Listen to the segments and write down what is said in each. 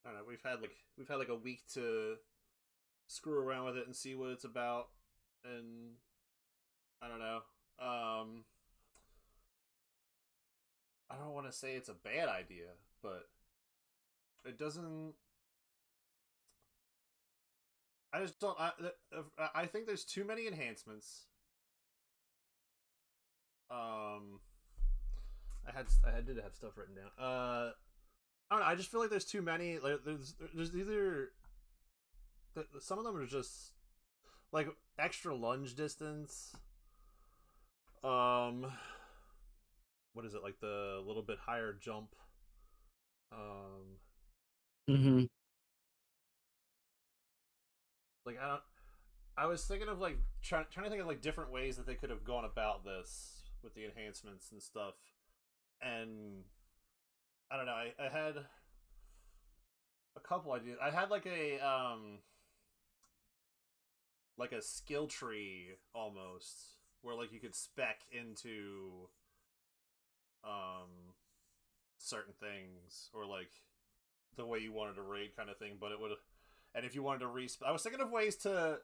I don't know. We've had like a week to screw around with it and see what it's about, and I don't know. Um, I don't want to say it's a bad idea, but it doesn't. I just don't. I think there's too many enhancements. Um, I did have stuff written down. I don't know. I just feel like there's too many. Like there's either some of them are just like extra lunge distance. Um, what is it like the little bit higher jump? Um, Hmm. like I don't. I was thinking of like trying to think of like different ways that they could have gone about this with the enhancements and stuff. And I don't know. I had a couple ideas. I had like a skill tree almost where like you could spec into um certain things or like the way you wanted to raid kind of thing, but it would and if you wanted to I was thinking of ways to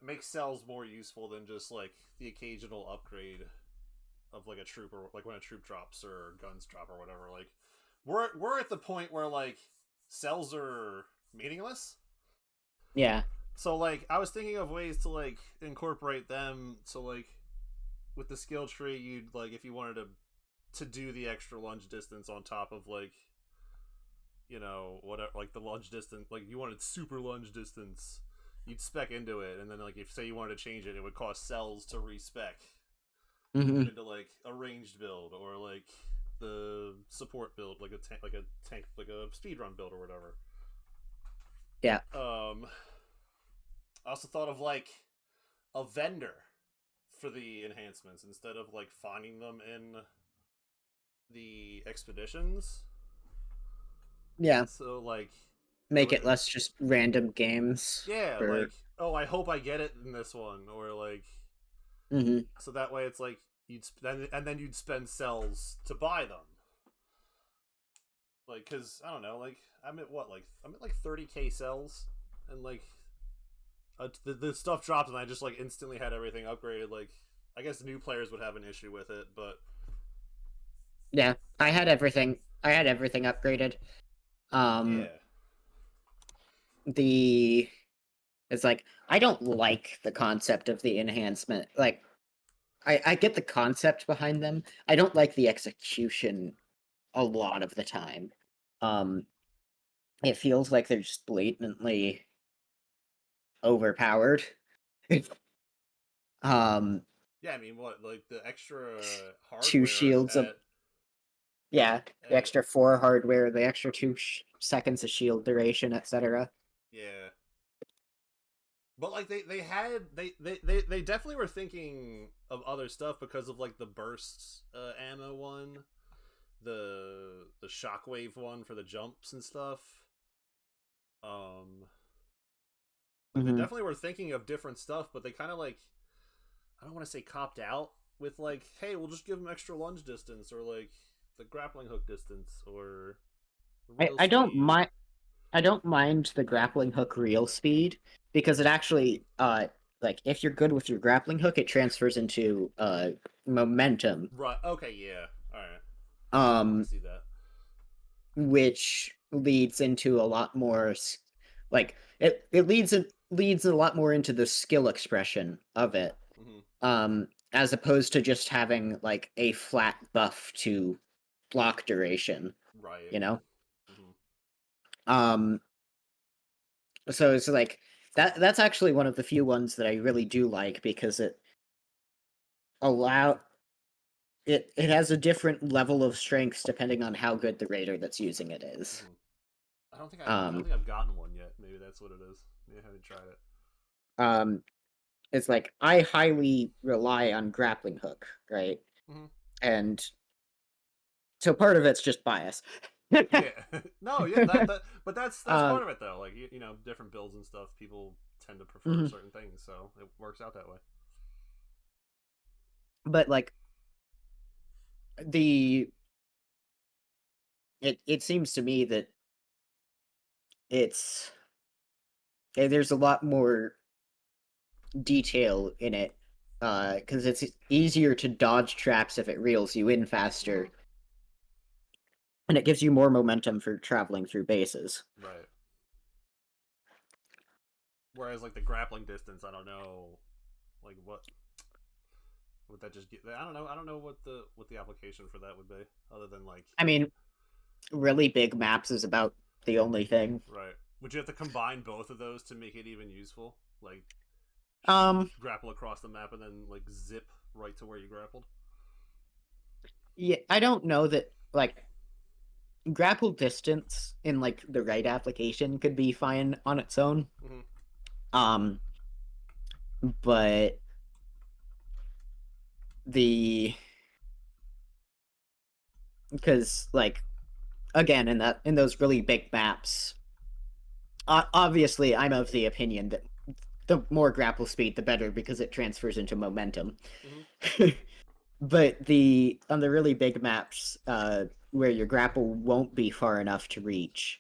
make cells more useful than just like the occasional upgrade of like a troop or like when a troop drops or guns drop or whatever. Like we're at the point where like cells are meaningless. Yeah. So like I was thinking of ways to like incorporate them. So like with the skill tree, you'd like if you wanted to do the extra lunge distance on top of like whatever like the lunge distance like you wanted super lunge distance you'd spec into it and then like if say you wanted to change it it would cost cells to respec Hmm. into like a ranged build or like the support build like a tank like a speedrun build or whatever. Yeah. I also thought of like a vendor for the enhancements instead of like finding them in the expeditions. Yeah. So like there Make was it less just random games yeah, for. like oh, I hope I get it in this one, or like Hmm. so that way it's like and then you'd spend cells to buy them, like because I don't know, like I'm at like 30k cells, and like the stuff dropped and I just like instantly had everything upgraded. Like I guess new players would have an issue with it, but Yeah. I had everything upgraded. Um, yeah, the it's like I don't like the concept of the enhancement. Like I get the concept behind them. I don't like the execution a lot of the time. Um, it feels like they're just blatantly overpowered. um, yeah. I mean, what like the extra two hardware shields of yeah, the at extra 4 hardware, the extra 2 seconds of shield duration, etc. yeah. But like they definitely were thinking of other stuff because of like the burst ammo one, the shockwave one for the jumps and stuff. Um, like they Hmm. definitely were thinking of different stuff, but they kind of like I don't want to say copped out with like, hey, we'll just give them extra lunge distance or like the grappling hook distance or the I, real I don't speed. mind I don't mind the grappling hook reel speed because it actually like if you're good with your grappling hook, it transfers into momentum, Right? Okay, yeah. All right, I can um see that. which leads into a lot more like it leads a lot more into the skill expression of it, Mm-hmm. as opposed to just having like a flat buff to block duration, Right. you know. Mm-hmm. um so it's like that's actually one of the few ones that I really do like because allow it has a different level of strengths depending on how good the raider that's using it is. Mm-hmm. I don't um think I've gotten one yet. Maybe that's what it is. Maybe I haven't tried it. um it's like I highly rely on grappling hook, right? Mm-hmm. And so part of it's just bias. Yeah. No, yeah, but that's um part of it though. Like you know, different builds and stuff, people tend to prefer mhm. certain things, so it works out that way. But like the it seems to me that it's there's a lot more detail in it, because it's easier to dodge traps if it reels you in faster, and it gives you more momentum for traveling through bases. Right. Whereas like the grappling distance, I don't know, like what would that just get? I don't know. I don't know what the application for that would be, other than like I mean, really big maps is about the only thing. right. Would you have to combine both of those to make it even useful? Like grapple across the map and then like zip right to where you grappled? Yeah, I don't know that like grapple distance in like the right application could be fine on its own. Mm-hmm. Um, but the because like again in those really big maps, obviously I'm of the opinion that the more grapple speed the better because it transfers into momentum. Mm-hmm. But the on the really big maps, where your grapple won't be far enough to reach,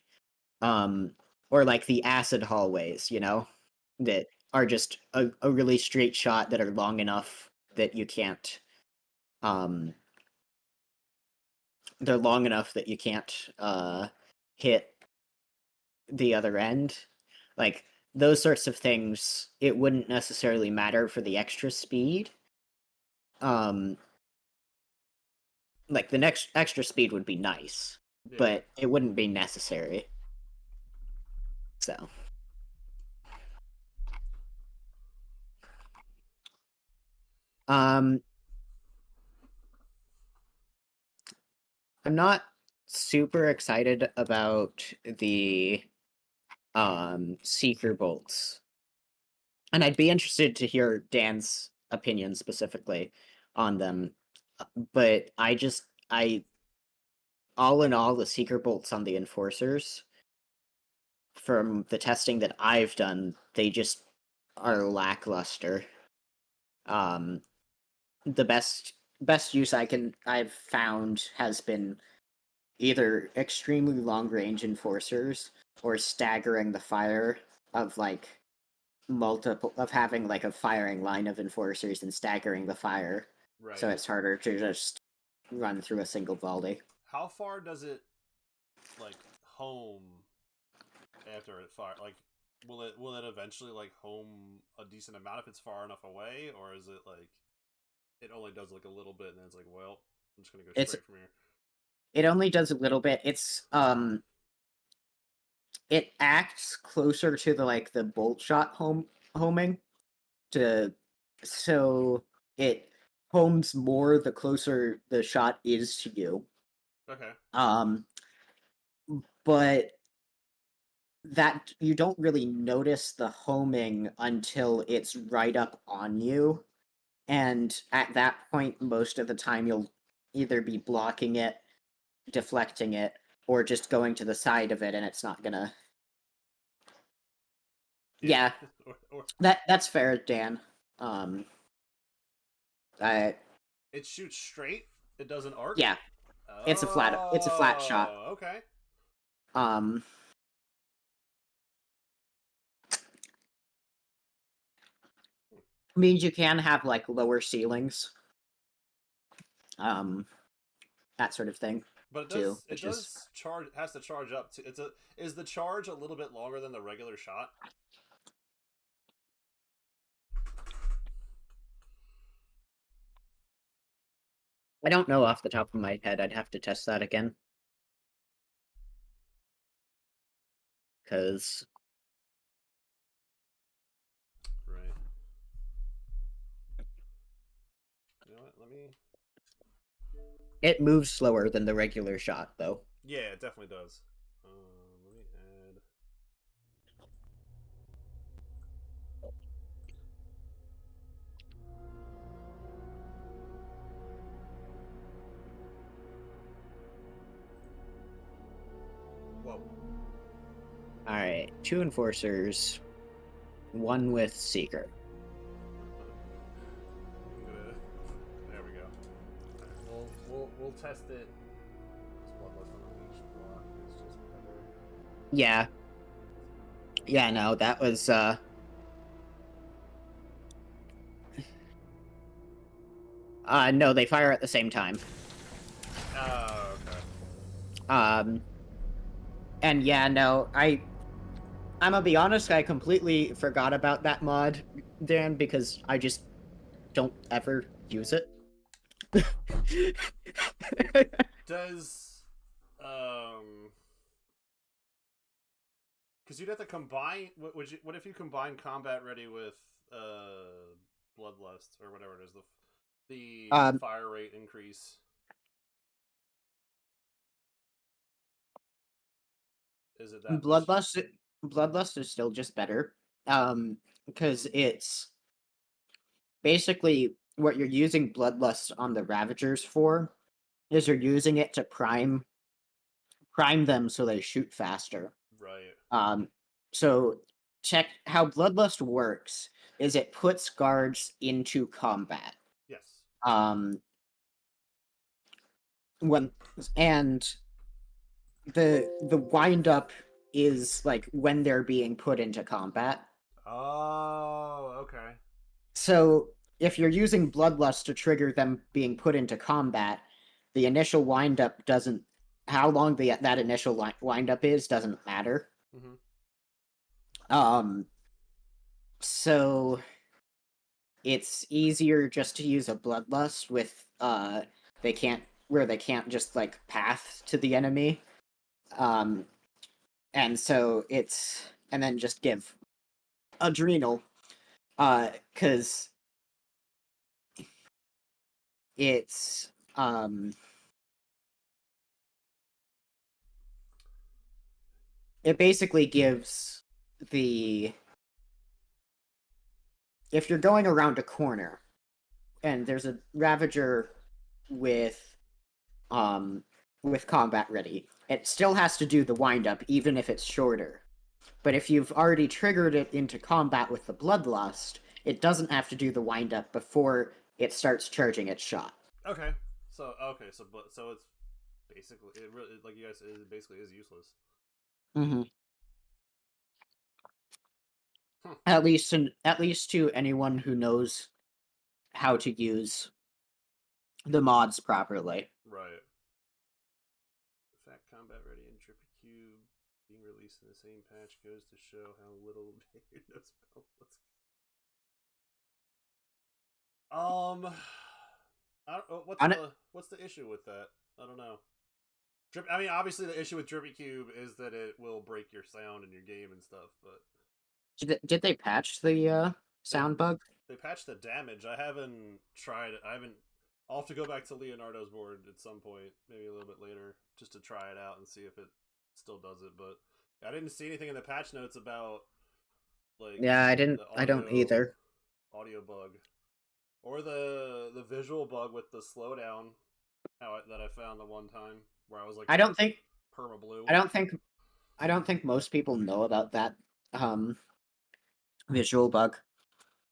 or like the acid hallways, that are just a really straight shot that are long enough that you can't, um, they're long enough that you can't hit the other end. Like those sorts of things, it wouldn't necessarily matter for the extra speed. Um, like the next extra speed would be nice, Yeah. but it wouldn't be necessary. So, um, I'm not super excited about the seeker bolts, and I'd be interested to hear Dan's opinion specifically on them. But I all in all, the seeker bolts on the enforcers, from the testing that I've done, they just are lackluster. Um, the best use I've found has been either extremely long range enforcers or staggering the fire of like multiple of having like a firing line of enforcers and staggering the fire, so Right. it's harder to just run through a single volley. How far does it like home after it fire? Like, will it eventually like home a decent amount if it's far enough away, or is it like it only does like a little bit and then it's like, well, I'm just gonna go It's straight from here. it only does a little bit. It acts closer to the like the bolt shot homing to so it homes more the closer the shot is to you. Okay. Um, but that you don't really notice the homing until it's right up on you. And at that point, most of the time, you'll either be blocking it, deflecting it, or just going to the side of it, and it's not gonna. Yeah. Yeah, or that's fair, Dan. Um, I it shoots straight. It doesn't arc. yeah, it's a flat shot. Oh, okay. Um, means you can have like lower ceilings, um, that sort of thing But it too, does it which is does charge has to charge up to it's a is the charge a little bit longer than the regular shot? I don't know off the top of my head. I'd have to test that again because Right. You know what? Let me. it moves slower than the regular shot, though. Yeah, it definitely does. Let me add. Whoa. All right, two enforcers, one with seeker. I'm gonna. There we go. Alright, we'll test it. It's one less on each block. It's just better. Yeah, Yeah, no, that was no, they fire at the same time. Oh, okay. Um, and yeah, no, I'm gonna be honest, I completely forgot about that mod, Dan, because I just don't ever use it. Does because you'd have to combine. What if you combine combat ready with bloodlust or whatever it is, the um, fire rate increase? Is it that much? Bloodlust, Bloodlust is still just better. Because it's basically what you're using Bloodlust on the Ravagers for is you're using it to prime them so they shoot faster. Right. Um, so check how Bloodlust works is it puts guards into combat. Yes. Um, when and the wind up is like when they're being put into combat. Oh, okay. So if you're using Bloodlust to trigger them being put into combat, the initial wind up doesn't. How long that initial wind up is doesn't matter. Mm-hmm. Um, so it's easier just to use a Bloodlust with they can't just like path to the enemy. Um, and so it's and then just give Adrenal, because it's it basically gives the if you're going around a corner and there's a Ravager with um with combat ready, it still has to do the wind up even if it's shorter. But if you've already triggered it into combat with the Bloodlust, it doesn't have to do the wind up before it starts charging its shot. Okay. So it's basically it really like you guys said, it basically is useless. Mm-hmm. Hmm. At least to anyone who knows how to use the mods properly. Right. Fact combat ready and Trippy Cube being released in the same patch goes to show how little Vader knows about what's. I don't, On it, what's the issue with that? I don't know. I mean, obviously the issue with Drippy Cube is that it will break your sound in your game and stuff, but did they patch the they sound bug? they patched the damage. I haven't tried it. I haven't. I'll have to go back to Leonardo's board at some point, maybe a little bit later, just to try it out and see if it still does it. But I didn't see anything in the patch notes about like Yeah, the I don't either. audio bug or the visual bug with the slowdown that I found the one time where I was like I don't think perma blue. I don't think I don't think most people know about that um visual bug.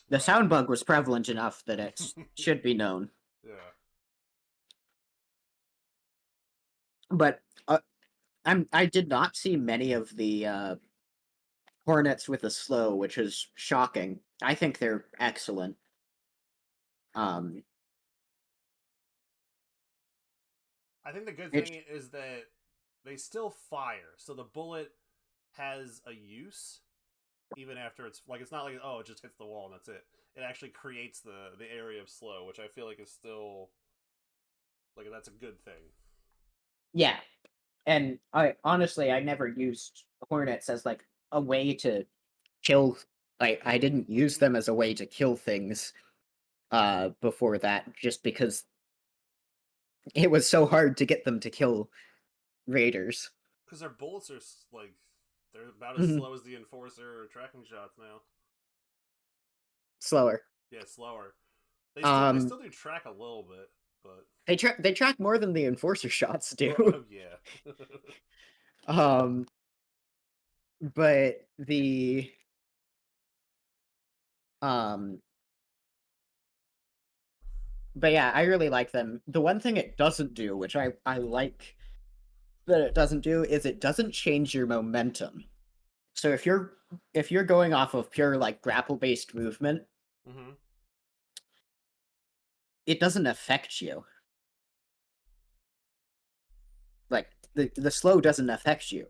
The Right. sound bug was prevalent enough that it should be known. Yeah. But I did not see many of the hornets with a slow, which is shocking. I think they're excellent. Um, I think the good it thing is that they still fire, so the bullet has a use even after it's not like oh it just hits the wall and that's it. It actually creates the area of slow, which I feel like is still like that's a good thing. yeah, and I honestly I never used hornets as like a way to kill. I didn't use them as a way to kill things before that, just because it was so hard to get them to kill raiders. Because their bullets are like they're about as Mhm. slow as the enforcer tracking shots now. Slower. Yeah, slower. They Um, still do track a little bit, but they track more than the enforcer shots do. oh yeah. um, but the um, but yeah, I really like them. The one thing it doesn't do, which I like that it doesn't do, is it doesn't change your momentum. So if you're going off of pure like grapple based movement, Mm-hmm. it doesn't affect you. Like the slow doesn't affect you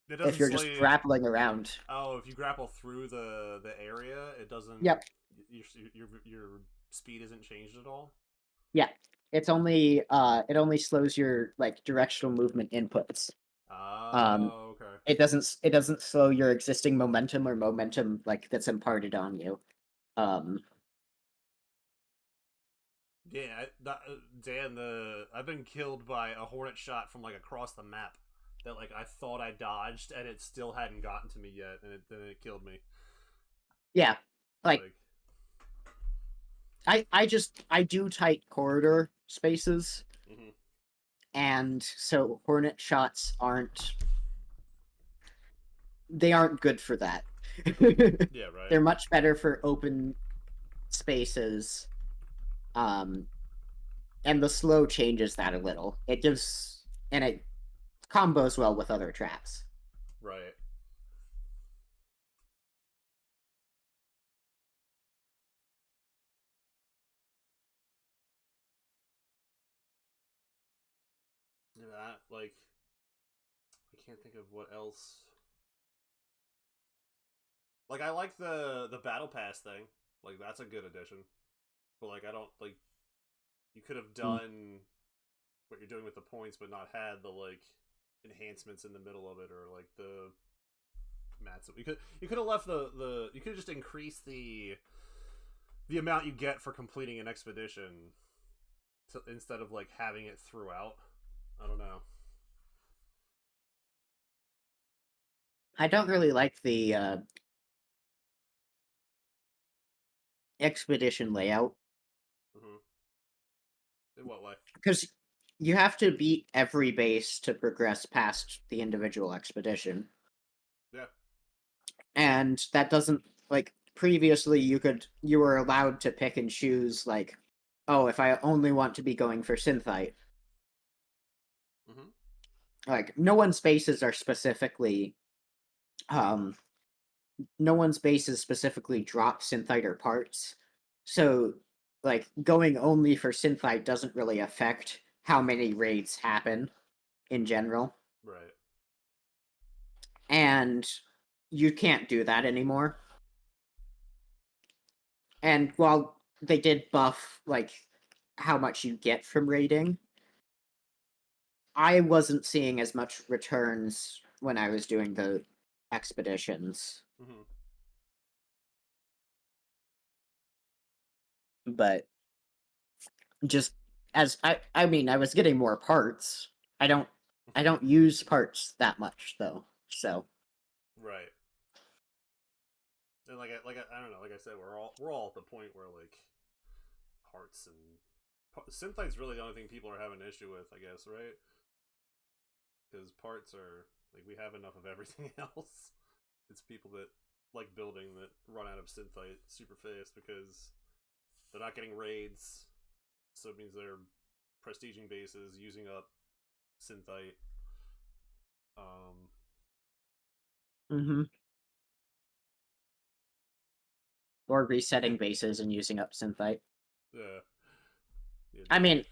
It if doesn't you're slow just you. grappling around. Oh, if you grapple through the area, it doesn't. Yep. Your speed isn't changed at all. Yeah. It only slows your like directional movement inputs. Oh, okay. It doesn't slow your existing momentum or momentum like that's imparted on you. Um Yeah, Dan, I've been killed by a hornet shot from like across the map that like I thought I dodged and it still hadn't gotten to me yet, and then it killed me. yeah. Like Like, I do tight corridor spaces, mm-hmm. and so hornet shots aren't good for that. Yeah, right, They're much better for open spaces. Um and the slow changes that a little. It combos well with other traps. right. Yeah, that like I can't think of what else. Like I like the battle pass thing. Like that's a good addition. But like I don't like you could have Mm. done what you're doing with the points, but not had the like enhancements in the middle of it, or like the mats. You could have left the you could have just increased the amount you get for completing an expedition instead of like having it throughout. I don't know. I don't really like the expedition layout Mm-hmm. In what way? because you have to beat every base to progress past the individual expedition. Yeah. And that doesn't like previously you were allowed to pick and choose like, oh, if I only want to be going for synthite. Mm-hmm. Like um no one's bases specifically drop synthite or parts. So like going only for synthite doesn't really affect how many raids happen in general. Right. And you can't do that anymore. And while they did buff like how much you get from raiding, I wasn't seeing as much returns when I was doing the expeditions. Mm-hmm. But just as I mean, I was getting more parts. I don't use parts that much though. So, Right. And I don't know. Like I said, we're all at the point where like parts and synthite's really the only thing people are having an issue with, I guess, right? Because parts are like we have enough of everything else. It's people that like building that run out of synthite super fast because they're not getting raids, so it means they're prestiging bases using up synthite. Um, mhm. Or resetting bases and using up synthite. yeah, yeah, I mean,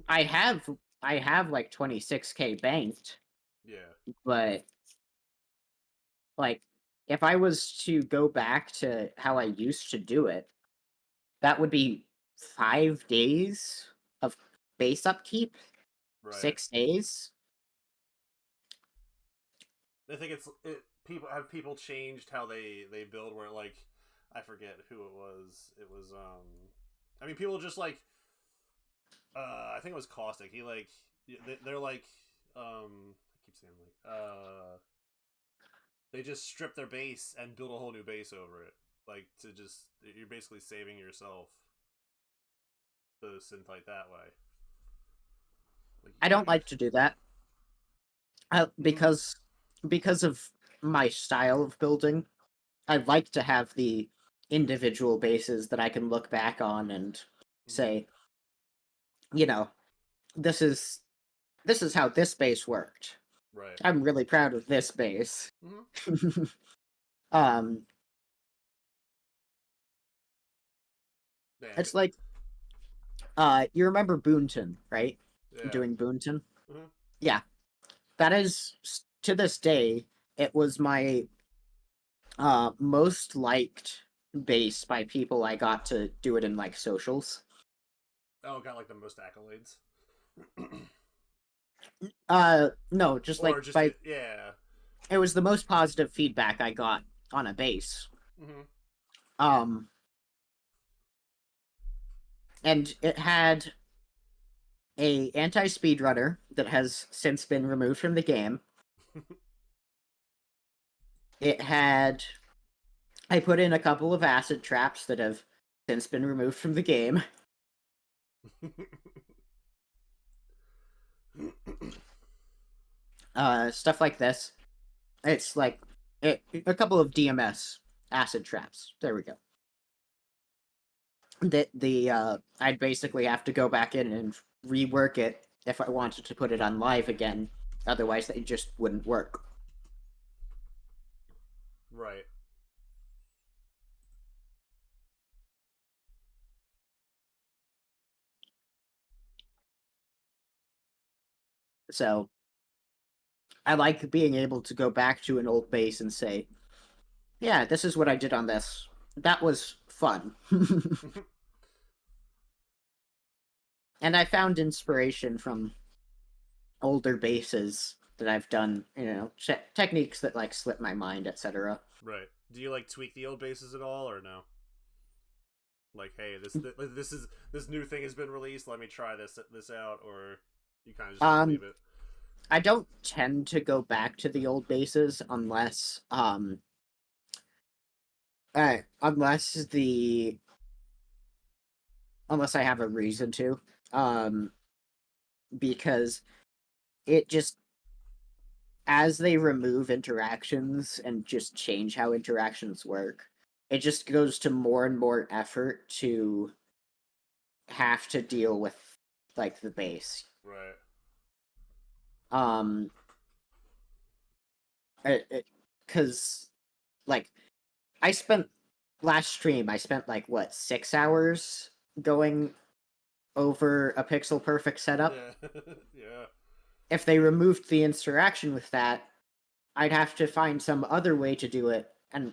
I have I have like 26K banked, yeah, but like if I was to go back to how I used to do it, that would be 5 days of base upkeep, right. 6 days. I think people changed how they build where like I forget who it was. It was I mean people just like I think it was Caustic. He like they're like I keep saying like they just strip their base and build a whole new base over it. Like to just you're basically saving yourself the synthite that way. Like I you don't could. like to do that Mm-hmm. because of my style of building. I'd like to have the individual bases that I can look back on and Mm-hmm. say, you know, this is this is how this base worked. Right. I'm really proud of this base. Mm-hmm. um, Damn. it's like, you remember Boonton, right? Yeah. Doing Boonton? Mm-hmm. Yeah. That is, to this day, it was my most liked base by people I got to do it in like socials. Oh, got like the most accolades. No, just Or like just by yeah. it was the most positive feedback I got on a base. Mm-hmm. Um, and it had a anti-speedrunner that has since been removed from the game. It had I put in a couple of acid traps that have since been removed from the game. Stuff like this. It's like a couple of DMS acid traps. There we go. That I'd basically have to go back in and rework it if I wanted to put it on live again. Otherwise, it just wouldn't work. Right. So I like being able to go back to an old base and say, "Yeah, this is what I did on this. That was fun." And I found inspiration from older bases that I've done, techniques that like slip my mind, etc. Right. Do you like tweak the old bases at all, or no? Like, hey, this new thing has been released. Let me try this out, or you kind of just want to Um, leave it. I don't tend to go back to the old bases unless unless I have a reason to, um, because it just as they remove interactions and just change how interactions work, it just goes to more and more effort to have to deal with like the base. Right. Um, because like I spent last stream, I spent like what 6 hours going over a pixel perfect setup. Yeah. Yeah. If they removed the interaction with that, I'd have to find some other way to do it, and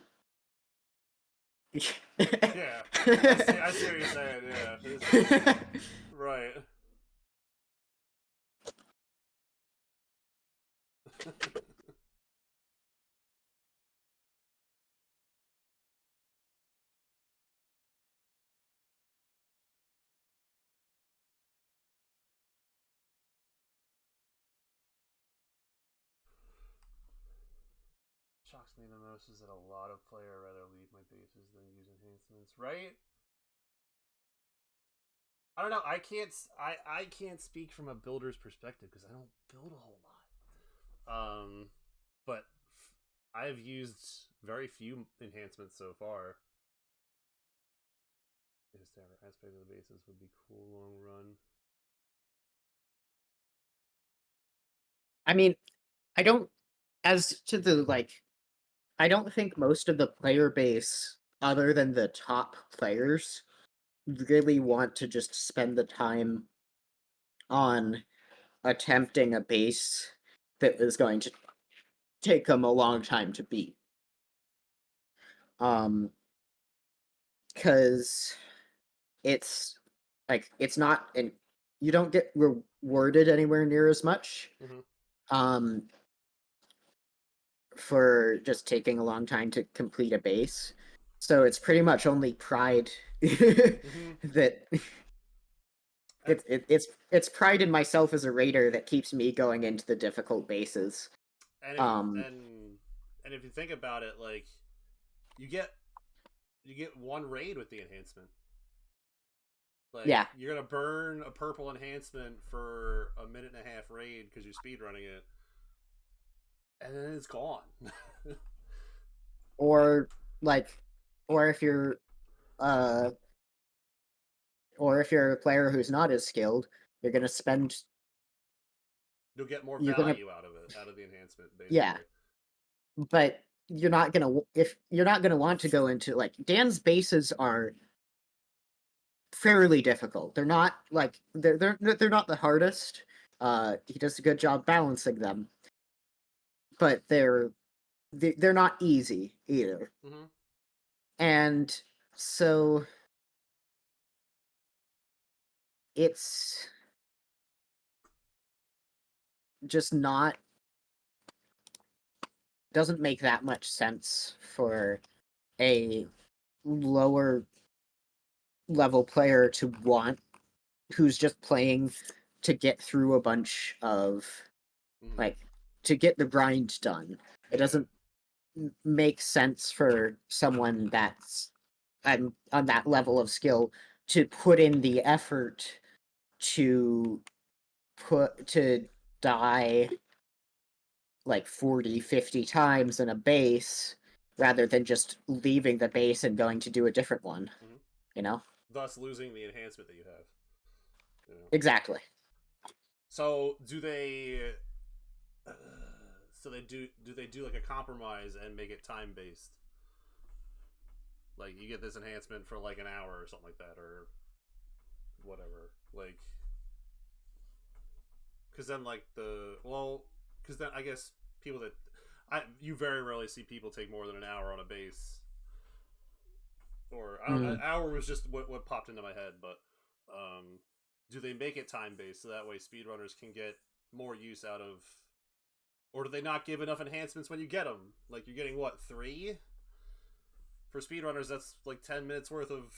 Yeah. I see what you're saying. Yeah. Right. Shocks me the most is that a lot of players rather leave my bases than use enhancements. Right? I don't know. I can't speak from a builder's perspective because I don't build a whole lot. But I've used very few enhancements so far. Is there aspect of the bases would be cool long run. I mean, I don't as to the like I don't think most of the player base other than the top players really want to just spend the time on attempting a base that is going to take them a long time to beat. Because it's like it's not and you don't get rewarded anywhere near as much Mm-hmm. um for just taking a long time to complete a base. So it's pretty much only pride Mm-hmm. that it's pride in myself as a raider that keeps me going into the difficult bases. And if Um and if you think about it, like you get you get one raid with the enhancement. Like yeah. you're gonna burn a purple enhancement for a minute and a half raid because you're speed running it, and then it's gone. Or like or if you're uh or if you're a player who's not as skilled, you're gonna spend You'll get more you're gonna value out of it. out of the enhancement, Yeah, basically. but you're not gonna if you're not gonna want to go into like Dan's bases are fairly difficult. They're not like they're not the hardest. He does a good job balancing them, but they're not easy either. Mm-hmm. And so it's just not doesn't make that much sense for a lower level player to want who's just playing to get through a bunch of Mm-hmm. like to get the grind done. It Yeah. doesn't make sense for someone that's on that level of skill to put in the effort to to die like 40, 50 times in a base rather than just leaving the base and going to do a different one, Mm-hmm. you know? Thus losing the enhancement that you have. You know? Exactly. So do they? So they do? Do they do like a compromise and make it time based? Like you get this enhancement for like an hour or something like that, or whatever. Like, because then like because then I guess people that you very rarely see people take more than an hour on a base. Or I don't. An Mm. hour was just what popped into my head, but do they make it time based so that way speedrunners can get more use out of, or do they not give enough enhancements when you get them? Like you're getting what 3 for speedrunners? That's like 10 minutes worth of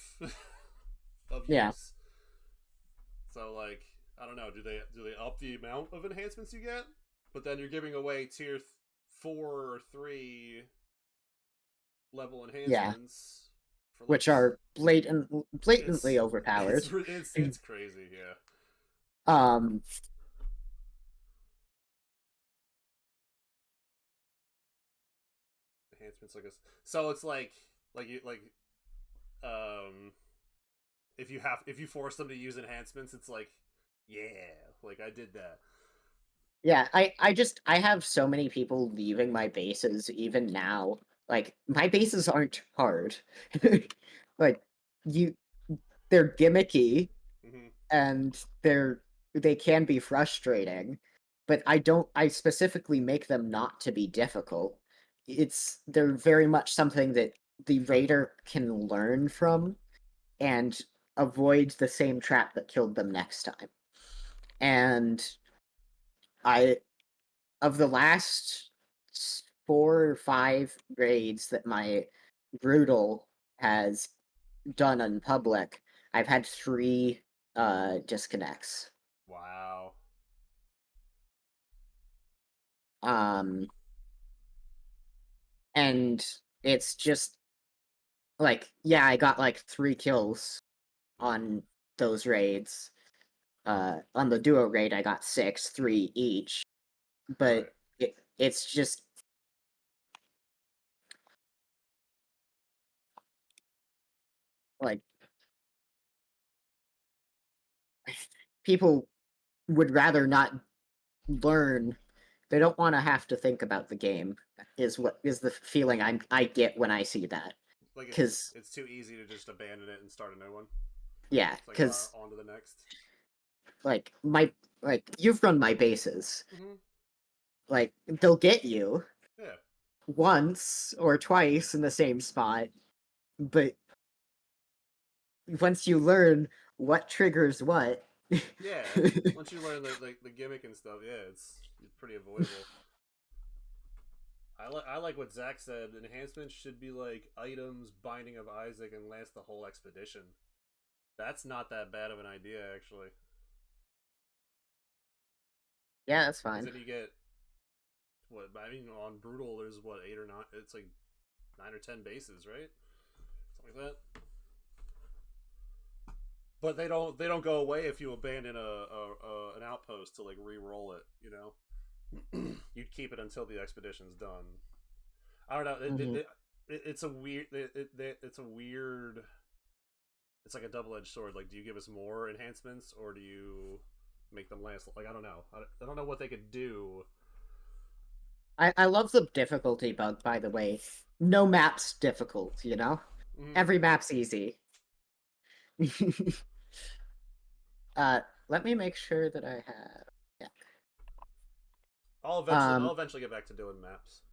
of Yeah. use. So like I don't know. Do they up the amount of enhancements you get? But then you're giving away tier 4 or 3 level Yeah. enhancements for Which less. are blatantly It's overpowered. it's crazy, yeah. um Enhancements like this. So it's like you like um if you force them to use enhancements, it's like yeah, like I did that. yeah, I have so many people leaving my bases even now. Like my bases aren't hard. Like you they're gimmicky Mm-hmm. and they can be frustrating, but I specifically make them not to be difficult. They're very much something that the raider can learn from and avoid the same trap that killed them next time. And I of the last 4 or 5 raids that my brutal has done in public, I've had 3 disconnects. Wow. Um and it's just like yeah, I got like 3 kills Mm-hmm. on those raids. On the duo raid I got 6, 3 each, but Right. it's just like people would rather not learn. They don't want to have to think about the game. Is what is the feeling I get when I see that? Like Because it's too easy to just abandon it and start a new one. yeah, It's like because on to the next. like my like you've run my bases. Mm-hmm. Like they'll get you Yeah. once or twice in the same spot, but once you learn what triggers what, Yeah. Once you learn the gimmick and stuff, yeah, it's pretty avoidable. I like what Zach said. Enhancements should be like items, Binding of Isaac, and last the whole expedition. That's not that bad of an idea, actually. yeah, that's Because fine. then you get what? I mean, on brutal, there's what 8 or 9. It's like 9 or 10 bases, right? Something like that. But they don't go away if you abandon an outpost to like re-roll it. You know, you'd keep it until the expedition's done. I don't know. Hmm. It's a weird. It's a weird. It's like a double-edged sword. Like, do you give us more enhancements or do you make them last? Like, I don't know. I don't know what they could do I love the difficulty bug, by the way. No map's difficult, you know? Mm-hmm. Every map's easy. uh, let me make sure that I have. Yeah. I'll eventually get back to doing maps.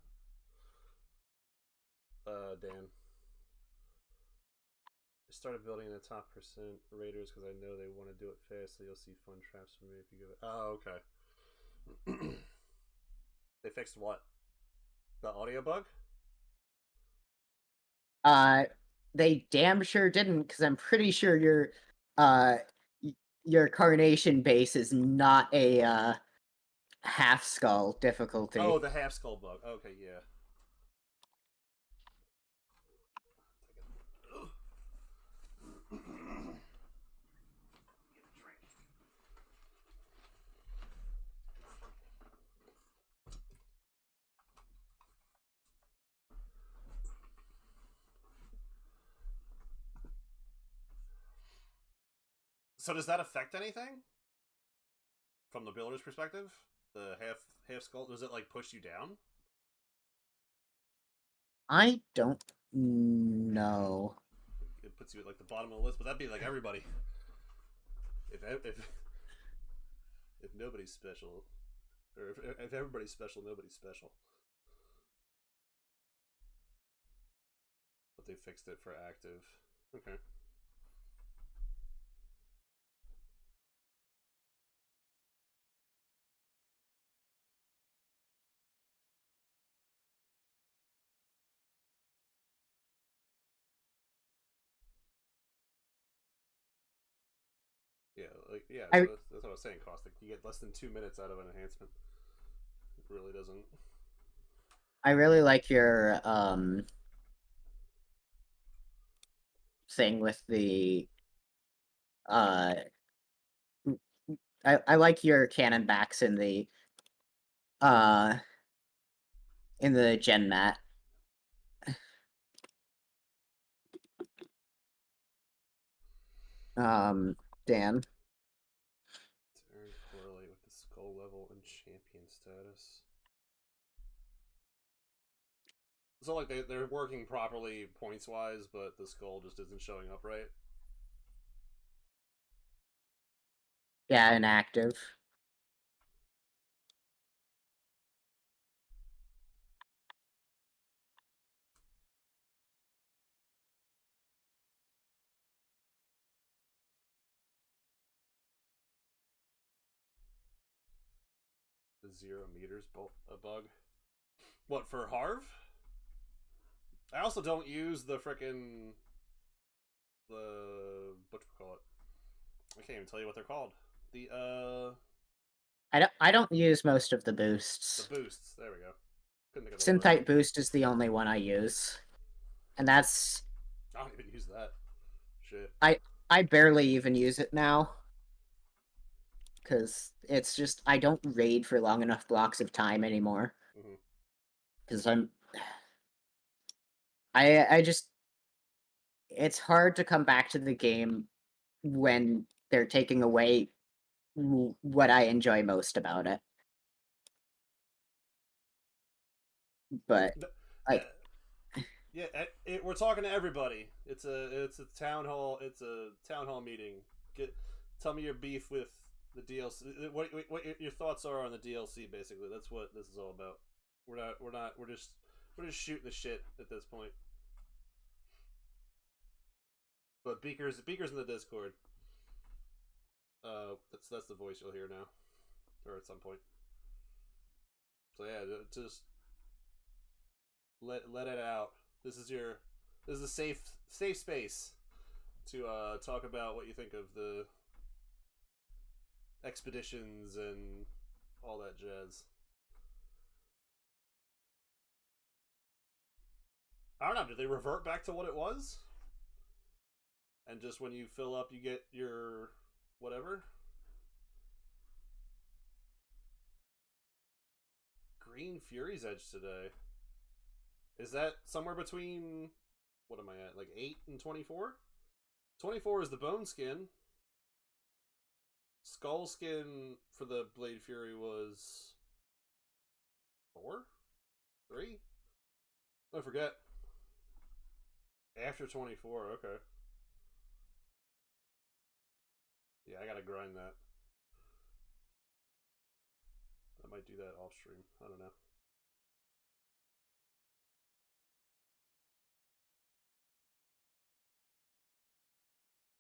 Dan. I started building in the top percent raiders because I know they want to do it fast, so you'll see fun traps from me if you give it. Oh, okay. They fixed what? The audio bug? Uh, they damn sure didn't, because I'm pretty sure uh, your carnation base is not a half skull Oh, difficulty. the half skull bug. Okay, yeah. So does that affect anything from the builder's perspective? The half skull, does it like push you down? I don't know. It puts you at like the bottom of the list, but that'd be like everybody. If nobody's special, or if everybody's special, nobody's special. But they fixed it for active. Okay. Yeah, like yeah. So I that's what I was saying. Caustic. You get less than 2 minutes out of an enhancement. It really doesn't. I really like your thing with the uh I like your cannon backs uh in the gen mat. Dan. Turn correlate with the skull level and champion status. So like they're working properly points wise, but the skull just isn't showing up right. Yeah, inactive. The 0 meters a bug. What for Harv? I also don't use the frickin' the what do we call it? I can't even tell you what they're called. I don't use most of the The boosts. boosts. There we go. Couldn't think of the word. Synthite boost is the only one I use. And that's I don't even use that. Shit. I I barely even use it now. Because it's just I don't raid for long enough blocks of time anymore. Mm-hmm. Because I just it's hard to come back to the game when they're taking away what I enjoy most about it. But like Yeah, we're talking to everybody. It's a town hall. It's a town hall meeting. Tell me your beef with the DLC. What your thoughts are on the DLC? Basically, that's what this is all about. We're just shooting the shit at this point. But Beaker's in the Discord. That's the voice you'll hear now, or at some point. So yeah, just let it out. This is your this is a safe space to talk about what you think of the expeditions and all that jazz. I don't know. Did they revert back to what it was? And just when you fill up, you get your whatever. Green Fury's Edge today. Is that somewhere between what am I at? Like 8 and 24? 24 is the bone skin. Skull skin for the Blade Fury was 4? 3? I forget. After 24, okay. Yeah, I gotta grind that. I might do that off stream. I don't know.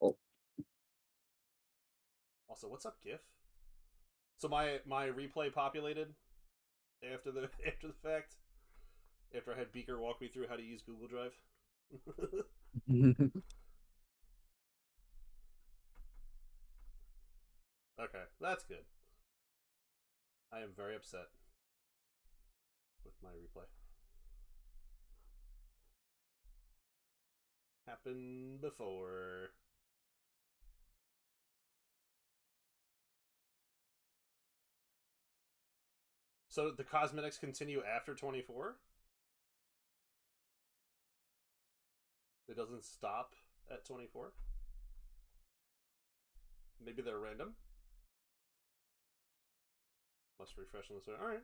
Oh. Also, what's up, GIF? So my replay populated after the after the fact. After I had Beaker walk me through how to use Google Drive. Okay, that's good. I am very upset with my replay. Happened before. So the cosmetics continue after 24? It doesn't stop at 24? Maybe they're random? Must refresh on this. Alright.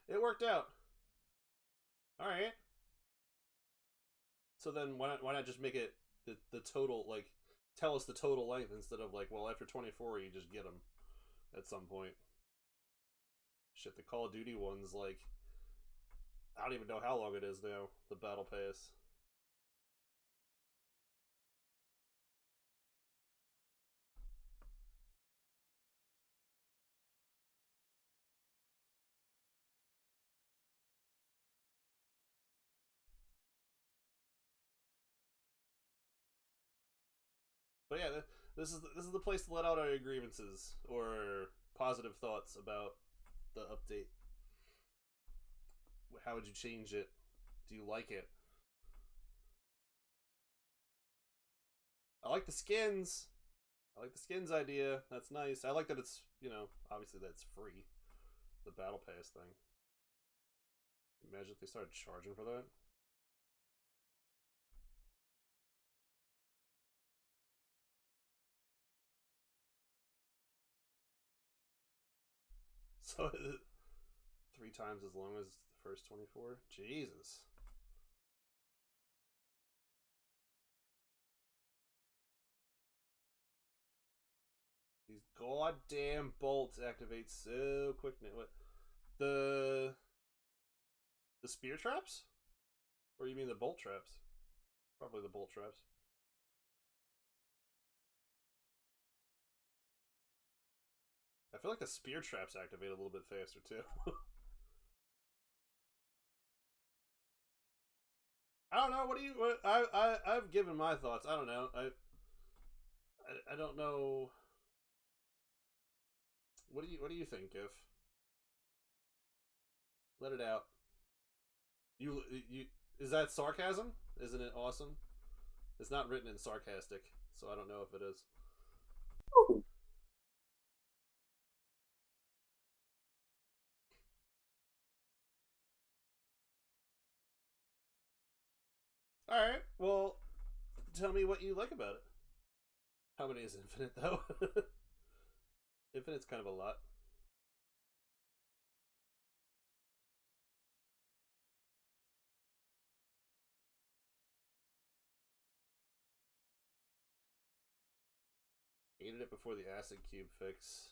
It worked out. Alright. So then why not just make it the total, like, tell us the total length instead of like, well, after 24 you just get them at some point. Shit, the Call of Duty one's like, I don't even know how long it is now, the Battle Pass. But yeah, this is the place to let out our grievances or positive thoughts about the update. How would you change it? Do you like it? I like the skins. I like the skins idea. That's nice. I like that it's, obviously that's free. The Battle Pass thing. Imagine if they started charging for that. So 3 times as long as the first 24? Jesus. These goddamn bolts activate so quick now. What? The spear traps? Or you mean the bolt traps? Probably the bolt traps. I feel like the spear traps activate a little bit faster too. I don't know. What do you? I've given my thoughts. I don't know. I don't know. What do you think, If? Let it out. You is that sarcasm? Isn't it awesome? It's not written in sarcastic, so I don't know if it is. Oh. All right. Well, tell me what you like about it. How many is infinite though? Infinite's kind of a lot. Hated it before the acid cube fix.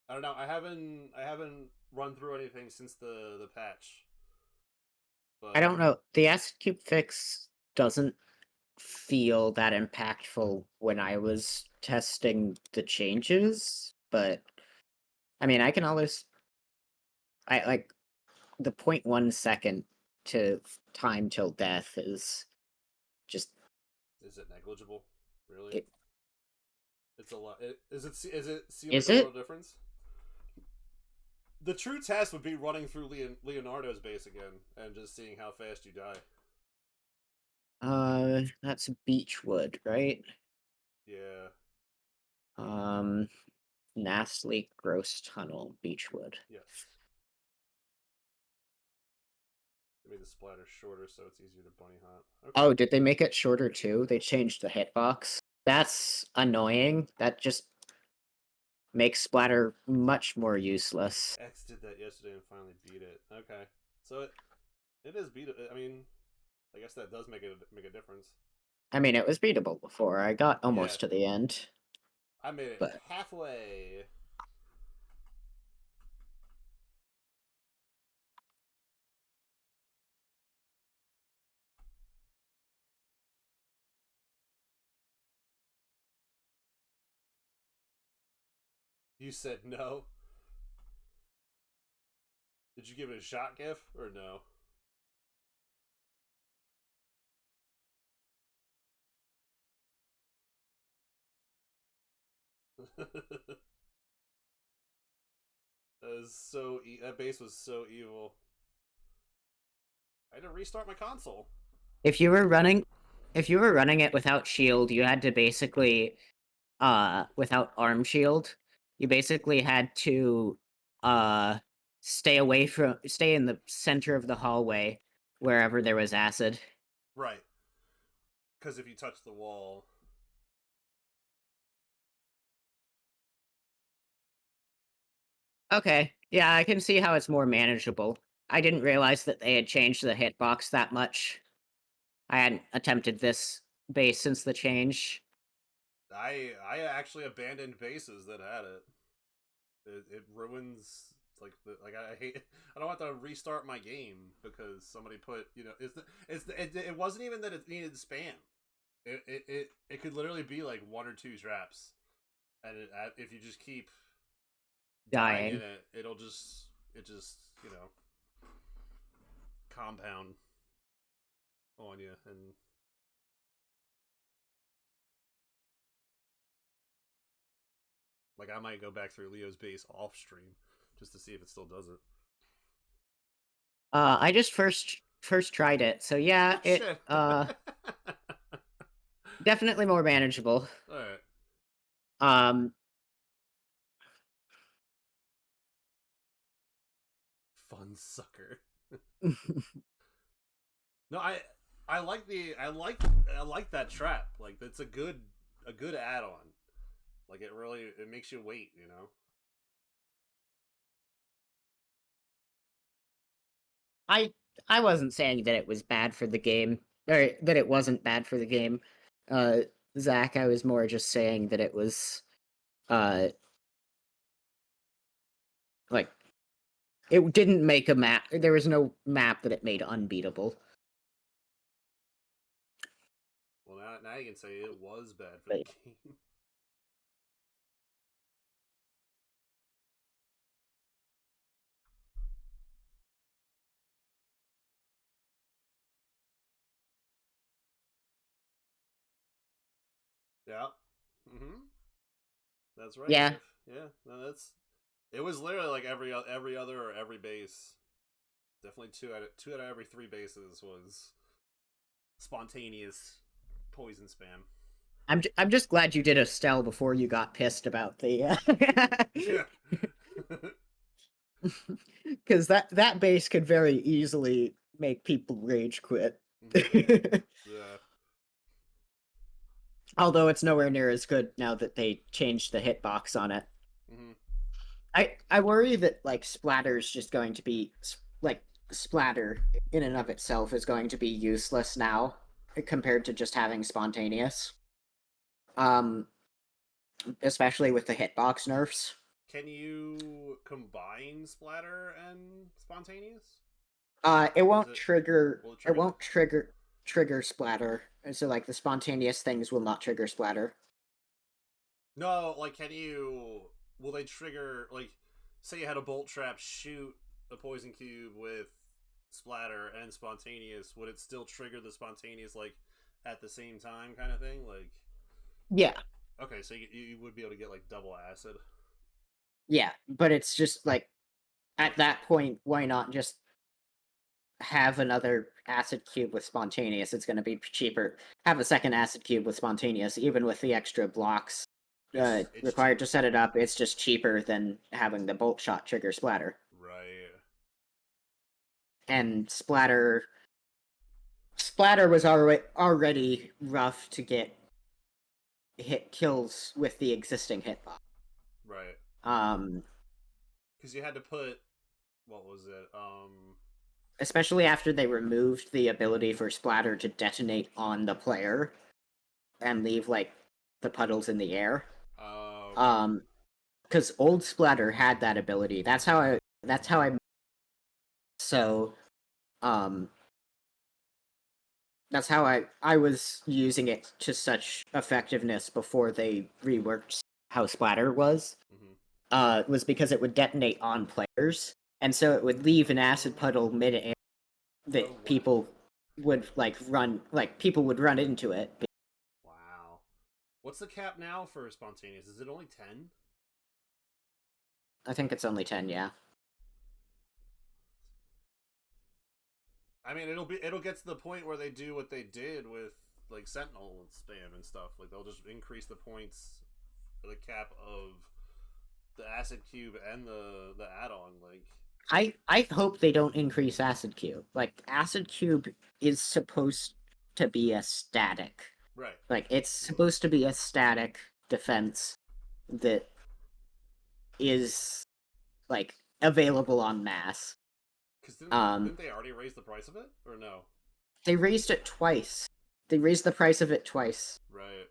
I don't know. I haven't run through anything since the patch. But I don't know. The acid cube fix doesn't feel that impactful when I was testing the changes, but I mean, I can always I like the 0.1 second to time till death is just is it negligible? Really? it, It's a lot. Is it seeing is like a it? little difference? The true test would be running through Leonardo's base again and just seeing how fast you die. That's Beechwood, right? Yeah. Nastly Gross Tunnel, Beechwood. Yes. They made the splatter shorter so it's easier to bunny hop. Okay. Oh, did they make it shorter too? They changed the hitbox. That's annoying. That just makes splatter much more useless. X did that yesterday and finally beat it. Okay, so it is beat. I mean, I guess that does make a difference. I mean, it was beatable before. I got Yeah, almost to the end, I made it but halfway. You said no. Did you give it a shot, Gif, or no? That base was so evil. I had to restart my console. if you were running it without shield, you had to basically without arm shield, you basically had to stay in the center of the hallway wherever there was acid. Right. Because if you touch the wall. Okay, yeah, I can see how it's more manageable. I didn't realize that they had changed the hitbox that much. I hadn't attempted this base since the change. I actually abandoned bases that had it. It ruins I hate. I don't have to restart my game because somebody put it wasn't even that it needed spam. It could literally be like one or two traps, and if you just keep dying in Dying. it, it just compound on you. And like I might go back through Leo's base off stream just to see if it still does it. I just first tried it, so yeah, it Shit. definitely more manageable. All right. Um, Fun sucker. No, I like that trap. Like it's a good add on. Like it makes you wait. I I wasn't saying that it was bad for the game, or that it wasn't bad for the game. Uh, Zach, I was more just saying that it was, uh, like it didn't make a map. There was no map that it made unbeatable. Well, now you can say it was bad for the But game. Yeah. Mm-hmm. That's right, yeah, Gif. Yeah. No, it was literally like every other or every base. Definitely two out of every three bases was spontaneous poison spam. I'm just glad you did Estelle before you got pissed about the, Yeah. because that base could very easily make people rage quit. Yeah. Although it's nowhere near as good now that they changed the hitbox on it. Mm-hmm. I worry that like splatter's just going to be like splatter in and of itself is going to be useless now compared to just having spontaneous. Um, especially with the hitbox nerfs. Can you combine splatter and spontaneous? It Is won't it trigger. will it It trigger the won't trigger splatter. And so like the spontaneous things will not trigger splatter. No, like can you will they trigger like say you had a bolt trap shoot a poison cube with splatter and spontaneous, would it still trigger the spontaneous like at the same time kind of thing? Like Yeah, okay, so you would be able to get like double acid. yeah, but it's just like at that point, why not just have another acid cube with spontaneous? It's going to be cheaper. Have a second acid cube with spontaneous, even with the extra blocks It's required cheaper. to set it up. It's just cheaper than having the bolt shot trigger splatter. Right. And splatter was already rough to get hit kills with the existing hitbox. Right. Um, Because you had to put what was it? Especially after they removed the ability for splatter to detonate on the player and leave like the puddles in the air. Okay. Because old splatter had that ability. That's how I so um that's how I was using it to such effectiveness before they reworked how splatter Mm-hmm. was because it would detonate on players, and so it would leave an acid puddle mid-air Oh that wow. people would run into it. Wow. What's the cap now for spontaneous? Is it only 10? I think it's only 10, yeah. I mean, it'll get to the point where they do what they did with like Sentinel spam and stuff. Like they'll just increase the points for the cap of the acid cube and the add-on. Like I hope they don't increase acid cube. Like acid cube is supposed to be a static. right, Like it's supposed to be a static defense that is like available on mass. because Um didn't they already raise the price of it or no? they raised it twice. They raised the price of it twice. Right.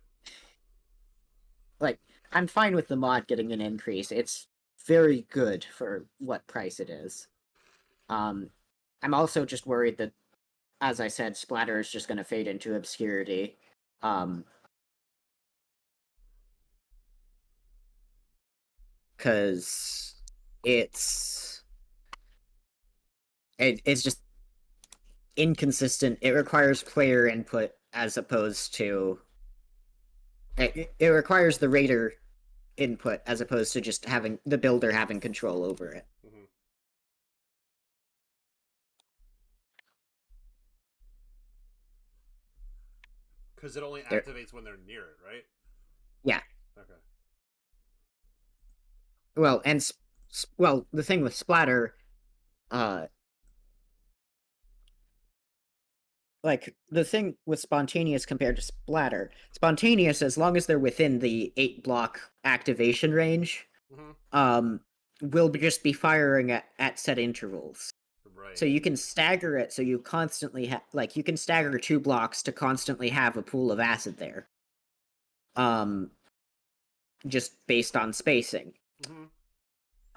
Like I'm fine with the mod getting an increase. It's very good for what price it is. Um I'm also just worried that, as I said, splatter is just going to fade into obscurity. Um cuz it's it's just inconsistent. It requires player input as opposed to it requires the raider input as opposed to just having the builder having control over it. Mm-hmm. Because it only There, activates when they're near it, right? yeah. Okay. Well, and well, the thing with splatter, uh, like the thing with spontaneous compared to splatter, spontaneous, as long as they're within the 8 block activation range, Mm-hmm. um, will just be firing at set intervals. So Right. you can stagger it so you constantly you can stagger 2 blocks to constantly have a pool of acid there. Um, just based on spacing. Mm-hmm.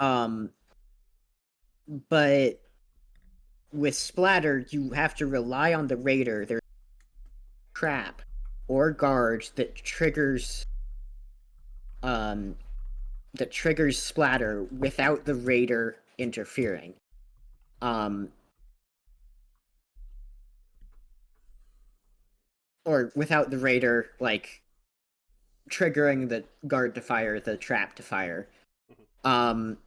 Um, but with splatter, you have to rely on the raider. There's a trap or guard um that triggers splatter without the raider interfering. Um, or without the raider triggering the guard to fire, the trap to fire. Mm-hmm. Um,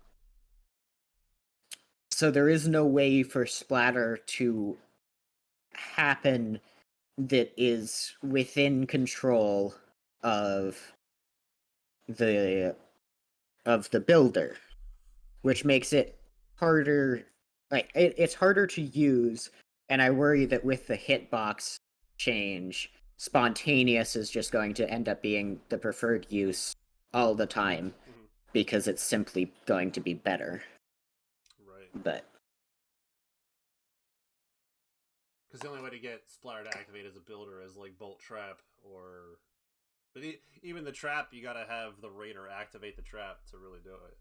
so there is no way for splatter to happen that is within control of the the builder, which makes it harder. It's harder to use, and I worry that with the hitbox change, spontaneous is just going to end up being the preferred use all the time Mm-hmm. because it's simply going to be better. Right. But Because the only way to get Splatter to activate as a builder is like Bolt Trap or. But even the trap, you gotta have the Raider activate the trap to really do it.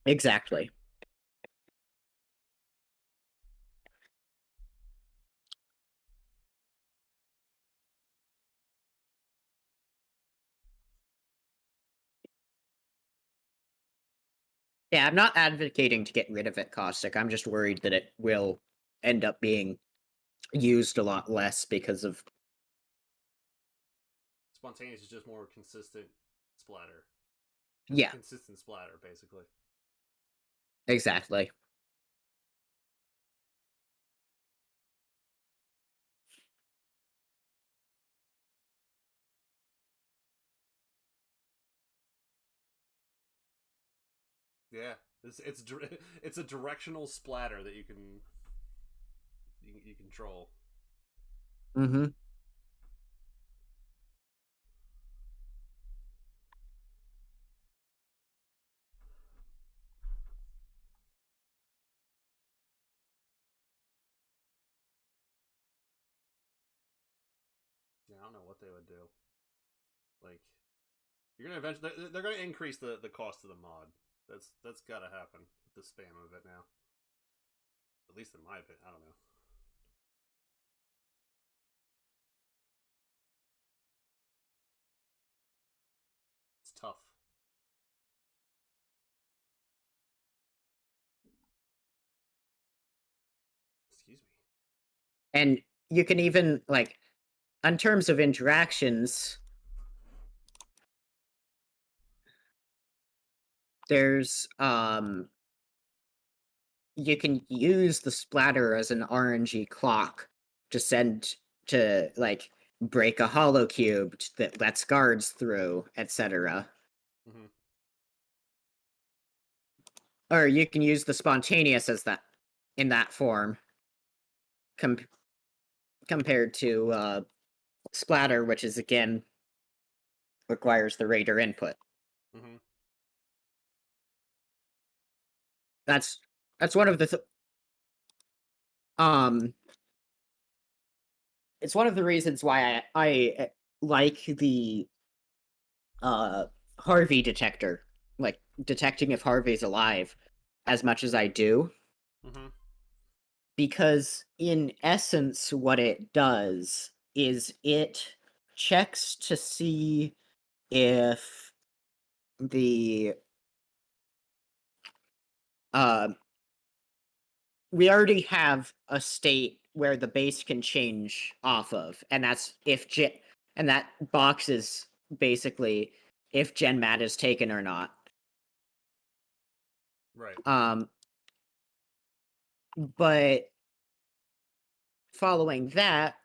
exactly. Yeah, I'm not advocating to get rid of it, Caustic. I'm just worried that it will end up being used a lot less because of Spontaneous is just more consistent Splatter. It's a yeah, consistent Splatter, basically. exactly. Yeah, it's it's a directional splatter that you control. Mm-hmm. don't know what they would do. Like, you're gonna eventually they're gonna increase the cost of the mod. That's gotta happen with the spam of it now. At least in my opinion. I don't know. It's tough. Excuse me. And you can even, like, in terms of interactions, there's you can use the splatter as an RNG clock to send to, like, break a hollow cube that lets guards through, etc. Mm-hmm. Or you can use the spontaneous as that in that form, compared to splatter, which is again requires the raider input. Mm-hmm. That's one of the it's one of the reasons why I like the Harvey detector, like detecting if Harvey's alive, as much as I do. Mm-hmm. Because in essence, what it does is it checks to see if the we already have a state where the base can change off of, and that's if and that box is basically if Gen Mat is taken or not. Right. But following that,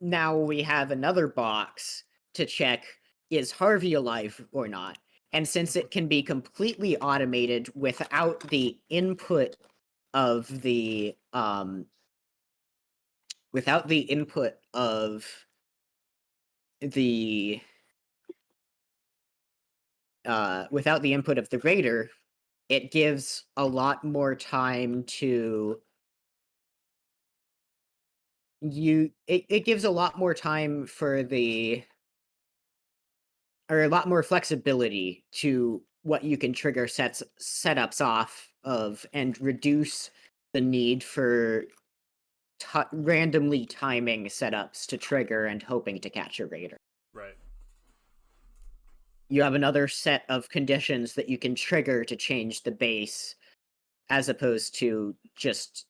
now we have another box to check is Harvey alive or not. And since it can be completely automated without the input of the without the input of the without the input of the raider, it gives a lot more time to it gives a lot more time for the or a lot more flexibility to what you can trigger setups off of and reduce the need for randomly timing setups to trigger and hoping to catch a raider. Right. You have another set of conditions that you can trigger to change the base, as opposed to just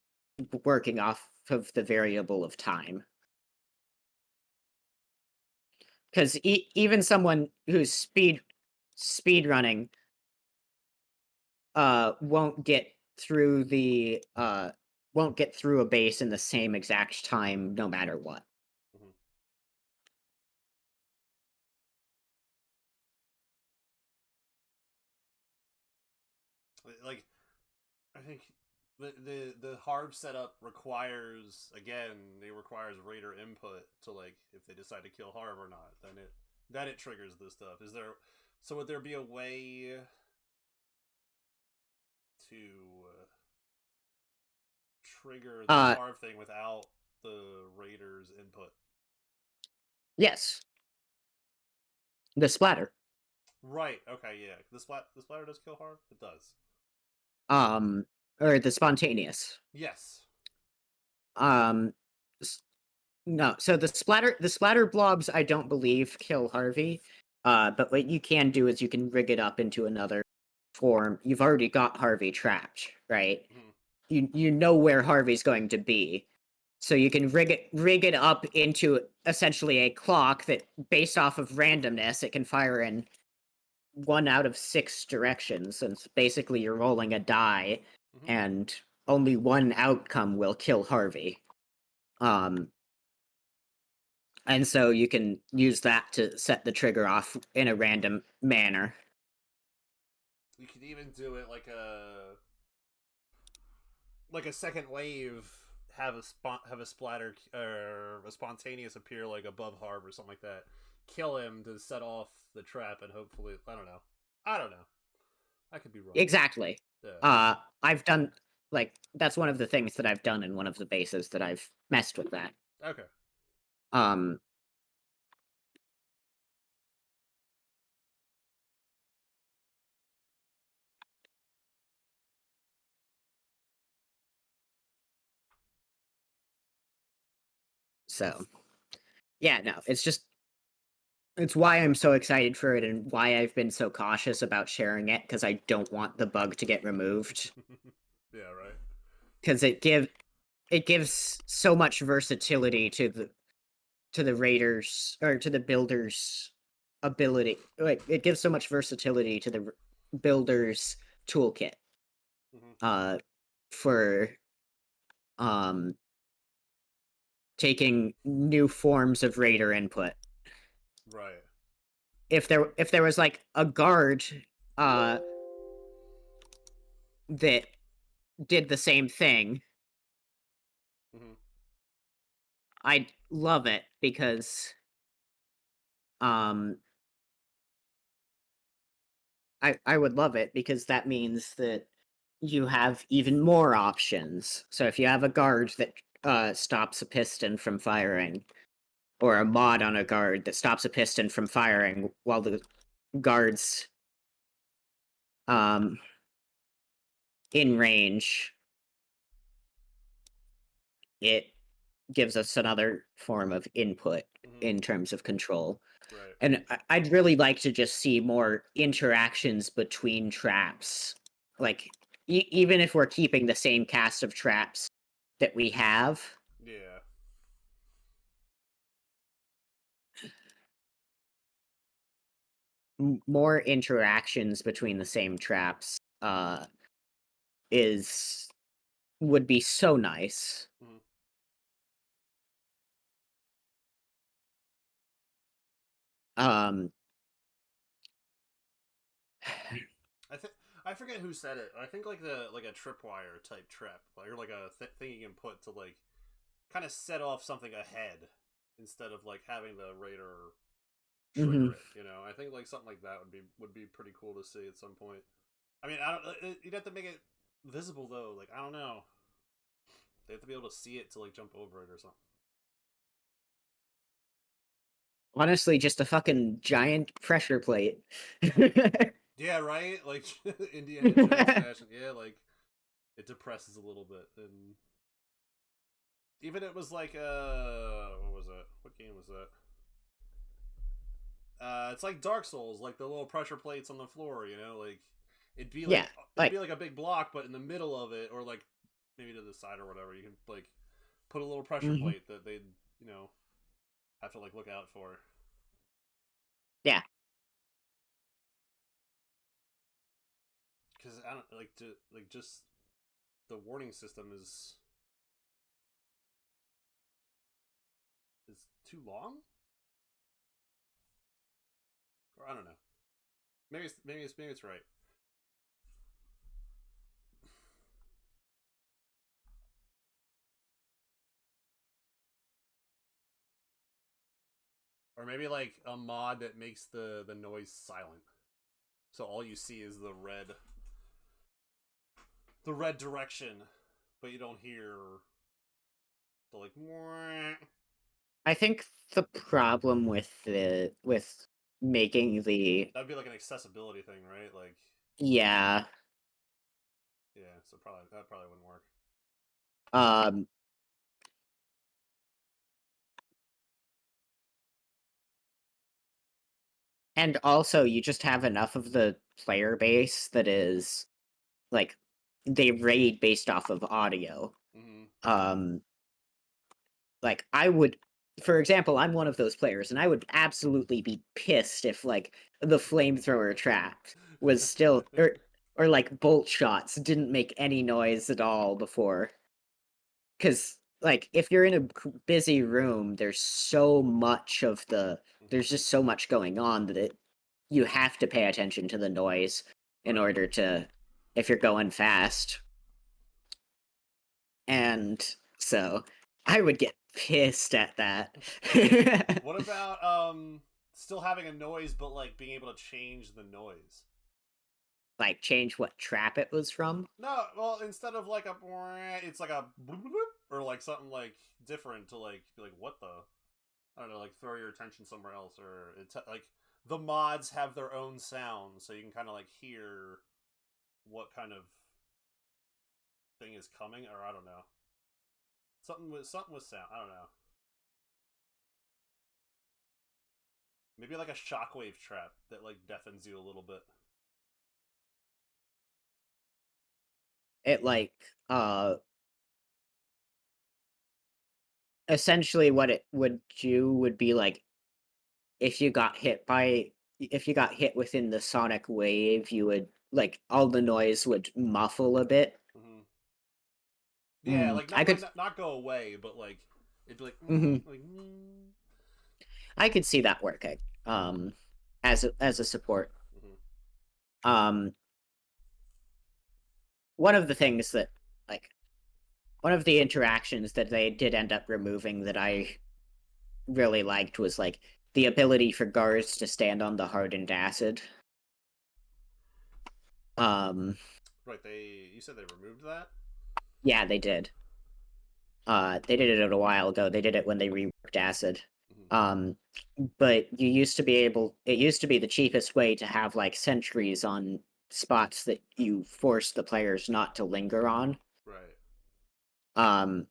working off of the variable of time. Because even someone who's speed running won't get through a base in the same exact time no matter what. Mm-hmm. Like, I think the Harv setup requires raider input to, like, if they decide to kill Harv or not, then it triggers this stuff. Would there be a way to trigger the Uh Harv thing without the raider's input? yes, the splatter. Right. Okay. Yeah. The splatter does kill Harv. It does. Or the spontaneous. Yes. Um no, so the splatter blobs I don't believe kill Harvey. But what you can do is you can rig it up into another form. You've already got Harvey trapped, right? Mm-hmm. You know where Harvey's going to be. So you can rig it up into essentially a clock that, based off of randomness, it can fire in 1 out of 6 directions. And basically you're rolling a die, Mm-hmm. and only one outcome will kill Harvey. And so you can use that to set the trigger off in a random manner. You could even do it like a second wave. Have a splatter or a spontaneous appear like above Harv or something like that. Kill him to set off the trap, and hopefully, I don't know. I could be wrong. Exactly. Yeah. I've done, like, that's one of the things that I've done in one of the bases that I've messed with that. Okay. Um, so yeah, no, it's why I'm so excited for it and why I've been so cautious about sharing it because I don't want the bug to get removed Yeah, right. because it gives so much versatility to the raiders or to the builders ability. Like it gives so much versatility to the builders toolkit Mm-hmm. for um taking new forms of raider input. Right. If there was like a guard that did the same thing, Mm-hmm. I'd love it because um I would love it because that means that you have even more options. So if you have a guard that stops a piston from firing, or a mod on a guard that stops a piston from firing while the guard's um in range, it gives us another form of input Mm-hmm. in terms of control. Right. And I'd really like to just see more interactions between traps. Like, even if we're keeping the same cast of traps that we have, Yeah. more interactions between the same traps is would be so nice. Mm-hmm. Um, I forget who said it. I think like a tripwire type trap, or like a thing you can put to like kind of set off something ahead instead of like having the raider trigger mhm. it. You know, I think like something like that would be pretty cool to see at some point. I mean, I don't. You'd have to make it visible though. Like I don't know. They have to be able to see it to like jump over it or something. Honestly, just a fucking giant pressure plate. Yeah, right. Like Indiana Jones fashion. Yeah, like it depresses a little bit, and even it was like what was it? What game was that? It's like Dark Souls, like the little pressure plates on the floor. You know, like Yeah, it'd like be like a big block, but in the middle of it, or like maybe to the side or whatever, you can like put a little pressure mhm. plate that they'd you know have to like look out for. Yeah. Because I don't like to like just the warning system is too long, or I don't know. Maybe it's right. Or maybe like a mod that makes the noise silent, so all you see is the red direction, but you don't hear the like. Mwah. I think the problem with making the That'd be like an accessibility thing, right? Like, yeah, yeah. So probably that probably wouldn't work. um and also you just have enough of the player base that is like they raid based off of audio. Mm-hmm. Um like I would for example, I'm one of those players and I would absolutely be pissed if like the flamethrower trap was still or like bolt shots didn't make any noise at all before. Because like if you're in a busy room, there's Mm-hmm. just so much going on that you have to pay attention to the noise in Right. order to if you're going fast. And so I would get pissed at that. What about still having a noise, but like being able to change the noise? Like change what trap it was from. No, well, instead of like a, it's like a, or like something like different to like be like what the. I don't know, like throw your attention somewhere else, or it's like the mods have their own sound, so you can kind of like hear what kind of thing is coming, or I don't know, something with sound. I don't know. Maybe like a shockwave trap that like deafens you a little bit. It like essentially what it would do would be like if you got hit within the sonic wave, you would like all the noise would muffle a bit. Mm-hmm. Yeah, like I could not go away, but like it'd be like mhm. like. I could see that working. As a support. Mm-hmm. Um one of the things that like one of the interactions that they did end up removing that I really liked was like the ability for guards to stand on the hardened acid. Right, you said they removed that? Yeah, they did. They did it a while ago. They did it when they reworked acid. Mm-hmm. But it used to be the cheapest way to have like sentries on spots that you force the players not to linger on. Right. Um,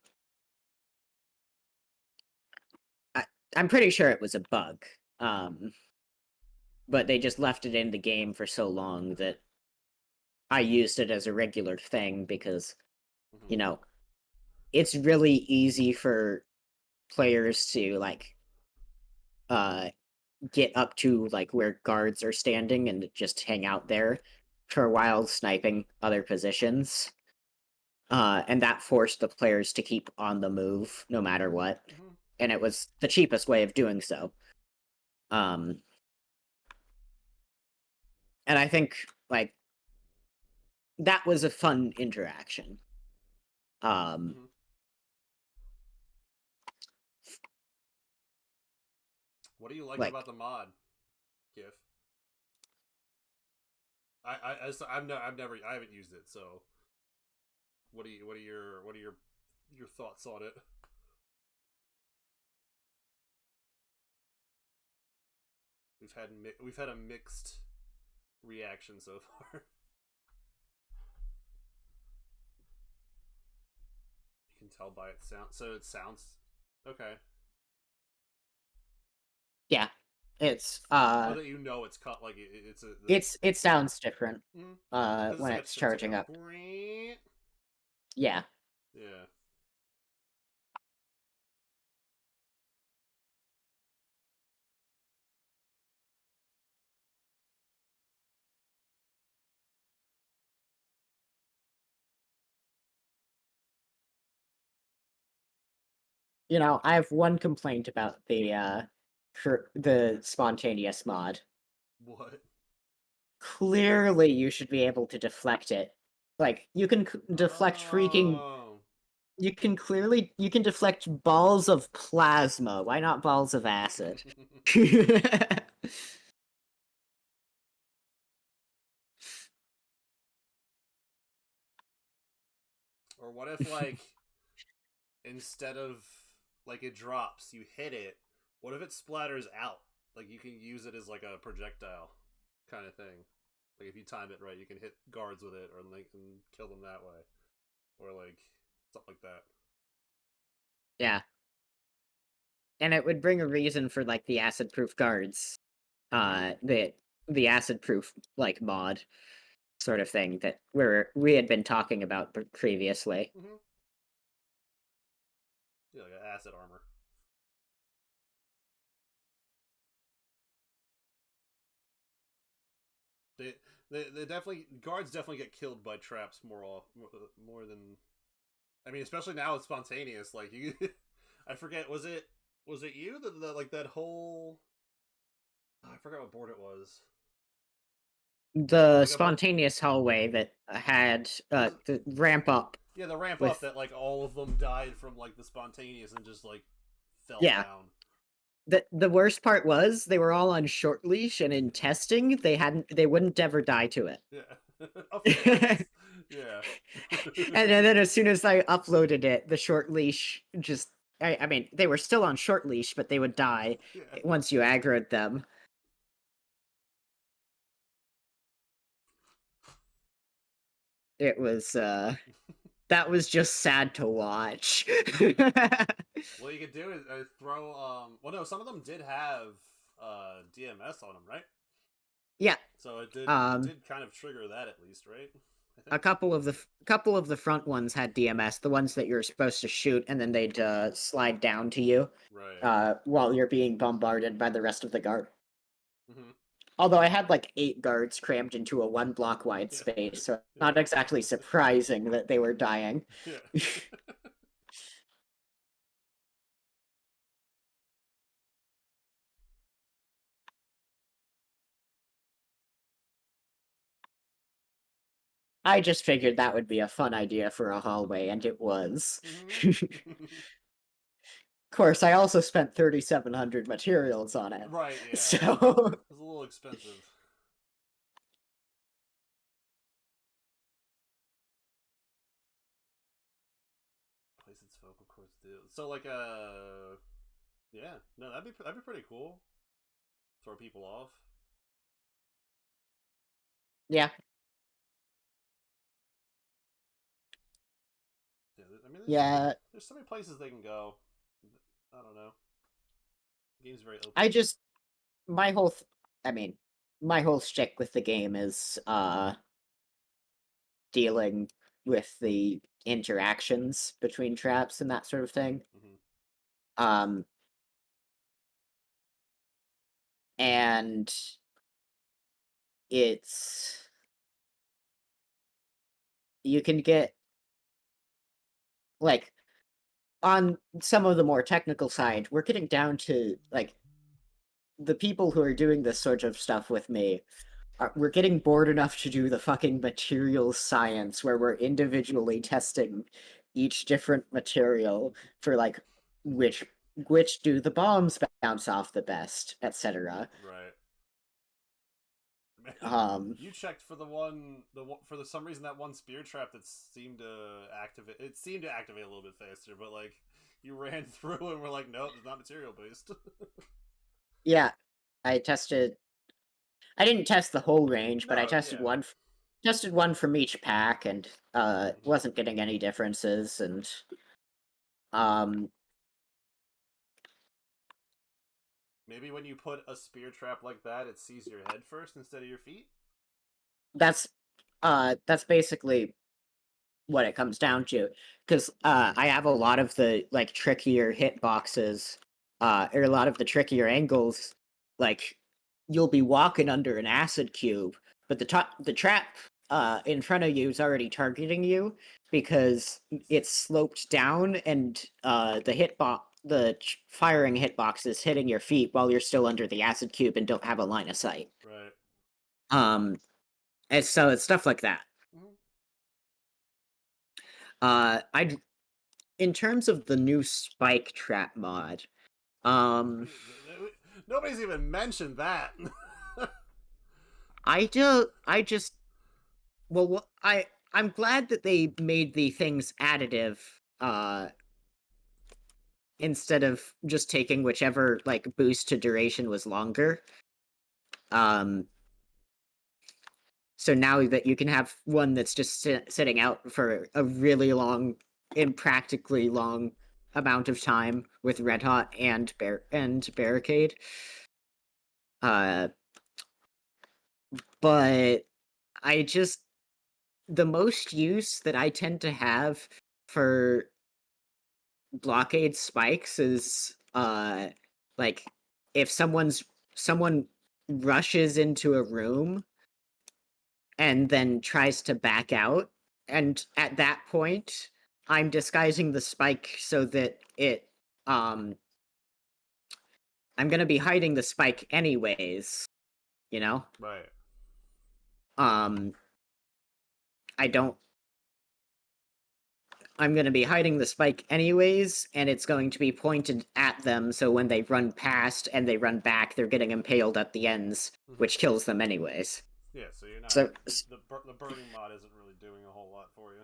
I, I'm pretty sure it was a bug. But they just left it in the game for so long that I used it as a regular thing because, Mm-hmm. you know, it's really easy for players to like uh get up to like where guards are standing and just hang out there for a while sniping other positions. And that forced the players to keep on the move no matter what. Mm-hmm. And it was the cheapest way of doing so. Um and I think like that was a fun interaction. Um Mm-hmm. What do you like like about the mod, Gif? I haven't used it, so what are your thoughts on it? We've had a mixed reaction so far. You can tell by its sound. So it sounds okay. yeah, it's Oh, that you know it's cut like it's a it sounds different because when it's it's like charging a up. green. Yeah. Yeah. I have one complaint about the spontaneous mod. What? Clearly, you should be able to deflect it. Like you can deflect freaking. Oh. You can deflect balls of plasma. Why not balls of acid? Or what if like instead of like it drops, you hit it. What if it splatters out? Like you can use it as like a projectile kind of thing. Like if you time it right, you can hit guards with it, or like and kill them that way, or like something like that. Yeah, and it would bring a reason for like the acid proof guards. The acid proof like mod sort of thing that we had been talking about previously. Mm-hmm. Yeah, like acid armor. They, they definitely guards definitely get killed by traps more than I mean, especially now it's spontaneous. Like you, I forget was it you that like that whole I forgot what board it was. The Like about spontaneous hallway that had was it, the ramp up yeah, the ramp up with that like all of them died from like the spontaneous and just like fell yeah. down. The worst part was they were all on short leash and in testing they wouldn't ever die to it. Yeah, of course. Yeah. And then as soon as I uploaded it, the short leash just I mean, they were still on short leash, but they would die Yeah. once you aggroed them. It was that was just sad to watch. What you could do is throw. Well, no, some of them did have DMS on them, right? Yeah. So it Um did kind of trigger that at least, right? I a think. couple of the front ones had DMS, the ones that you're supposed to shoot and then they'd slide down to you Right. while you're being bombarded by the rest of the guard. Mm-hmm. Although I had like 8 guards crammed into a 1 block wide Yeah. space, so Yeah. not exactly surprising that they were dying. Yeah. I just figured that would be a fun idea for a hallway, and it was. Mm-hmm. Of course, I also spent 3,700 materials on it. Right. Yeah. So, It was a little expensive. Place its vocal cords do. So like yeah, no, that'd be pretty cool. Throw people off. yeah. Yeah, I mean, Yeah. there's so many places they can go. I don't know. The game's very open. I just, my whole, I mean, my whole shtick with the game is, dealing with the interactions between traps and that sort of thing. Mm-hmm. Um, and it's, you can get, like, on some of the more technical side, we're getting down to, like, the people who are doing this sort of stuff with me, we're getting bored enough to do the fucking materials science where we're individually testing each different material for like which do the bombs bounce off the best, etc. Right. Um, You checked for for the some reason that one spear trap that seemed to activate. It seemed to activate a little bit faster, but like you ran through and were like, nope, it's not material based. yeah, I tested. I didn't test the whole range, but I No, tested yeah. one. Tested one from each pack, and Mm-hmm. wasn't getting any differences. And um, Maybe when you put a spear trap like that, it sees your head first instead of your feet. that's that's basically what it comes down to, because I have a lot of the like trickier hitboxes, or a lot of the trickier angles. Like you'll be walking under an acid cube, but the trap in front of you is already targeting you because it's sloped down, and the firing hitbox is hitting your feet while you're still under the acid cube and don't have a line of sight. Right. Um, and so it's stuff like that. Mm-hmm. I in terms of the new spike trap mod, um, Nobody's even mentioned that. I just, well, I'm glad that they made the things additive, instead of just taking whichever like boost to duration was longer. Um, so now that you can have one that's just sitting out for a really long, impractically long amount of time with Red Hot and Barricade. Uh, but I just, the most use that I tend to have for blockade spikes is like if someone rushes into a room and then tries to back out, and at that point I'm disguising the spike so that um I'm going to be hiding the spike anyways, you know? Right. Um I don't I'm going to be hiding the spike anyways, and it's going to be pointed at them, so when they run past and they run back, they're getting impaled at the ends, Mm-hmm. which kills them anyways. Yeah, so you're not So, the burning mod isn't really doing a whole lot for you.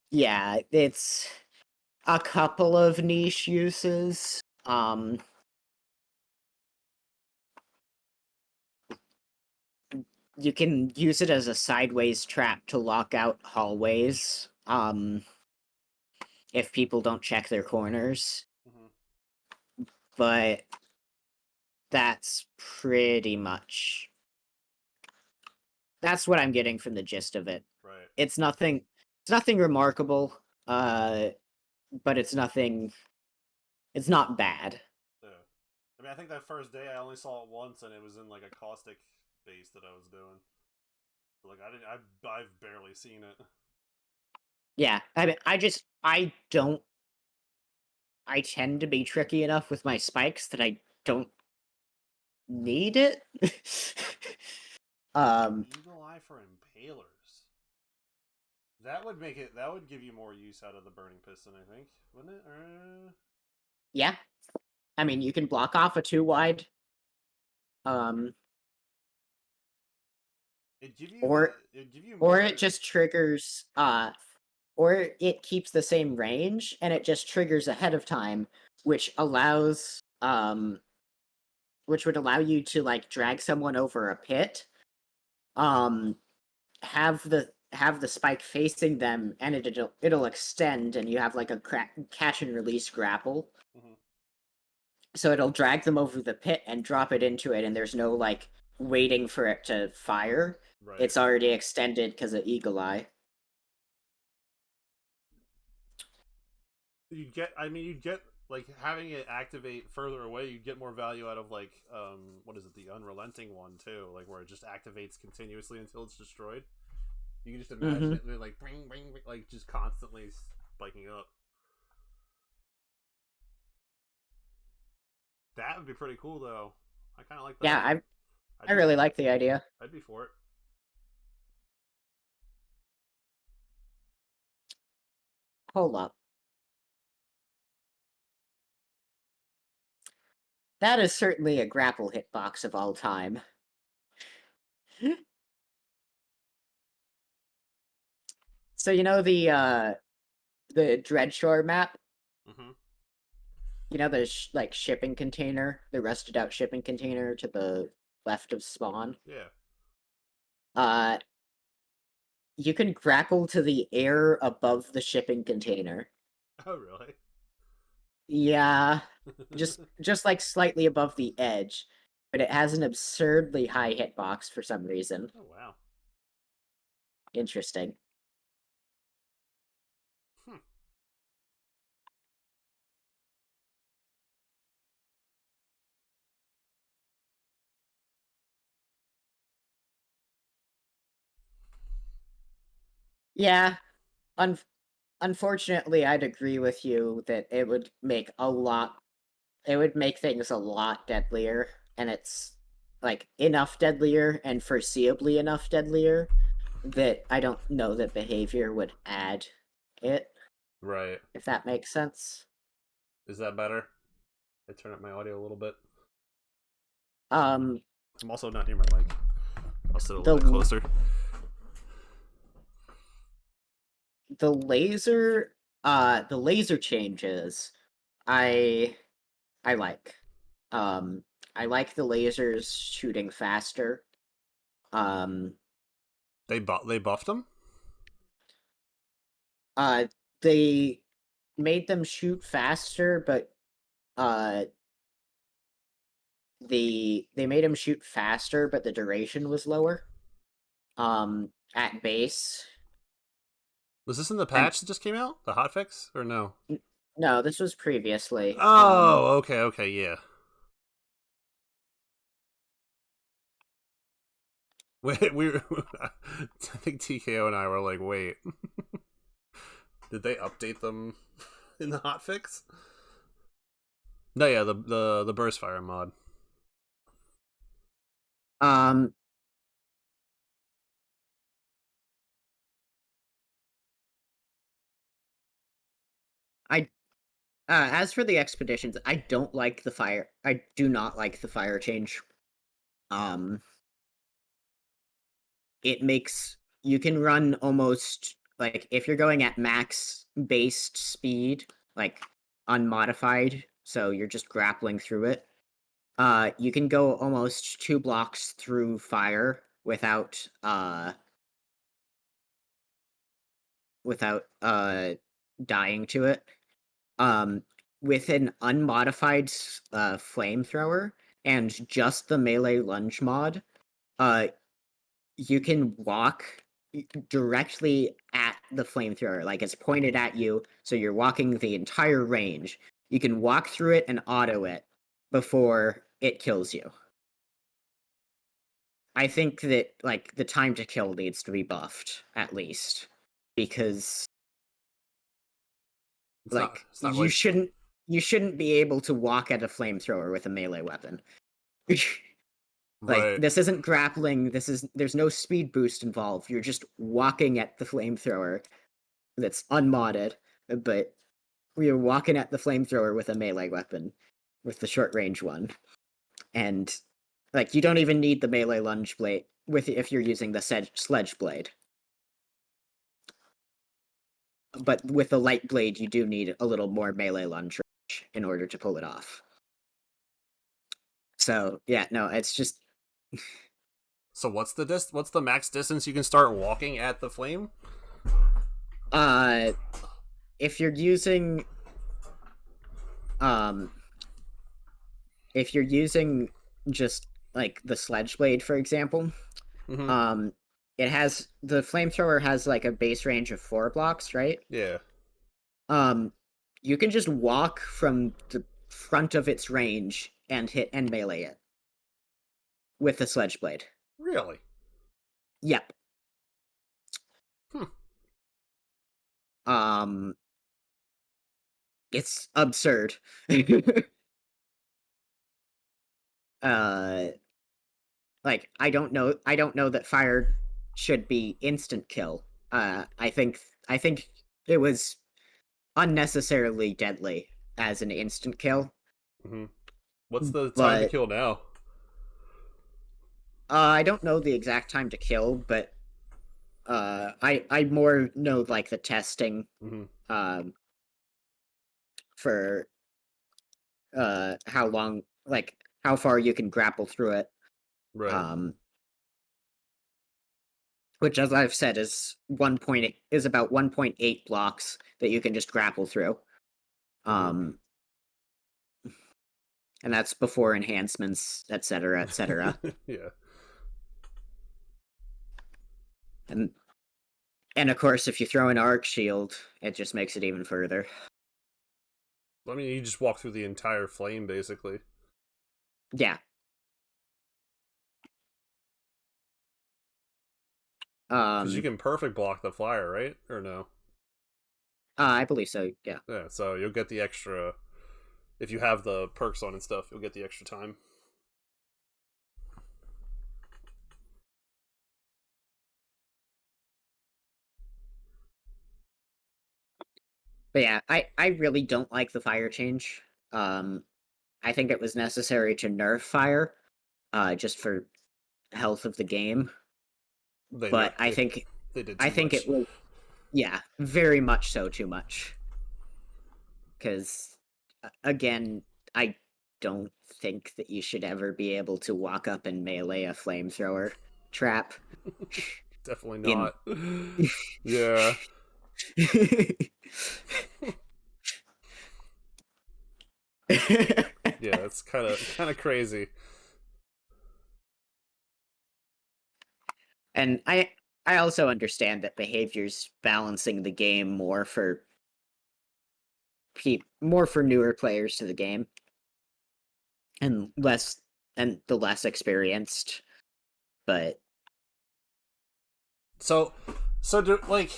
yeah, it's... a couple of niche uses. You can use it as a sideways trap to lock out hallways. If people don't check their corners. Mm-hmm. But that's pretty much. That's what I'm getting from the gist of it. Right. It's nothing remarkable. But it's nothing. It's not bad. Yeah. I mean, I think that first day I only saw it once, and it was in like a caustic base that I was doing. Like I didn't, I've barely seen it. Yeah, I mean, I don't. I tend to be tricky enough with my spikes that I don't need it. Eagle eye for impalers. That would make it. That would give you more use out of the burning piston, I think, wouldn't it? Yeah, I mean, you can block off a 2 wide. It give you. Or It give you or more. it just triggers. Or it keeps the same range and it just triggers ahead of time, which allows which would allow you to like drag someone over a pit, have the spike facing them, and it'll extend, and you have like a catch and release grapple. Mm-hmm. So it'll drag them over the pit and drop it into it, and there's no like waiting for it to fire. Right. It's already extended because of Eagle Eye. You'd get. I mean, you'd get like having it activate further away. You'd get more value out of like what is it, the unrelenting one too, like where it just activates continuously until it's destroyed. You can just imagine it like bring, like just constantly spiking up. That would be pretty cool though. I kind of like that. Yeah, I I'd be really for it. like the idea. I'd be for it. Hold up. That is certainly a grapple hitbox of all time. So you know the Dreadshore map? Mm-hmm. You know the like shipping container, the rusted out shipping container to the left of spawn? Yeah. Uh you can grapple to the air above the shipping container. Oh really? Yeah, just like slightly above the edge, but it has an absurdly high hitbox for some reason. Oh wow. Interesting. Hmm. Yeah, un unfortunately, I'd agree with you that it would make things a lot deadlier, and it's like enough deadlier and foreseeably enough deadlier that I don't know that behavior would add it, Right. if that makes sense. Is that better? I turn up my audio a little bit. Um, I'm also not near my mic. I'll sit a little the bit closer. the laser changes, I I like. Um, I like the lasers shooting faster. Um, They buffed them. uh, they made them shoot faster, but uh, they made them shoot faster, but the duration was lower. At base, Was this in the and patch that just came out? The hotfix or no? no, this was previously. Oh, okay, okay, yeah. Wait, we were, I think TKO and I were like, wait, did they update them in the hotfix? No, yeah, the burst fire mod. um, I as for the expeditions, I don't like the fire. I do not like the fire change. Um, it makes you can run almost like if you're going at max based speed like unmodified, so you're just grappling through it, you can go almost 2 blocks through fire without dying to it. With an unmodified flamethrower and just the melee lunge mod, you can walk directly at the flamethrower, like it's pointed at you, so you're walking the entire range. You can walk through it and auto it before it kills you. I think that like the time to kill needs to be buffed at least, because It's like not really. you shouldn't be able to walk at a flamethrower with a melee weapon. Like Right. this isn't grappling, there's no speed boost involved. You're just walking at the flamethrower that's unmodded, but we are walking at the flamethrower with a melee weapon, with the short range one. And like you don't even need the melee lunge blade if you're using the sledge blade. But with the light blade, you do need a little more melee lunge range in order to pull it off. So yeah, no, it's just So what's the max distance you can start walking at the flame? uh if you're using um if you're using just like the sledge blade, for example, Mm-hmm. it has the flamethrower has like a base range of 4 blocks, right? Yeah. Um, you can just walk from the front of its range and hit and melee it with the sledge blade. Really? Yep. Hmm. Um, it's absurd. uh, like I don't know that fire should be instant kill. I think it was unnecessarily deadly as an instant kill. Mm-hmm. What's the time to But kill now? I don't know the exact time to kill, but I more know like the testing Mm-hmm. um for how long, like how far you can grapple through it. Right. Um which, as I've said, is about 1.8 blocks that you can just grapple through. Mm-hmm. Um and that's before enhancements, etc., etc. Yeah. and and of course if you throw an arc shield, it just makes it even further. I mean, you just walk through the entire flame, basically. Yeah. Because you Um can perfect block the fire, right? Or no? I believe so, yeah. Yeah, so you'll get the extra. If you have the perks on and stuff, you'll get the extra time. But yeah, I really don't like the fire change. I think it was necessary to nerf fire, just for health of the game. They But they did I too think much. it was, yeah, very much so, too much. Because again, I don't think that you should ever be able to walk up and melee a flamethrower trap Definitely in. not. Yeah. Yeah, it's kind of crazy. And I also understand that behavior's balancing the game more for newer players to the game, and the less experienced. But So, like,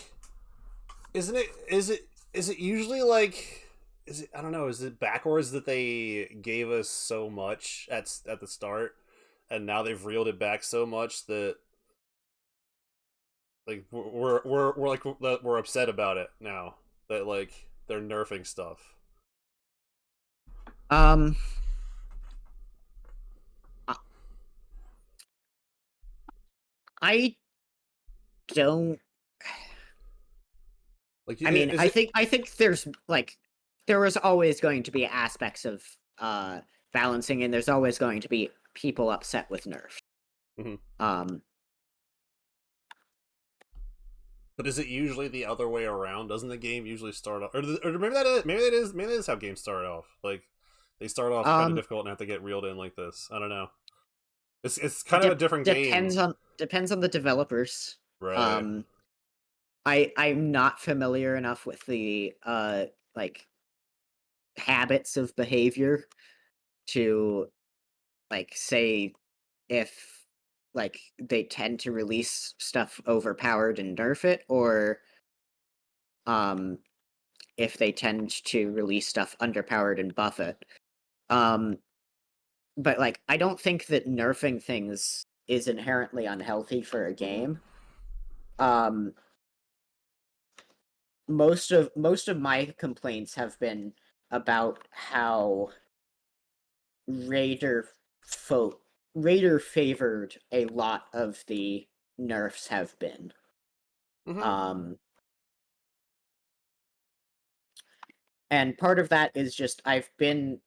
isn't it? Is it usually like? Is it? I don't know. Is it backwards that they gave us so much at the start, and now they've reeled it back so much that like we're upset about it now that like they're nerfing stuff. um I I don't Like, I mean, is it? I think there's like there was always going to be aspects of balancing, and there's always going to be people upset with nerfs. But is it usually the other way around? Doesn't the game usually start off, or maybe that is how games start off? Like they start off kind of difficult and have to get reeled in like this. I don't know. It's kind of a different depends game. Depends on the developers. Right. I'm not familiar enough with the like habits of behavior to like say if like they tend to release stuff overpowered and nerf it, or if they tend to release stuff underpowered and buff it. But like I don't think that nerfing things is inherently unhealthy for a game. Most of my complaints have been about how Raider favored a lot of the nerfs have been. And part of that is just I've been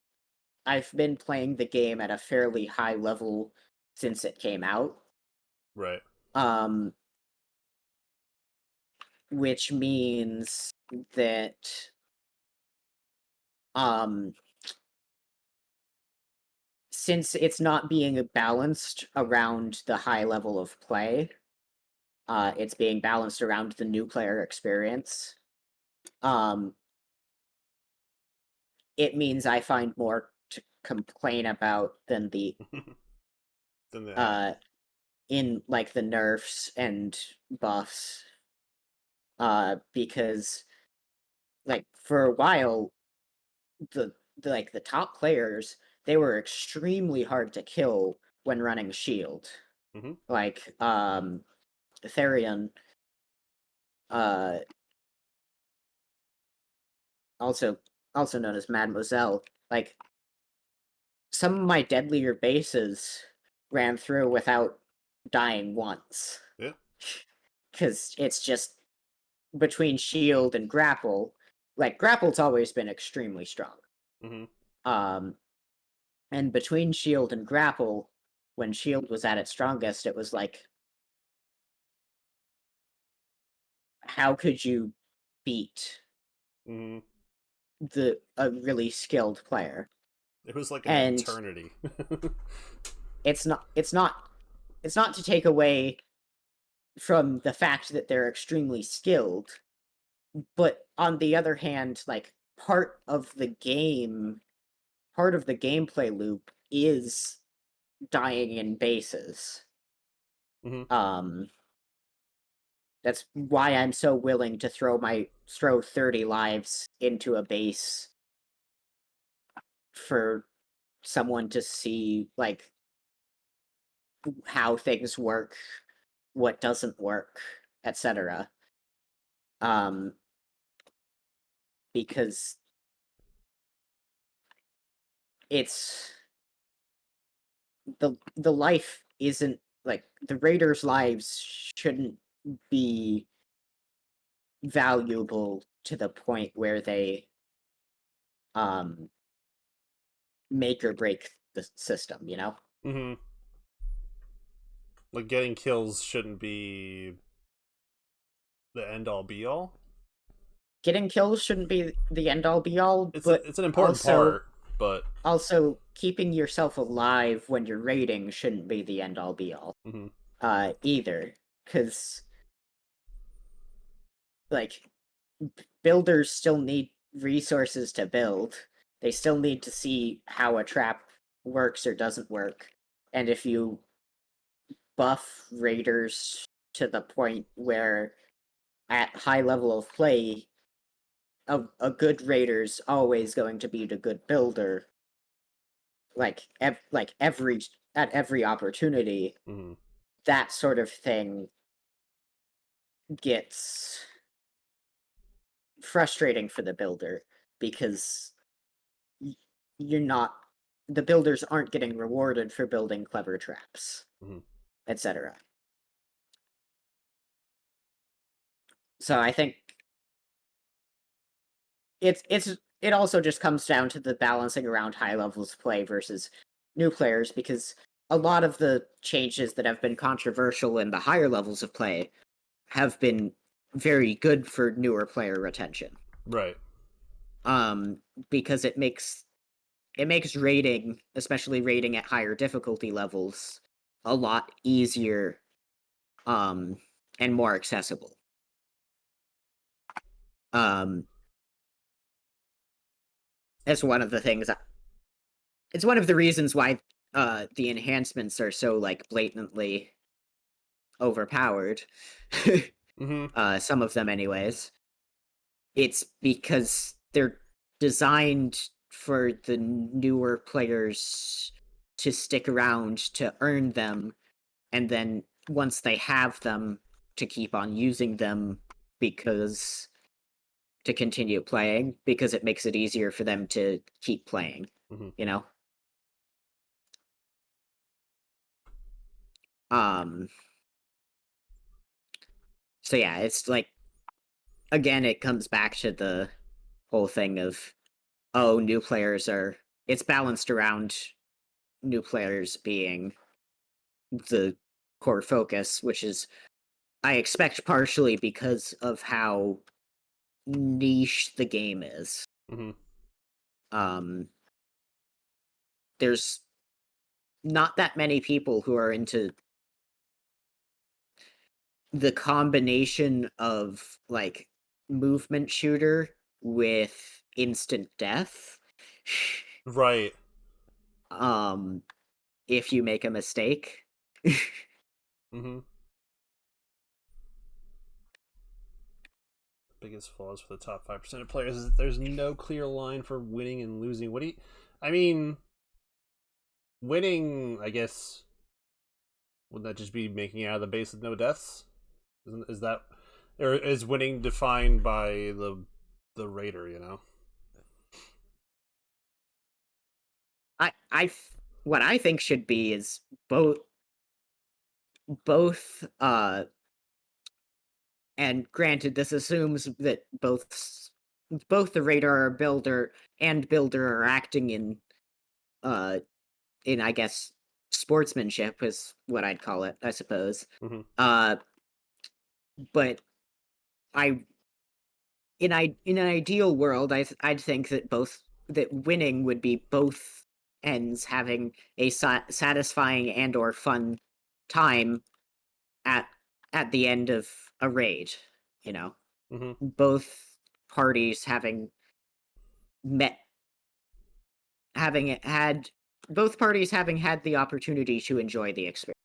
playing the game at a fairly high level since it came out. Right. Which means that since it's not being balanced around the high level of play, it's being balanced around the new player experience. It means I find more to complain about than the in like the nerfs and buffs. Because like for a while the top players, they were extremely hard to kill when running shield. Like Therion, also known as Mademoiselle, like some of my deadlier bases ran through without dying once. Yeah. Because it's just between shield and grapple. Like grapple's always been extremely strong. And between shield and grapple, when shield was at its strongest, it was like, how could you beat a really skilled player? It was like an eternity. it's not to take away from the fact that they're extremely skilled, but on the other hand, like part of the gameplay loop is dying in bases. That's why I'm so willing to throw 30 lives into a base for someone to see like how things work, what doesn't work, etc. Because it's the life isn't like the Raiders' lives shouldn't be valuable to the point where they make or break the system, you know? Like getting kills shouldn't be the end all be all. Getting kills shouldn't be the end all be all, but it's an important part, but also keeping yourself alive when you're raiding shouldn't be the end all be all. Either, because like builders still need resources to build. They still need to see how a trap works or doesn't work. And if you buff raiders to the point where at high level of play, a good raider's always going to beat a good builder. Like every opportunity, that sort of thing gets frustrating for the builder because the builders aren't getting rewarded for building clever traps, etc. So I think it's it also just comes down to the balancing around high levels of play versus new players, because a lot of the changes that have been controversial in the higher levels of play have been very good for newer player retention. Right. Because it makes raiding, especially raiding at higher difficulty levels, a lot easier and more accessible. That's one of the things. It's one of the reasons why the enhancements are so like blatantly overpowered. Some of them, anyways. It's because they're designed for the newer players to stick around to earn them, and then once they have them, to keep on using them because to continue playing, because it makes it easier for them to keep playing, you know? So yeah, it's like, again, it comes back to the whole thing of, oh, new players are, it's balanced around new players being the core focus, which is, I expect, partially because of how niche the game is. There's not that many people who are into the combination of like movement shooter with instant death. Right. If you make a mistake. Biggest flaws for the top 5% of players is that there's no clear line for winning and losing. What do you... I mean, winning, I guess, wouldn't that just be making it out of the base with no deaths? Is that... Or is winning defined by the raider, you know? What I think should be is both and granted, this assumes that both the raider builder and builder are acting in I guess sportsmanship is what I'd call it, I suppose. But in an ideal world, I'd think that winning would be both ends having a satisfying and or fun time at the end of a raid, you know. Both parties having had the opportunity to enjoy the experience.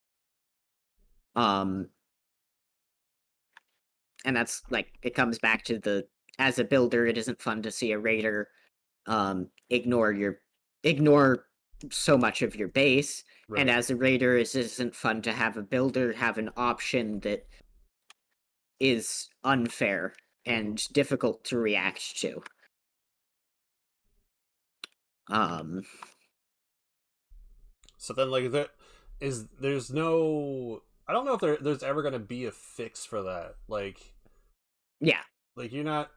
And that's like, it comes back to as a builder, it isn't fun to see a raider ignore so much of your base. Right. And as a raider, it isn't fun to have a builder have an option that is unfair and difficult to react to. So then, like, there's no... I don't know if there's ever going to be a fix for that. Like, yeah, like you're not...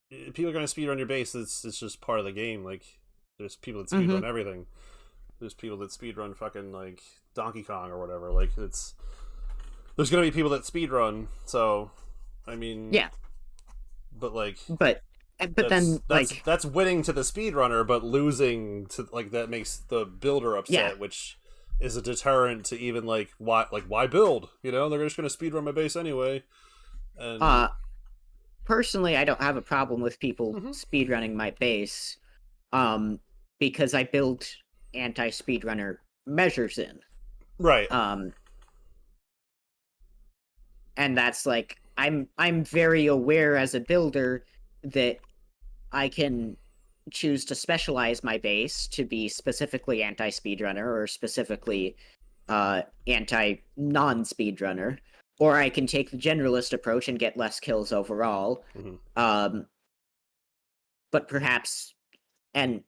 People are going to speedrun your base. It's just part of the game. Like, there's people that speedrun everything. There's people that speedrun fucking, like, Donkey Kong or whatever. Like, there's going to be people that speedrun. So, I mean... Yeah. But, like... But then, like... That's winning to the speedrunner, but losing to... Like, that makes the builder upset, which is a deterrent to even, like, why build? You know? They're just going to speedrun my base anyway. And... personally, I don't have a problem with people speedrunning my base, because I build anti-speedrunner measures in. Right. And that's like, I'm very aware as a builder that I can choose to specialize my base to be specifically anti-speedrunner or specifically anti-non-speedrunner, or I can take the generalist approach and get less kills overall. But perhaps, and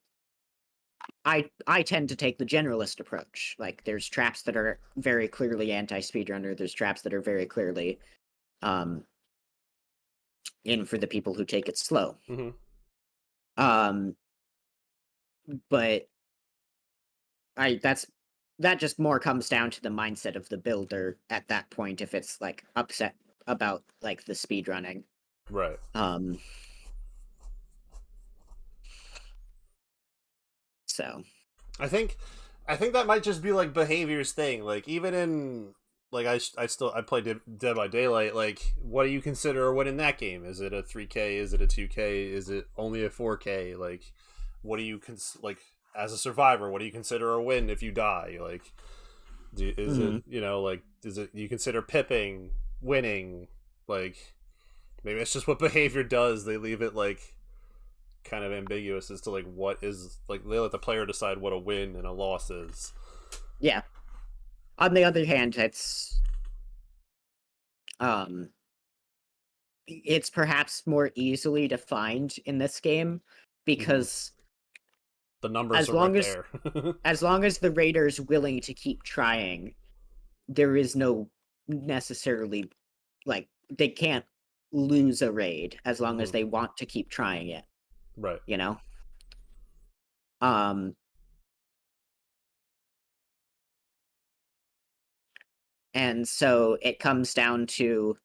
I tend to take the generalist approach. Like, there's traps that are very clearly anti-speedrunner, there's traps that are very clearly in for the people who take it slow. Um, but that just more comes down to the mindset of the builder at that point if it's like upset about like the speed running. Right. So I think that might just be like behavior's thing. Like even in like I play Dead by Daylight. Like what do you consider a win in that game? Is it a 3K? Is it a 2K? Is it only a 4K? Like what do you like as a survivor? What do you consider a win if you die? Like is it like is it you consider pipping winning? Like maybe it's just what behavior does. They leave it like kind of ambiguous as to like what is like they let the player decide what a win and a loss is. Yeah. On the other hand, it's perhaps more easily defined in this game because the numbers are right there. as long as the raider's willing to keep trying, there is no necessarily like they can't lose a raid as long as they want to keep trying it. Right. You know? And so it comes down to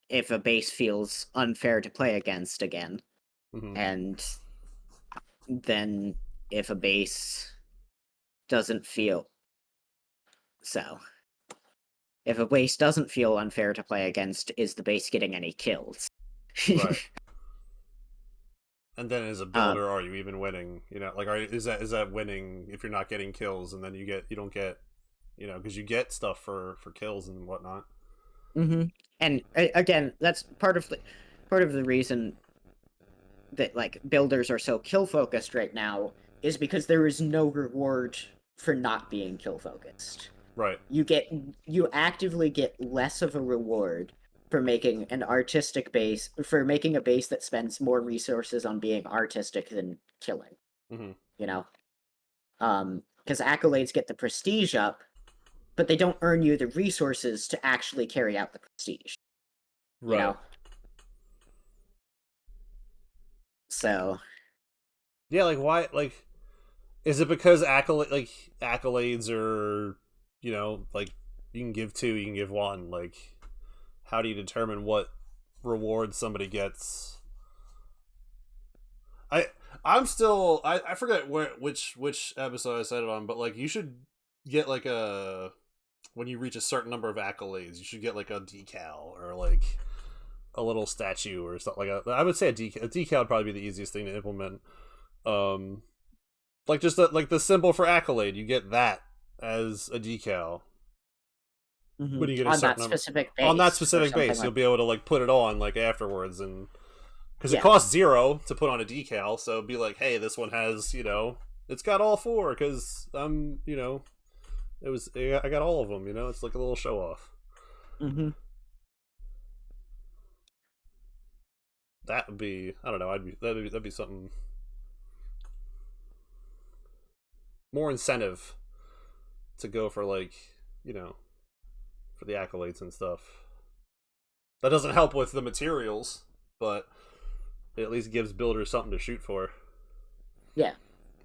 if a base feels unfair to play against again. And then if a base doesn't feel so. If a base doesn't feel unfair to play against, is the base getting any kills? Right. And then as a builder, are you even winning? You know, like is that winning if you're not getting kills and then you don't get, you know, because you get stuff for kills and whatnot. And again, that's part of the reason that like builders are so kill focused right now is because there is no reward for not being kill focused. Right. You actively get less of a reward for making an artistic base, for making a base that spends more resources on being artistic than killing. You know? Because accolades get the prestige up, but they don't earn you the resources to actually carry out the prestige. Right. You know? So yeah, like why? Like, is it because accolades are, you know, like you can give 2, you can give 1. Like, how do you determine what reward somebody gets? I'm still I forget which episode I said it on, but like you should get like a when you reach a certain number of accolades, you should get like a decal or like a little statue or something like I would say a decal would probably be the easiest thing to implement. Like just like the symbol for accolade, you get that as a decal. When you get a on certain that specific base, on that specific base, like... you'll be able to like put it on like afterwards, and because Yeah. it costs 0 to put on a decal, so be like, hey, this one has, you know, it's got all 4 because you know, I got all of them, you know, it's like a little show off. That would be, I don't know, that'd be something more incentive to go for like, you know, for the accolades and stuff. That doesn't help with the materials, but it at least gives builders something to shoot for. Yeah.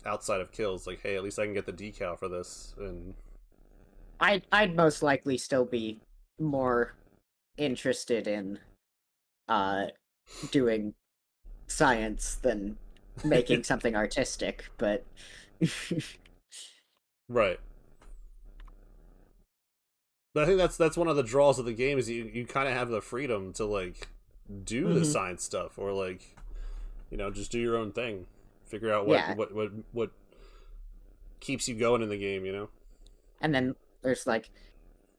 Outside of kills, like, hey, at least I can get the decal for this, and I'd most likely still be more interested in doing science than making something artistic, but right. But I think that's one of the draws of the game is you kind of have the freedom to like do the science stuff or like, you know, just do your own thing, figure out what keeps you going in the game, you know. And then there's like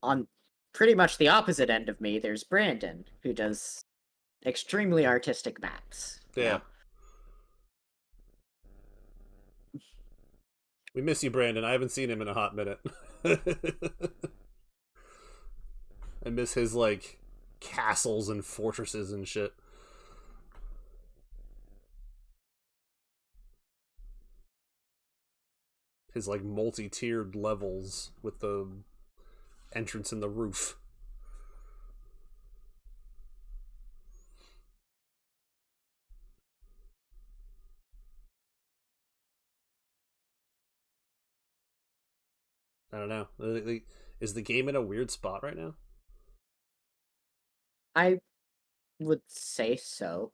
on pretty much the opposite end of me, there's Brandon who does extremely artistic maps. Yeah. You know? We miss you, Brandon. I haven't seen him in a hot minute. I miss his like castles and fortresses and shit. His like multi-tiered levels with the entrance in the roof. I don't know. Is the game in a weird spot right now? I would say so.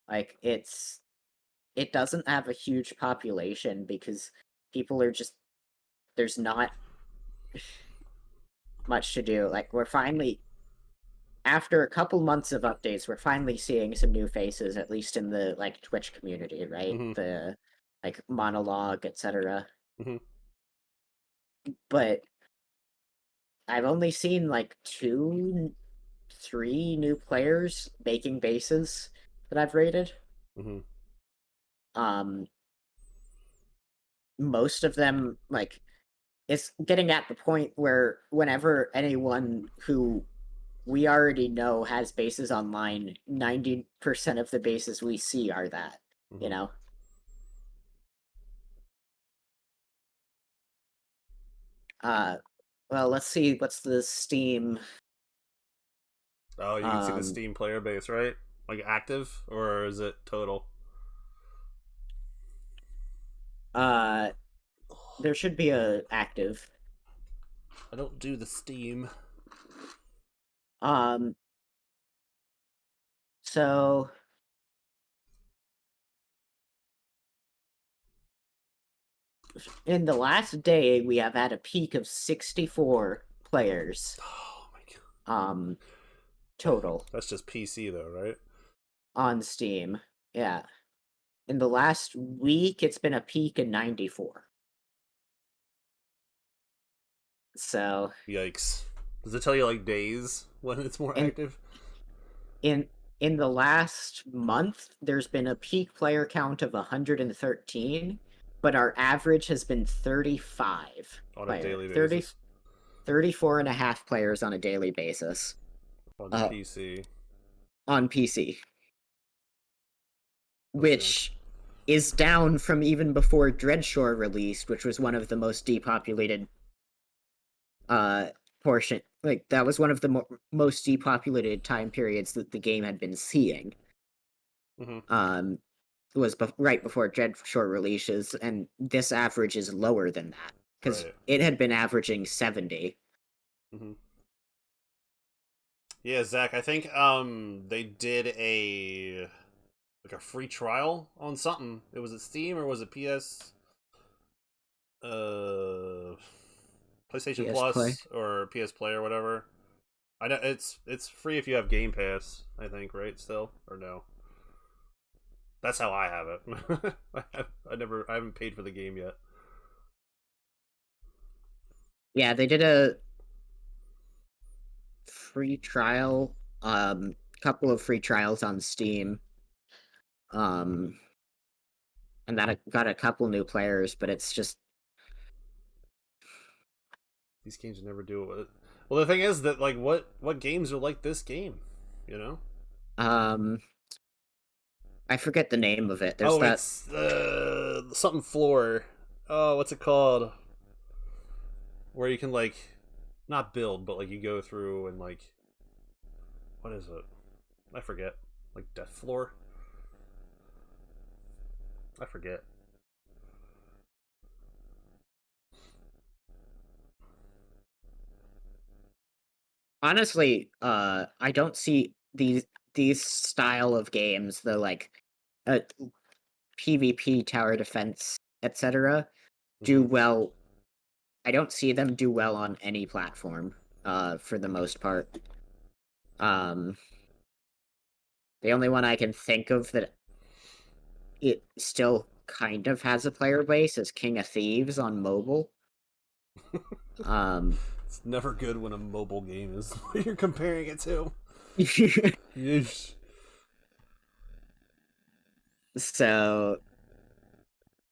Like it doesn't have a huge population because people are just there's not much to do. Like we're finally after a couple months of updates, we're finally seeing some new faces, at least in the like Twitch community, right? Mm-hmm. The like monologue, etc. Mm-hmm. But I've only seen like two, three new players making bases that I've rated. Mm-hmm. Um, most of them like it's getting at the point where whenever anyone who we already know has bases online, 90% of the bases we see are that, you Mm-hmm. know? Uh, well, let's see. What's the Steam? Oh, you can see the Um, Steam player base, right? Like active, or is it total? uh, there should be a active. I don't do the Steam. Um, so in the last day, we have had a peak of 64 players. Oh my god. Um, total That's just PC though, right? on Steam. Yeah. In the last week, it's been a peak of 94. So Yikes. Does it tell you like days when it's more in active? in in the last month, there's been a peak player count of 113, but our average has been 35 On a player. daily 30 basis. 34 and a half players on a daily basis. On Uh PC. on PC, That's the only. which is down from even before Dreadshore released, which was one of the most depopulated uh portion. Like that was one of the most depopulated time periods that the game had been seeing. Mm-hmm. Um, was right before Dreadshore releases, and this average is lower than that because Right. it had been averaging 70. Mm-hmm. Yeah, Zach. I think they did a like a free trial on something. It was it Steam or was it PS? Uh, PlayStation PS Play. Plus or PS Play or whatever. I know it's free if you have Game Pass. I think right still or no. That's how I have it. I haven't paid for the game yet. Yeah, they did a free trial, couple of free trials on Steam, um, and that got a couple new players, but it's just These games never do it with it. Well, the thing is that like what games are like this game, you know? um, I forget the name of it. There's Oh, that. it's something floor. Oh, what's it called? Where you can like not build, but like you go through and like what is it? I forget. Like Death Floor. I forget. Honestly, I don't see these style of games, the like uh, PvP tower defense, etc., do Mm-hmm. well. I don't see them do well on any platform, for the most part. Um, the only one I can think of that it still kind of has a player base is King of Thieves on mobile. Um, It's never good when a mobile game is what you're comparing it to. Yeesh. so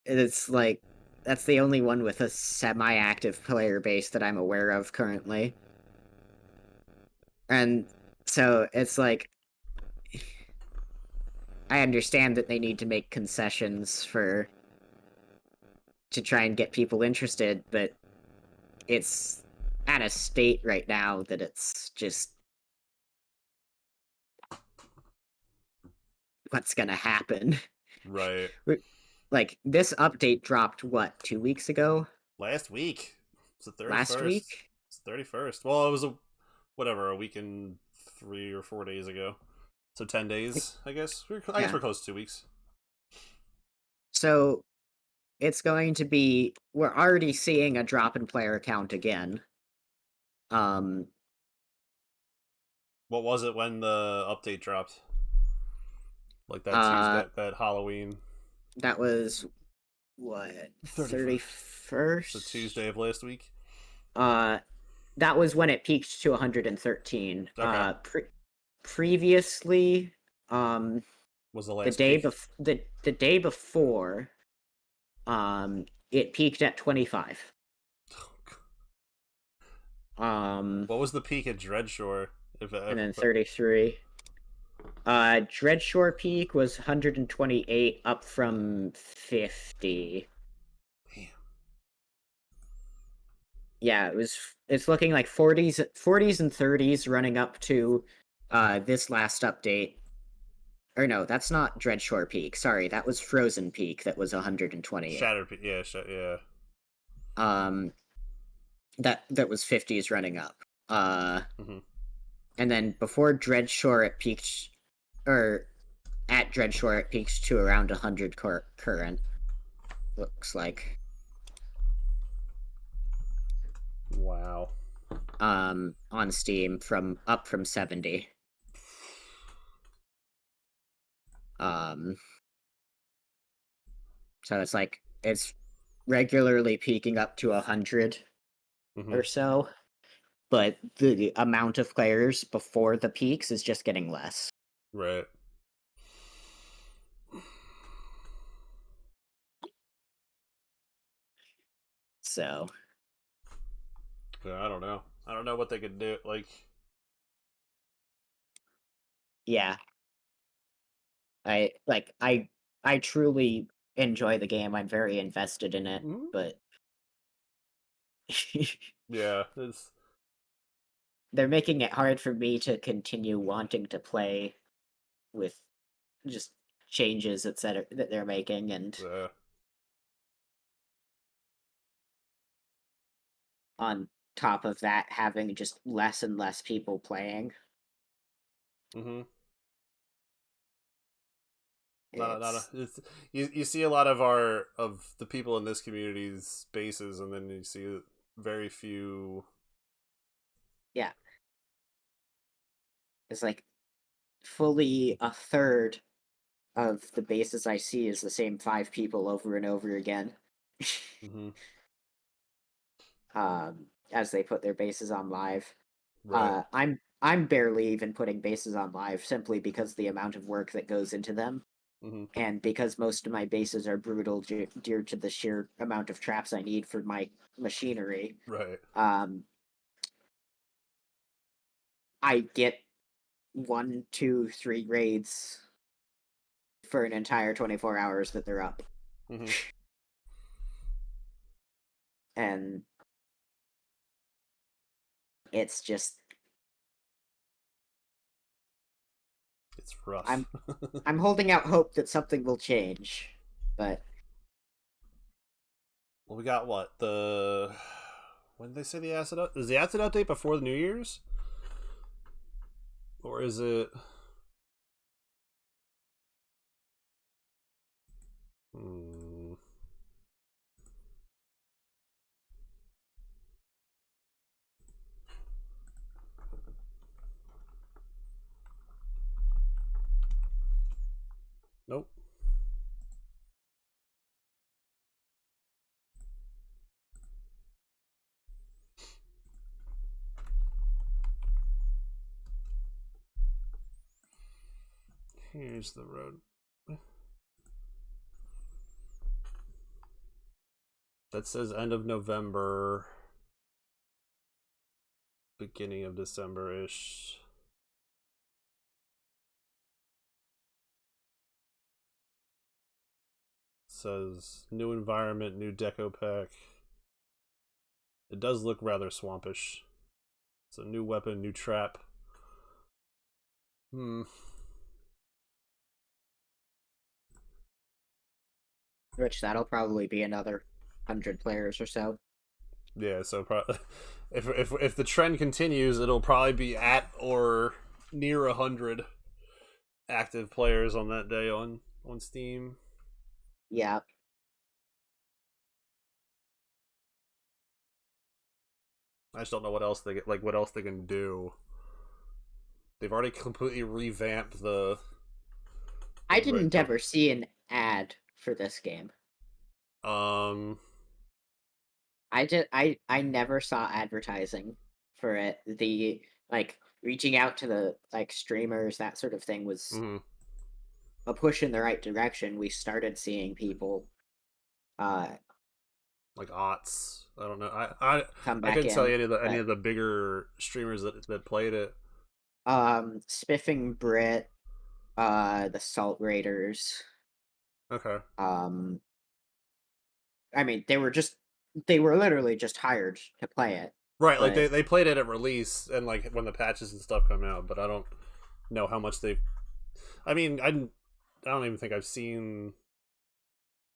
it's like that's the only one with a semi-active player base that I'm aware of currently. And so it's like I understand that they need to make concessions for to try and get people interested, but it's at a state right now that it's just what's gonna happen. Right. Like this update dropped what 2 weeks ago. Last week. It's the thirty last first. week. It's the 31st. Well, it was a week and 3 or 4 days ago. So 10 days, I guess. I guess Yeah. we're close to 2 weeks. So it's going to be. We're already seeing a drop in player count again. Um, What was it when the update dropped? Like that uh, Tuesday, that Halloween that was what 31st. So 31st. Tuesday of last week. Uh, that was when it peaked to 113. Okay. Previously, Was the last peak? the day before, it peaked at 25. What was the peak at Dreadshore? And then 33. Dreadshore peak was 128, up from 50. Damn. Yeah, it's looking like 40s and 30s running up to this last update. Or no, that's not Dreadshore peak. Sorry, that was Frozen peak that was 128. Shattered peak. Yeah, yeah. Um that was 50s running up. Mm-hmm. And then before Dreadshore it peaked, or at Dreadshore it peaked to around 100 current. Looks like. Wow. On Steam from 70. Um so it's like it's regularly peaking up to 100 Mm-hmm. or so, but the amount of players before the peaks is just getting less. Right. So Yeah, I don't know. I don't know what they could do. Like, yeah, I truly enjoy the game. I'm very invested in it, mm-hmm. but Yeah, it's they're making it hard for me to continue wanting to play with just changes, etc., that they're making, and uh, on top of that, having just less and less people playing. mm-hmm. It's It's, you see a lot of the people in this community's bases, and then you see very few. yeah, it's like fully a third of the bases I see is the same 5 people over and over again. Mm-hmm. As they put their bases on live. Right. I'm barely even putting bases on live simply because the amount of work that goes into them, Mm-hmm. and because most of my bases are brutal due to the sheer amount of traps I need for my machinery. Right. I get 1, 2, 3 raids for an entire 24 hours that they're up. Mm-hmm. And it's just It's rough. I'm holding out hope that something will change, but Well, we got what when did they say the acid is the acid update before the New Year's, or is it? Hmm. Nope. Here's the road. That says end of November, beginning of December ish. Says new environment, new deco pack. It does look rather swampish. It's a new weapon, new trap. Hmm. which that'll probably be another 100 players or so. Yeah, so if the trend continues, it'll probably be at or near 100 active players on that day on Steam. Yeah. I just don't know what else what else they can do. They've already completely revamped I didn't the ever see an ad for this game. um I never saw advertising for it. The like reaching out to the like streamers, that sort of thing was mhm, a push in the right direction. We started seeing people uh like aughts. I don't know. I come I back couldn't tell you in, any but of the bigger streamers that played it. Spiffing Brit, the Salt Raiders, Okay. um I mean they were literally just hired to play it. Right, like But they played it at release and like when the patches and stuff come out, but I don't know how much they. I mean, I don't even think I've seen.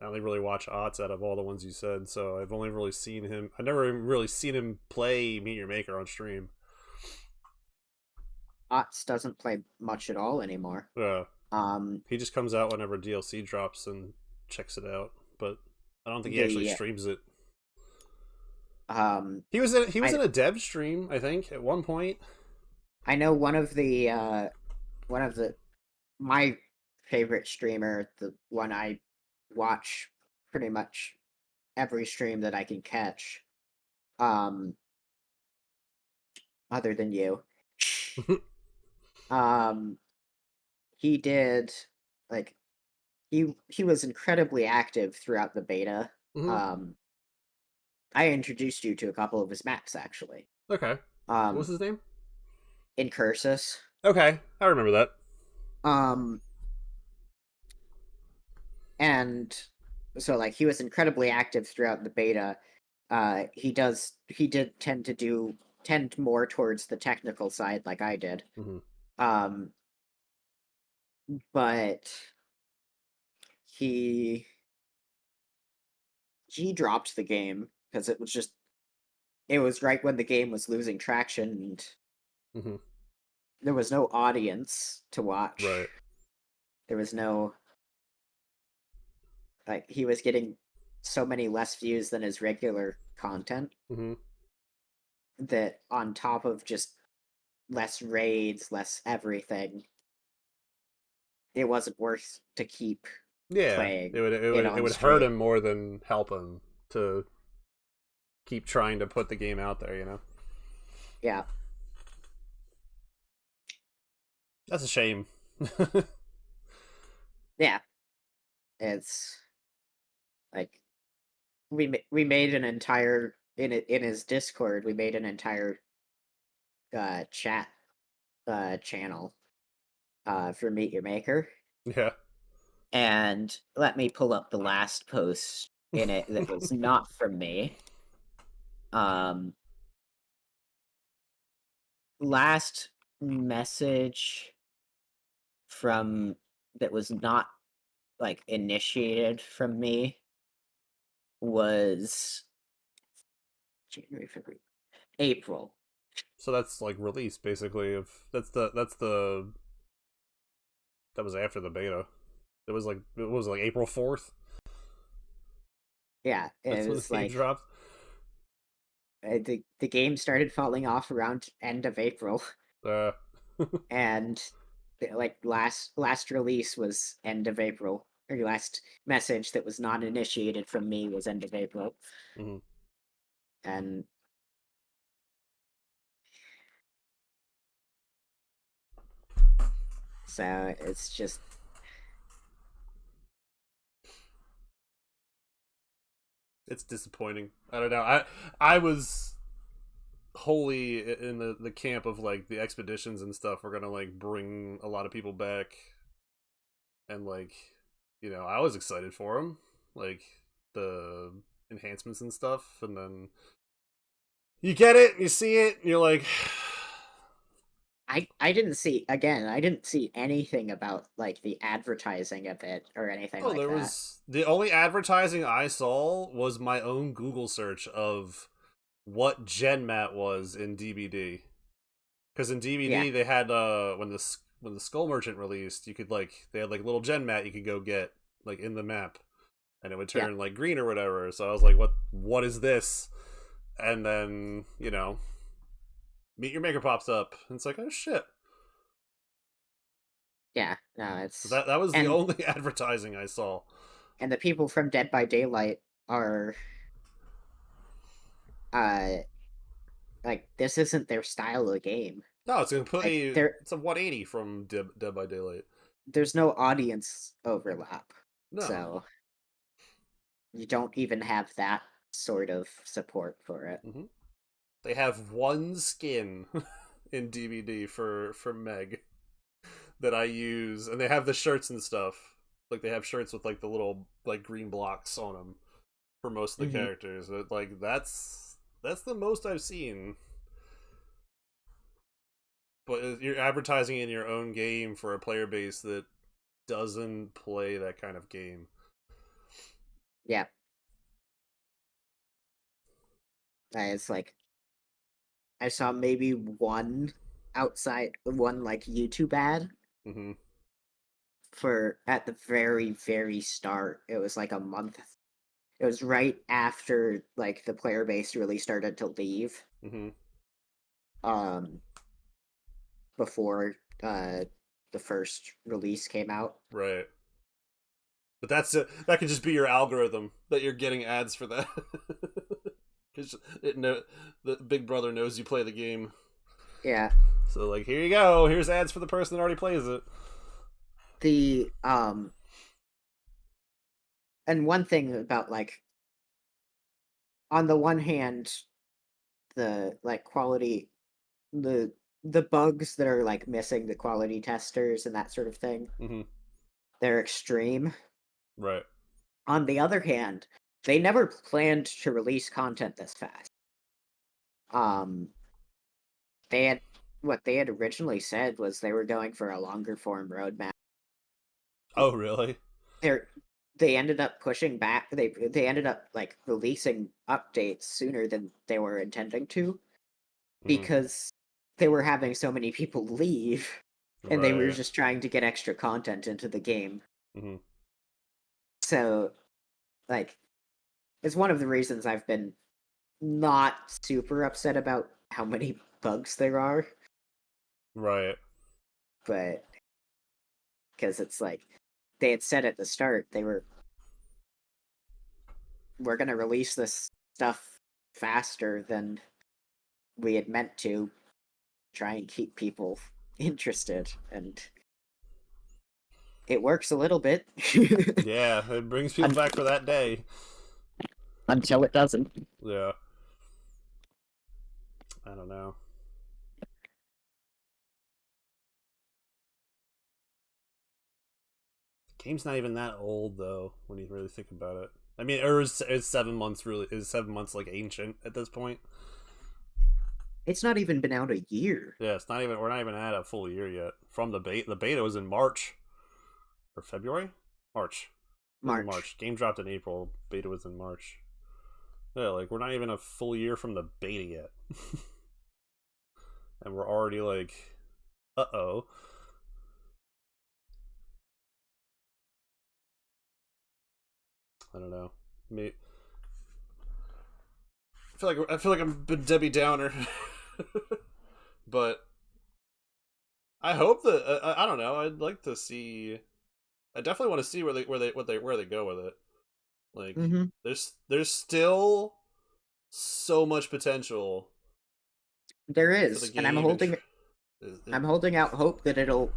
I only really watch Otts out of all the ones you said, so I've only really seen him. I never even really seen him play Meet Your Maker on stream. Ots doesn't play much at all anymore. Yeah, Um he just comes out whenever DLC drops and checks it out, but I don't think he actually the streams it. um He was I in a dev stream, I think, at one point. I know one of the my favorite streamer, the one I watch pretty much every stream that I can catch, um, other than you. um, he did like he was incredibly active throughout the beta. Hmm. Um, I introduced you to a couple of his maps actually. Okay, what was Um, his name? in Cursus. Okay, I remember that. Um, and so like he was incredibly active throughout the beta. He did tend more towards the technical side like I did. Hmm. Um, but he he dropped the game because it was right when the game was losing traction and Hmm. there was no audience to watch. Right. There was no like he was getting so many less views than his regular content Hmm. that on top of just less raids, less everything, it wasn't worth to keep Yeah, playing it it on would hurt stream. him more than help him to keep trying to put the game out there. You know, Yeah, that's a shame. yeah. It's like we made an entire in his Discord. We made an entire chat channel for Meet Your Maker, Yeah. and let me pull up the last post in it that was not from me. Um, last message from that was not like initiated from me was January, February, April. So that's like release basically of that was after the beta. It was like April 4th. Yeah, That's it when the was game like dropped. the game started falling off around end of April, Uh, and like last release was end of April. Or last message that was not initiated from me was end of April, mhm. and so it's just It's disappointing. I don't know. I was wholly in the camp of like the expeditions and stuff are gonna like bring a lot of people back, and like I was excited for them, like the enhancements and stuff, and then you get it, you see it, and you're like, I didn't see again. I didn't see anything about like the advertising of it or anything oh, like there that. was the only advertising I saw was my own Google search of what gen mat was in DBD. Because in Yeah, DBD they had when the Skull Merchant released, you could like they had like little gen mat you could go get like in the map, and it would yeah, turn like green or whatever. So I was like, what is this? And then Meet Your Maker pops up, and it's like, oh shit. yeah. No, So it's that was the only advertising I saw. and the people from Dead by Daylight are uh like this isn't their style of game. No, it's Like completely it's a 180 from Dead by Daylight. there's no audience overlap, No. so you don't even have that sort of support for it. Hmm. They have one skin in DVD for Meg that I use, and they have the shirts and stuff. Like they have shirts with like the little like green blocks on them for most of the Mm-hmm. characters. Like that's the most I've seen. But you're advertising in your own game for a player base that doesn't play that kind of game. Yeah, it's like I saw maybe one like YouTube ad Mm-hmm. for at the very start. It was like a month. It was right after like the player base really started to leave. Mm-hmm. Um, before the first release came out. Right. But that could just be your algorithm that you're getting ads for that. Because the Big Brother knows you play the game. Yeah. So like, here you go. Here's ads for the person that already plays it. The and one thing about like on the one hand the like quality the the bugs that are like missing the quality testers and that sort of thing, Mm-hmm. they're extreme. Right. On the other hand, they never planned to release content this fast. Um they had what they had originally said was they were going for a longer form roadmap. Oh, really? They're they ended up pushing back. They ended up like releasing updates sooner than they were intending to Mm-hmm. because they were having so many people leave and they were Right. just trying to get extra content into the game. Mm-hmm. So like it's one of the reasons I've been not super upset about how many bugs there are, Right. but because it's like they had said at the start we're going to release this stuff faster than we had meant to try and keep people interested, and it works a little bit. Yeah, it brings people back for that day. Until it doesn't. Yeah. I don't know. Game's not even that old though, when you really think about it. I mean, or is 7 months really? Is 7 months like ancient at this point? It's not even been out a year. Yeah, it's not even. We're not even at a full year yet from the beta. The beta was in March or February. March. It was in March. March. Game dropped in April. Beta was in March. Yeah, like we're not even a full year from the beta yet, and we're already like, uh-oh. I don't know. Maybe, I feel like I'm a Debbie Downer, but I hope that I don't know. I'd like to see. I definitely want to see where they go with it. Like Mm-hmm. there's still so much potential There for the is, and game and I'm holding out hope that it'll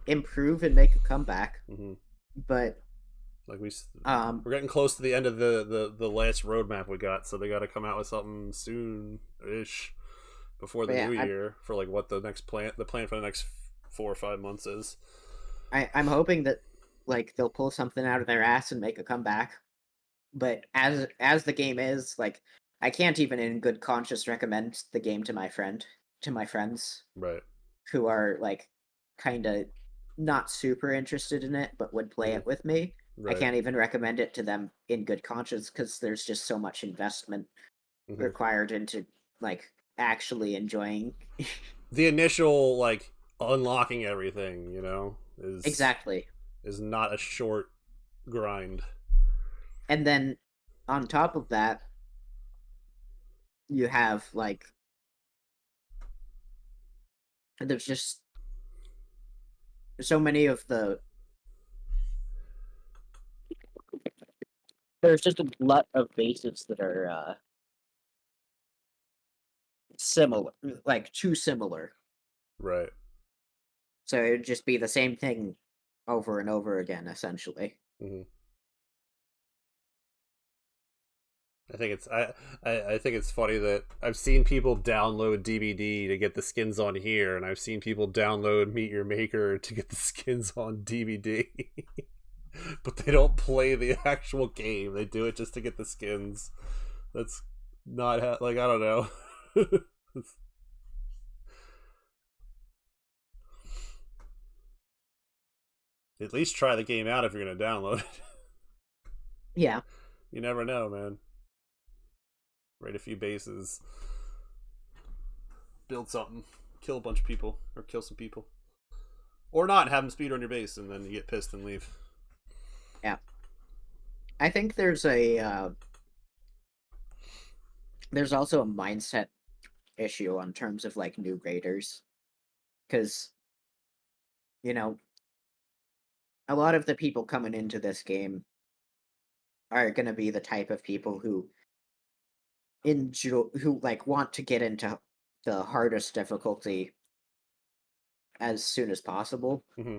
improve and make a comeback. mm-hmm. But Like um, we're getting close to the end of the last roadmap we got, so they got to come out with something soon ish before the yeah, new year for like what the plan for the next 4 or 5 months is. I'm hoping that like they'll pull something out of their ass and make a comeback. But as the game is, like I can't even in good conscience recommend the game to my friends Right. who are like kind of not super interested in it but would play Mm-hmm. it with me. I Right. can't even recommend it to them in good conscience because there's just so much investment Hmm. required into like actually enjoying. The initial like unlocking everything, Exactly. is not a short grind. And then on top of that, you have like there's just so many of the there's just a lot of bases that are similar, like too similar. Right. So it would just be the same thing over and over again, essentially. Hmm. I think it's funny that I've seen people download DVD to get the skins on here, and I've seen people download Meet Your Maker to get the skins on DVD. But they don't play the actual game. They do it just to get the skins. That's not like I don't know. At least try the game out if you're gonna download it. Yeah. You never know, man. Raid a few bases, build something, kill a bunch of people, or kill some people, or not have them speed on your base, and then you get pissed and leave. Yeah. I think there's also a mindset issue on terms of like new raiders, because you know a lot of the people coming into this game are going to be the type of people who who like want to get into the hardest difficulty as soon as possible, Mm-hmm.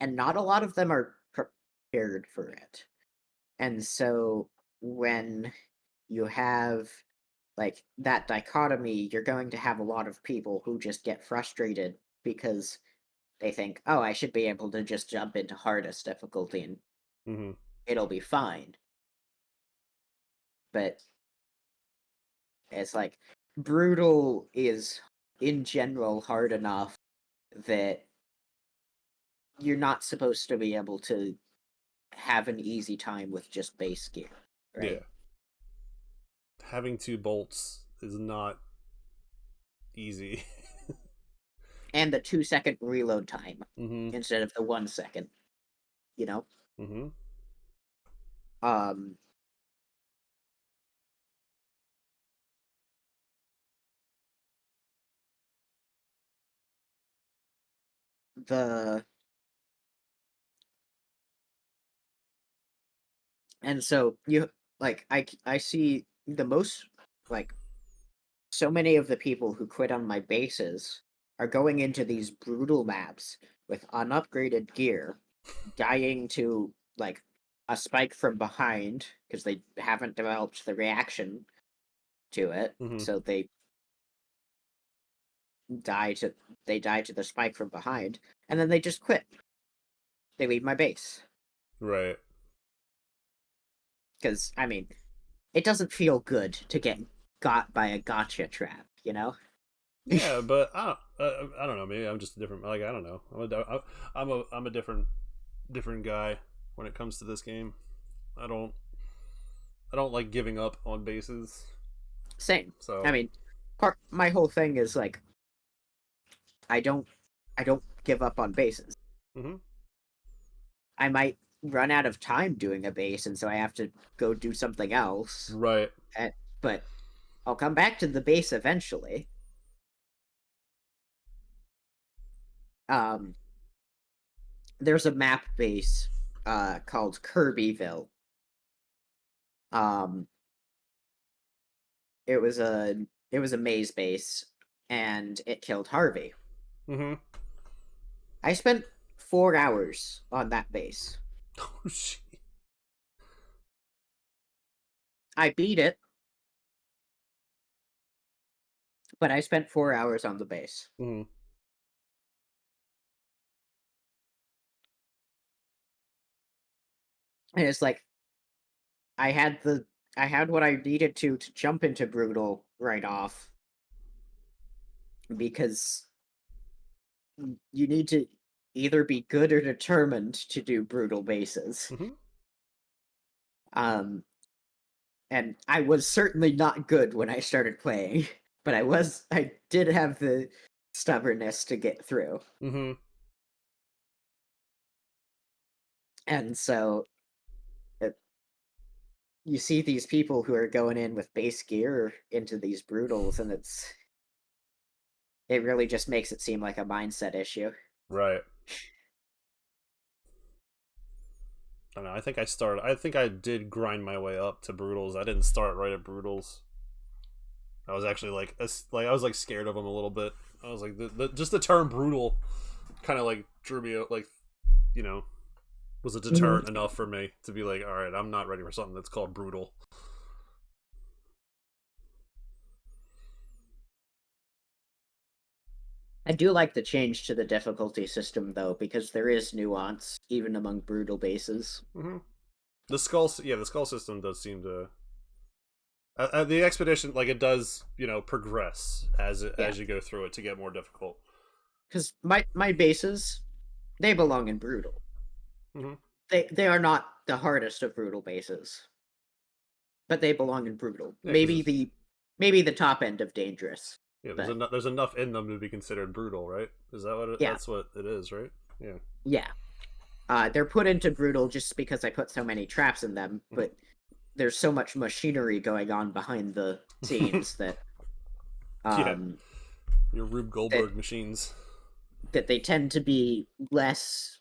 and not a lot of them are prepared for it. And so when you have like that dichotomy, you're going to have a lot of people who just get frustrated because they think, "Oh, I should be able to just jump into hardest difficulty and Mm-hmm. it'll be fine." But it's like brutal is in general hard enough that you're not supposed to be able to have an easy time with just base gear, Yeah. right? Having two bolts is not easy. And the 2-second reload time Mm-hmm. instead of the 1 second, you know? Mm-hmm. Um, the and so you like I see the most like so many of the people who quit on my bases are going into these brutal maps with unupgraded gear, dying to like a spike from behind because they haven't developed the reaction to it. Mm-hmm. So die to they die to the spike from behind, and then they just quit. They leave my base Right. because I mean, it doesn't feel good to get got by a gotcha trap, you know? Yeah, but I don't know. Maybe I'm just a different. Like I don't know. I'm a different guy when it comes to this game. I don't I don't like giving up on bases. Same. I So. mean, my whole thing is like I don't I don't give up on bases. Mm-hmm. I might run out of time doing a base, and so I have to go do something else. Right. But I'll come back to the base eventually. Um, there's a map base called Kirbyville. Um, it was a maze base, and it killed Harvey. Mm-hmm. I spent 4 hours on that base. Oh shit. I beat it, but I spent 4 hours on the base. Mm-hmm. And it's like I had the I had what I needed to jump into brutal right off because you need to either be good or determined to do brutal bases. Mm-hmm. Um and I was certainly not good when I started playing, but I did have the stubbornness to get through. Mm-hmm. And so you see these people who are going in with base gear into these brutals, and it really just makes it seem like a mindset issue. Right. I don't know. I think I did grind my way up to brutals. I didn't start right at brutals. I was actually I was like scared of them a little bit. I was like just the term brutal kind of like drew me out, like, you know, was a Mhm. deterrent enough for me to be like, all right, I'm not ready for something that's called brutal. I do like the change to the difficulty system, though, because there is nuance even among brutal bases. Mm-hmm. The skull system does seem to the expedition, like, it does, progress Yeah, as you go through it to get more difficult. because my bases, they belong in brutal. Mm-hmm. They are not the hardest of brutal bases, but they belong in brutal. Yeah, because Maybe the top end of dangerous, but there's enough in them to be considered brutal, right? Is that yeah, that's what it is, right? Yeah. yeah. They're put into brutal just because I put so many traps in them, but there's so much machinery going on behind the Mm-hmm. scenes that Yeah, um your Rube that Goldberg machines. that they tend to be less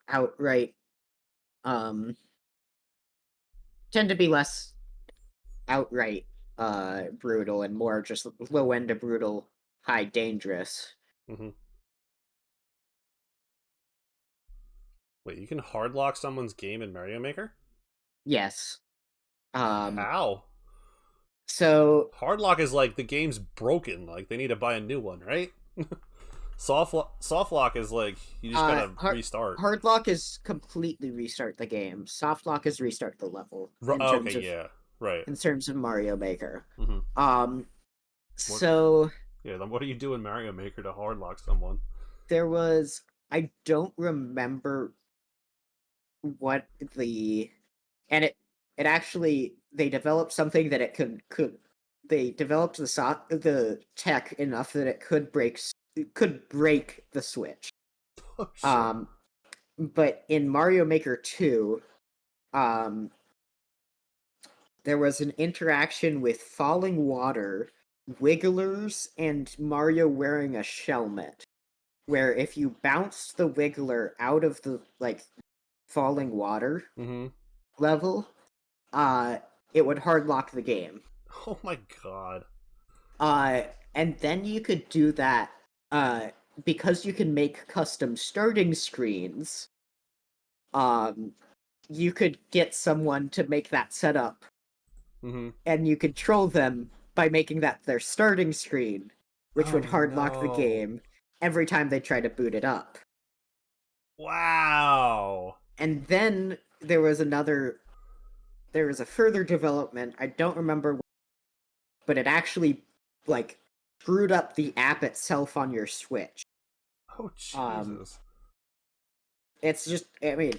outright um tend to be less outright brutal and more just low end of brutal, high dangerous. Mm-hmm. Wait, you can hard lock someone's game in Mario Maker? Yes. Um How? so Hard lock is like the game's broken. Like, they need to buy a new one, right? Soft lock is like you just gotta restart. hard lock is completely restart the game. Soft lock is restart the level Okay, yeah, right. in terms of Mario Maker. Mm-hmm. Um What? so Yeah, then what do you do in Mario Maker to hard lock someone? there was I don't remember what the and it actually they developed something that it could they developed the tech enough that it could break the switch. Oh shit! Um but in Mario Maker 2, um there was an interaction with falling water, wigglers, and Mario wearing a shelmet, where if you bounced the wiggler out of the falling water Mm-hmm. level, uh, it would hard lock the game. Oh my god! Uh, and then you could do that uh, because you can make custom starting screens. Um, you could get someone to make that setup, Mm-hmm. and you could troll them by making that their starting screen, which would Oh hard lock the no! game every time they try to boot it up. Wow! And then there was a further development. I don't remember, but it actually like screwed up the app itself on your Switch. Oh Um, Jesus! it's just, I mean,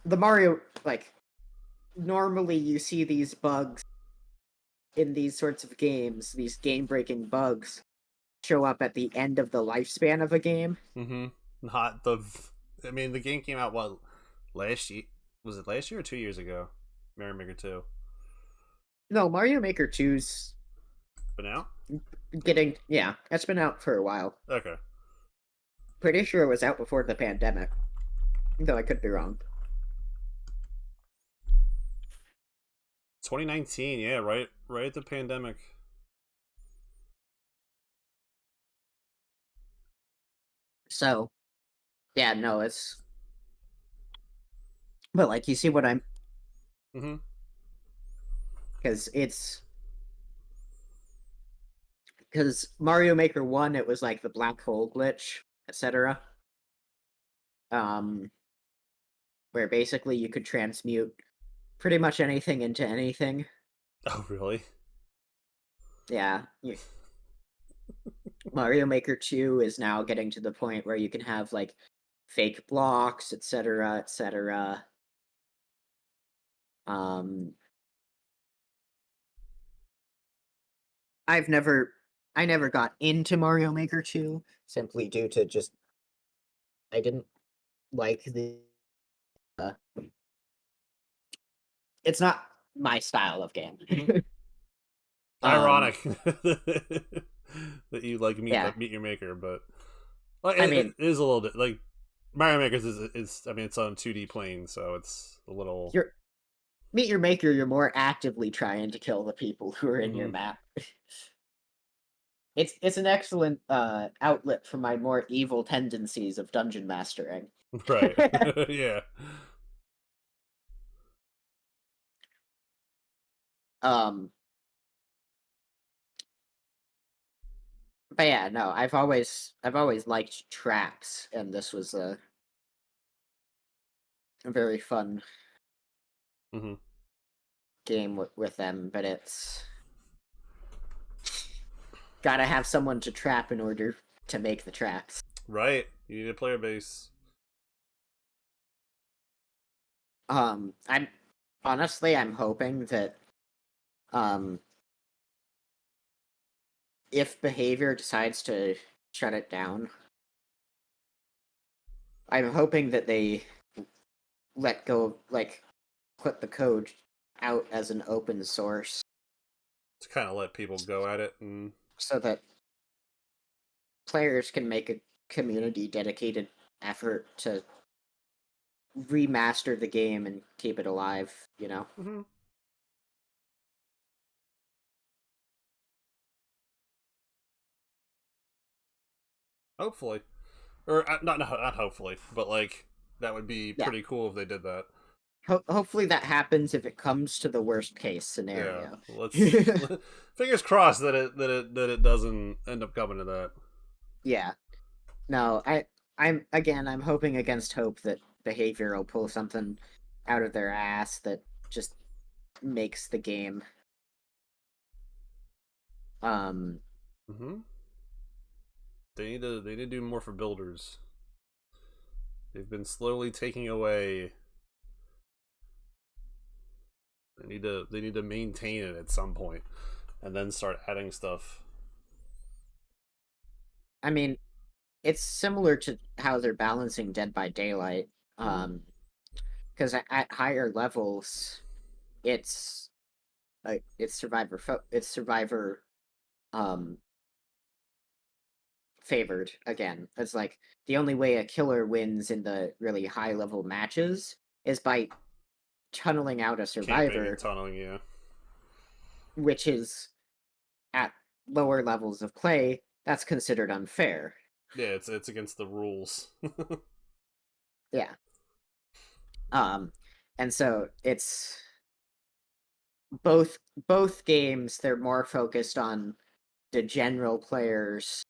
the Mario normally you see these bugs in these sorts of games, these game-breaking bugs show up at the end of the lifespan of a game. Mm-hmm. Not the. I mean, the game came out what, last year? Was it last year or 2 years ago? Mario Maker 2. No, Mario Maker 2's But now? getting, yeah, it's been out for a while. Okay. Pretty sure it was out before the pandemic, though I could be wrong. 2019, yeah, right at the pandemic. So, yeah, no, it's but you see what I'm Mm-hmm. because Mario Maker 1 it was like the black hole glitch, etc. Um where basically you could transmute pretty much anything into anything. Oh, really? Yeah. Mario Maker 2 is now getting to the point where you can have fake blocks, etc., etc. Um I never got into Mario Maker 2 simply due to just I didn't like the uh, it's not my style of game. um Ironic that you like yeah, Meet Your Maker, but well, I it mean, is a little bit like Mario Maker's is I mean it's on 2D plane, so it's a little. you're Meet Your Maker, you're more actively trying to kill the people who are in your Mhm. map. It's an excellent outlet for my more evil tendencies of dungeon mastering. Right. Yeah. um but yeah, no, I've always liked tracks, and this was a very fun Hmm. game with them, but it's gotta have someone to trap in order to make the tracks. Right. You need a player base. I'm honestly I'm hoping that um if behavior decides to shut it down, I'm hoping that they let go, like put the code out as an open source To kind of let people go at it, and so that players can make a community dedicated effort to remaster the game and keep it alive, you know? hmm, hopefully, or not hopefully, but like that would be Yeah. pretty cool if they did that. Hopefully that happens if it comes to the worst case Yeah, scenario. let's fingers crossed that it doesn't end up coming to that. Yeah. No, I'm hoping against hope that behavior will pull something out of their ass that just makes the game um Hmm. They need to do more for builders. They've been slowly taking away. They need to maintain it at some point, and then start adding stuff. I mean, it's similar to how they're balancing Dead by Daylight. Hmm. Because at higher levels, it's it's survivor um favored again. It's like the only way a killer wins in the really high level matches is by tunneling out a Camping and survivor, tunneling, yeah. which is at lower levels of play, that's considered unfair. Yeah, it's against the rules. Yeah. Um and so it's both both games, they're more focused on the general players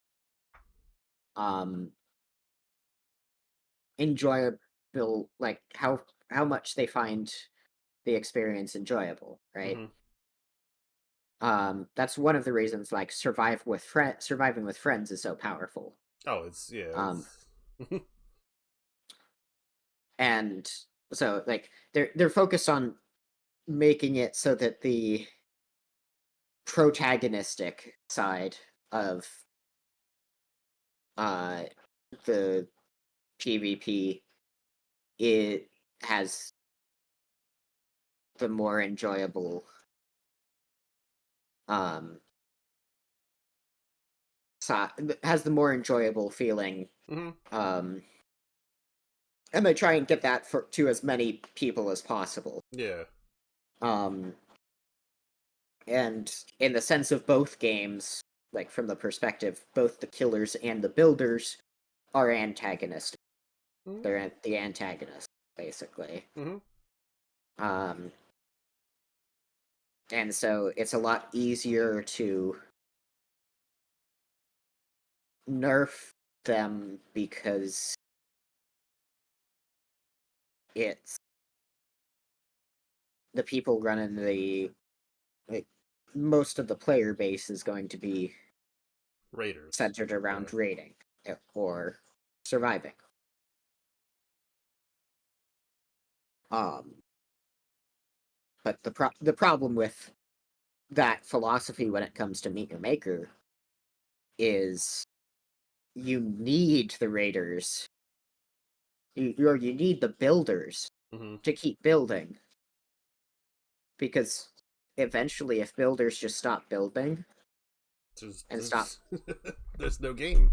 um enjoyable, like how much they find the experience enjoyable, right? Hmm. That's one of the reasons like surviving with friends is so powerful. Oh, it's yeah, Um it's and so like they're focused on making it so that the protagonistic side of uh the PvP, it has the more enjoyable um has the more enjoyable feeling, hmm, um and they try and get that for to as many people as possible. yeah, um and in the sense of both games, like from the perspective, both the killers and the builders are antagonistic. hmm, They're the antagonists, basically. hmm, um and so it's a lot easier to nerf them because it's the people running the, like, most of the player base is going to be Raiders, centered yeah. around raiding or surviving. Um, but the problem with that philosophy when it comes to Meet Your Maker is you need the raiders, or you need the builders to keep building, because eventually, if builders just stop building stop, there's no game.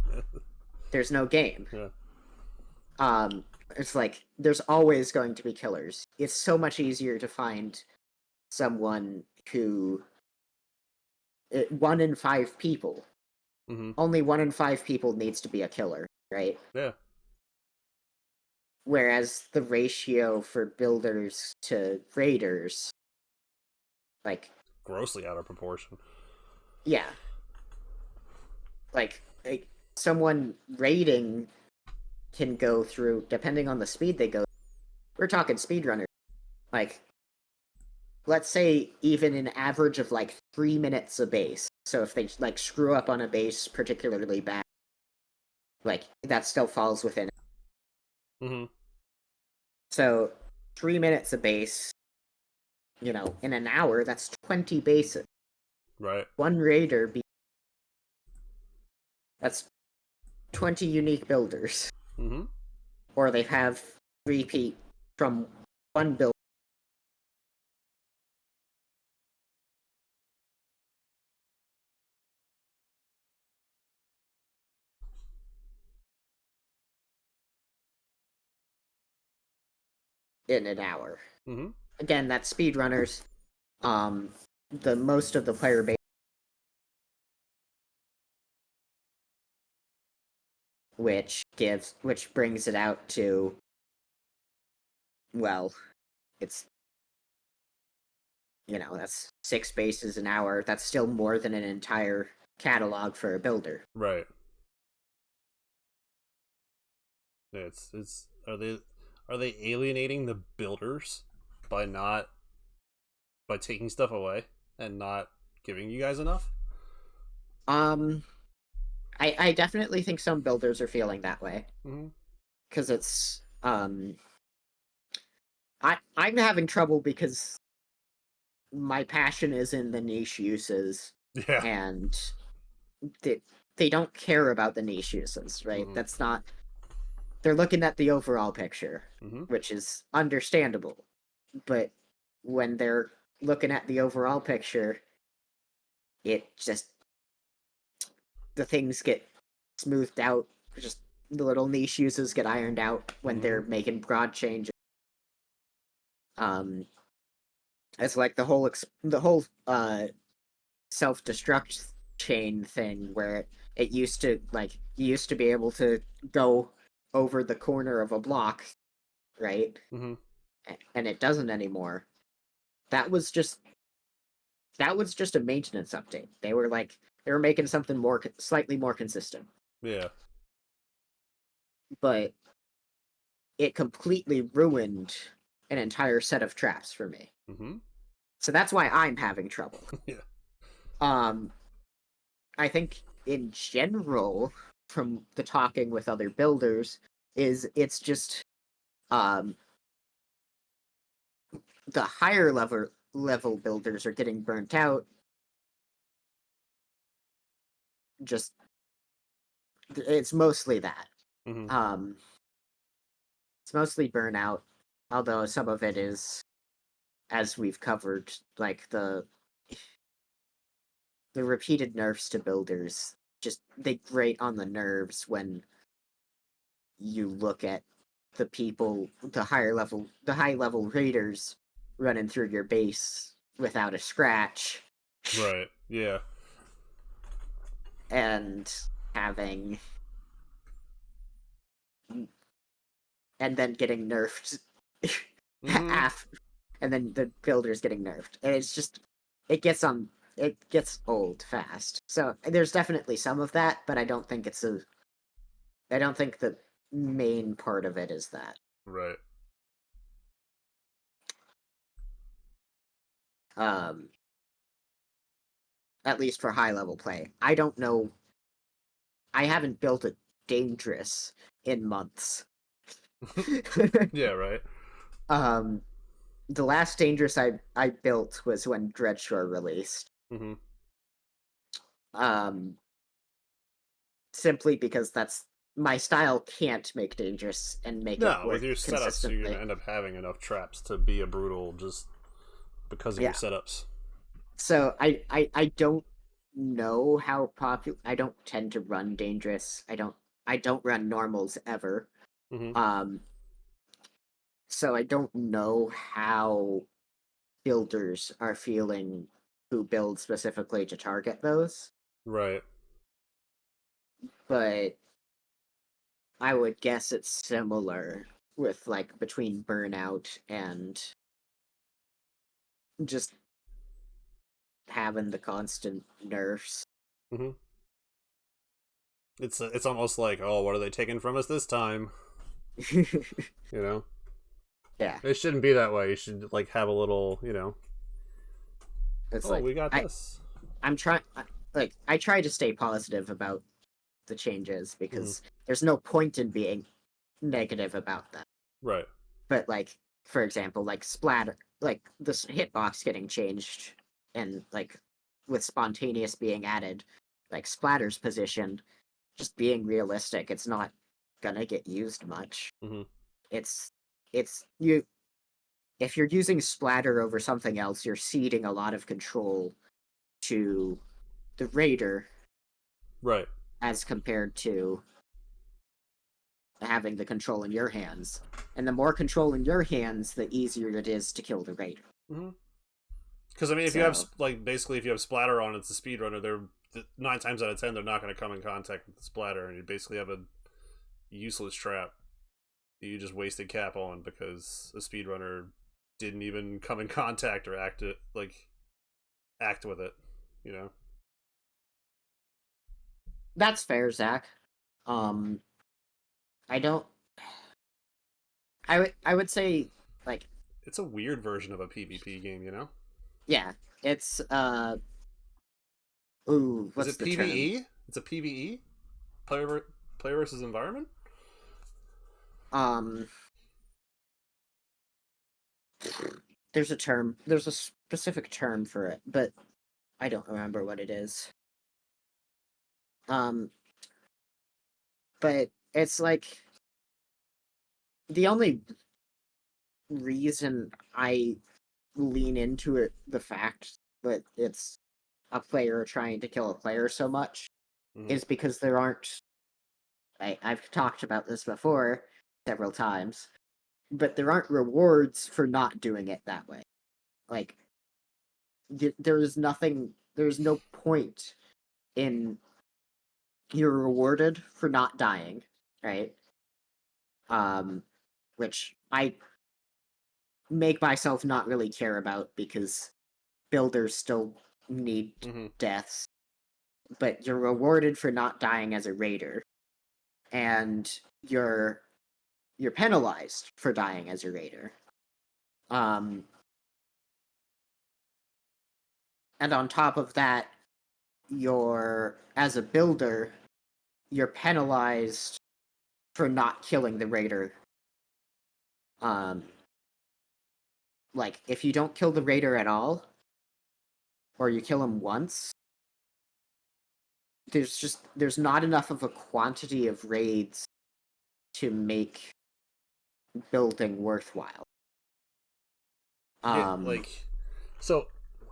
there's no game. Yeah. It's like there's always going to be killers. It's so much easier to find someone who 1 in 5 people. Only 1 in 5 people needs to be a killer, right? Yeah. Whereas the ratio for builders to raiders, like, grossly out of proportion. yeah, like someone raiding can go through, depending on the speed they go. We're talking speedrunners. Like, let's say even an average of like 3 minutes a base. So if they like screw up on a base particularly bad, like that still falls within it. So 3 minutes a base, in an hour, that's 20 bases. Right. 1 raider that's 20 unique builders. Or they have repeat from 1 build. In an hour. Again, that's speedrunners. The most of the player base, which brings it out to, well, it's, that's 6 bases an hour. That's still more than an entire catalog for a builder. Right. Yeah, it's are they alienating the builders by taking stuff away and not giving you guys enough? I definitely think some builders are feeling that way. Because it's I'm having trouble because my passion is in the niche uses. Yeah. And they don't care about the niche uses, right? That's not. They're looking at the overall picture, which is understandable. But when they're looking at the overall picture, it just, the things get smoothed out. Just the little niche uses get ironed out when they're making broad changes. It's like the whole self-destruct chain thing where it used to, like, you used to be able to go over the corner of a block, right? And it doesn't anymore. That was just a maintenance update. They were making something slightly more consistent. Yeah. But it completely ruined an entire set of traps for me. So that's why I'm having trouble. Yeah. I think in general, from the talking with other builders, it's just the higher level builders are getting burnt out. Just, it's mostly that. It's mostly burnout, although some of it is, as we've covered, like the repeated nerfs to builders. Just, they grate on the nerves when you look at the people, the high level raiders running through your base without a scratch. Right. Yeah. And having, and then getting nerfed after, and then the builders getting nerfed. And it's just, it gets old fast. So there's definitely some of that, but I don't think the main part of it is that. Right. At least for high level play. I don't know. I haven't built a dangerous in months. Yeah, right. The last dangerous I built was when Dreadshore released. Mm-hmm. Um, simply because that's my style can't make dangerous and make it No, with work your setups, you're consistently. gonna end up having enough traps to be a brutal just because of your Yeah. setups. So I don't know how popular. I don't tend to run dangerous. I don't run normals ever. Mm-hmm. Um, so I don't know how builders are feeling who build specifically to target those, Right. but I would guess it's similar with like between burnout and just having the constant nerfs. Mm-hmm. It's almost like, oh, what are they taking from us this time? You know, Yeah, it shouldn't be that way. You should like have a little, it's oh, like we got this. I'm trying. Like I try to stay positive about the changes Mm-hmm. because there's no point in being negative about them. Right. But like, for example, like splatter, like this hitbox getting changed, and like with spontaneous being added, like splatter's position, just being realistic, it's not gonna get used much. Mm-hmm. It's it's you if you're using splatter over something else, you're ceding a lot of control to the raider Right. as compared to having the control in your hands. And the more control in your hands, the easier it is to kill the raider. Mm-hmm. Because I mean, if you have So like basically if you have splatter on, it's a speedrunner. They're 9 times out of 10 they're not going to come in contact with the splatter, and you basically have a useless trap that you just wasted cap on because a speedrunner didn't even come in contact or act with it. You know, that's fair, Zach. Um, I don't. I would say like it's a weird version of a PvP game. You know, yeah, it's ooh, is what's it the term? PVE? It's a PVE, player versus environment. Um, there's a term. There's a specific term for it, but I don't remember what it is. Um, but it's like the only reason I lean into it, the fact that it's a player trying to kill a player so much, Mm-hmm. is because there aren't. I've talked about this before several times, but there aren't rewards for not doing it that way. Like, there's nothing, there's no point in you're rewarded for not dying, right? Um, which I make myself not really care about because builders still need Mm-hmm. deaths, but you're rewarded for not dying as a raider, and you're penalized for dying as a raider. Um, and on top of that, you're as a builder, you're penalized for not killing the raider. Um, like if you don't kill the raider at all, or you kill him once, there's not enough of a quantity of raids to make building worthwhile. Yeah, Um, like so.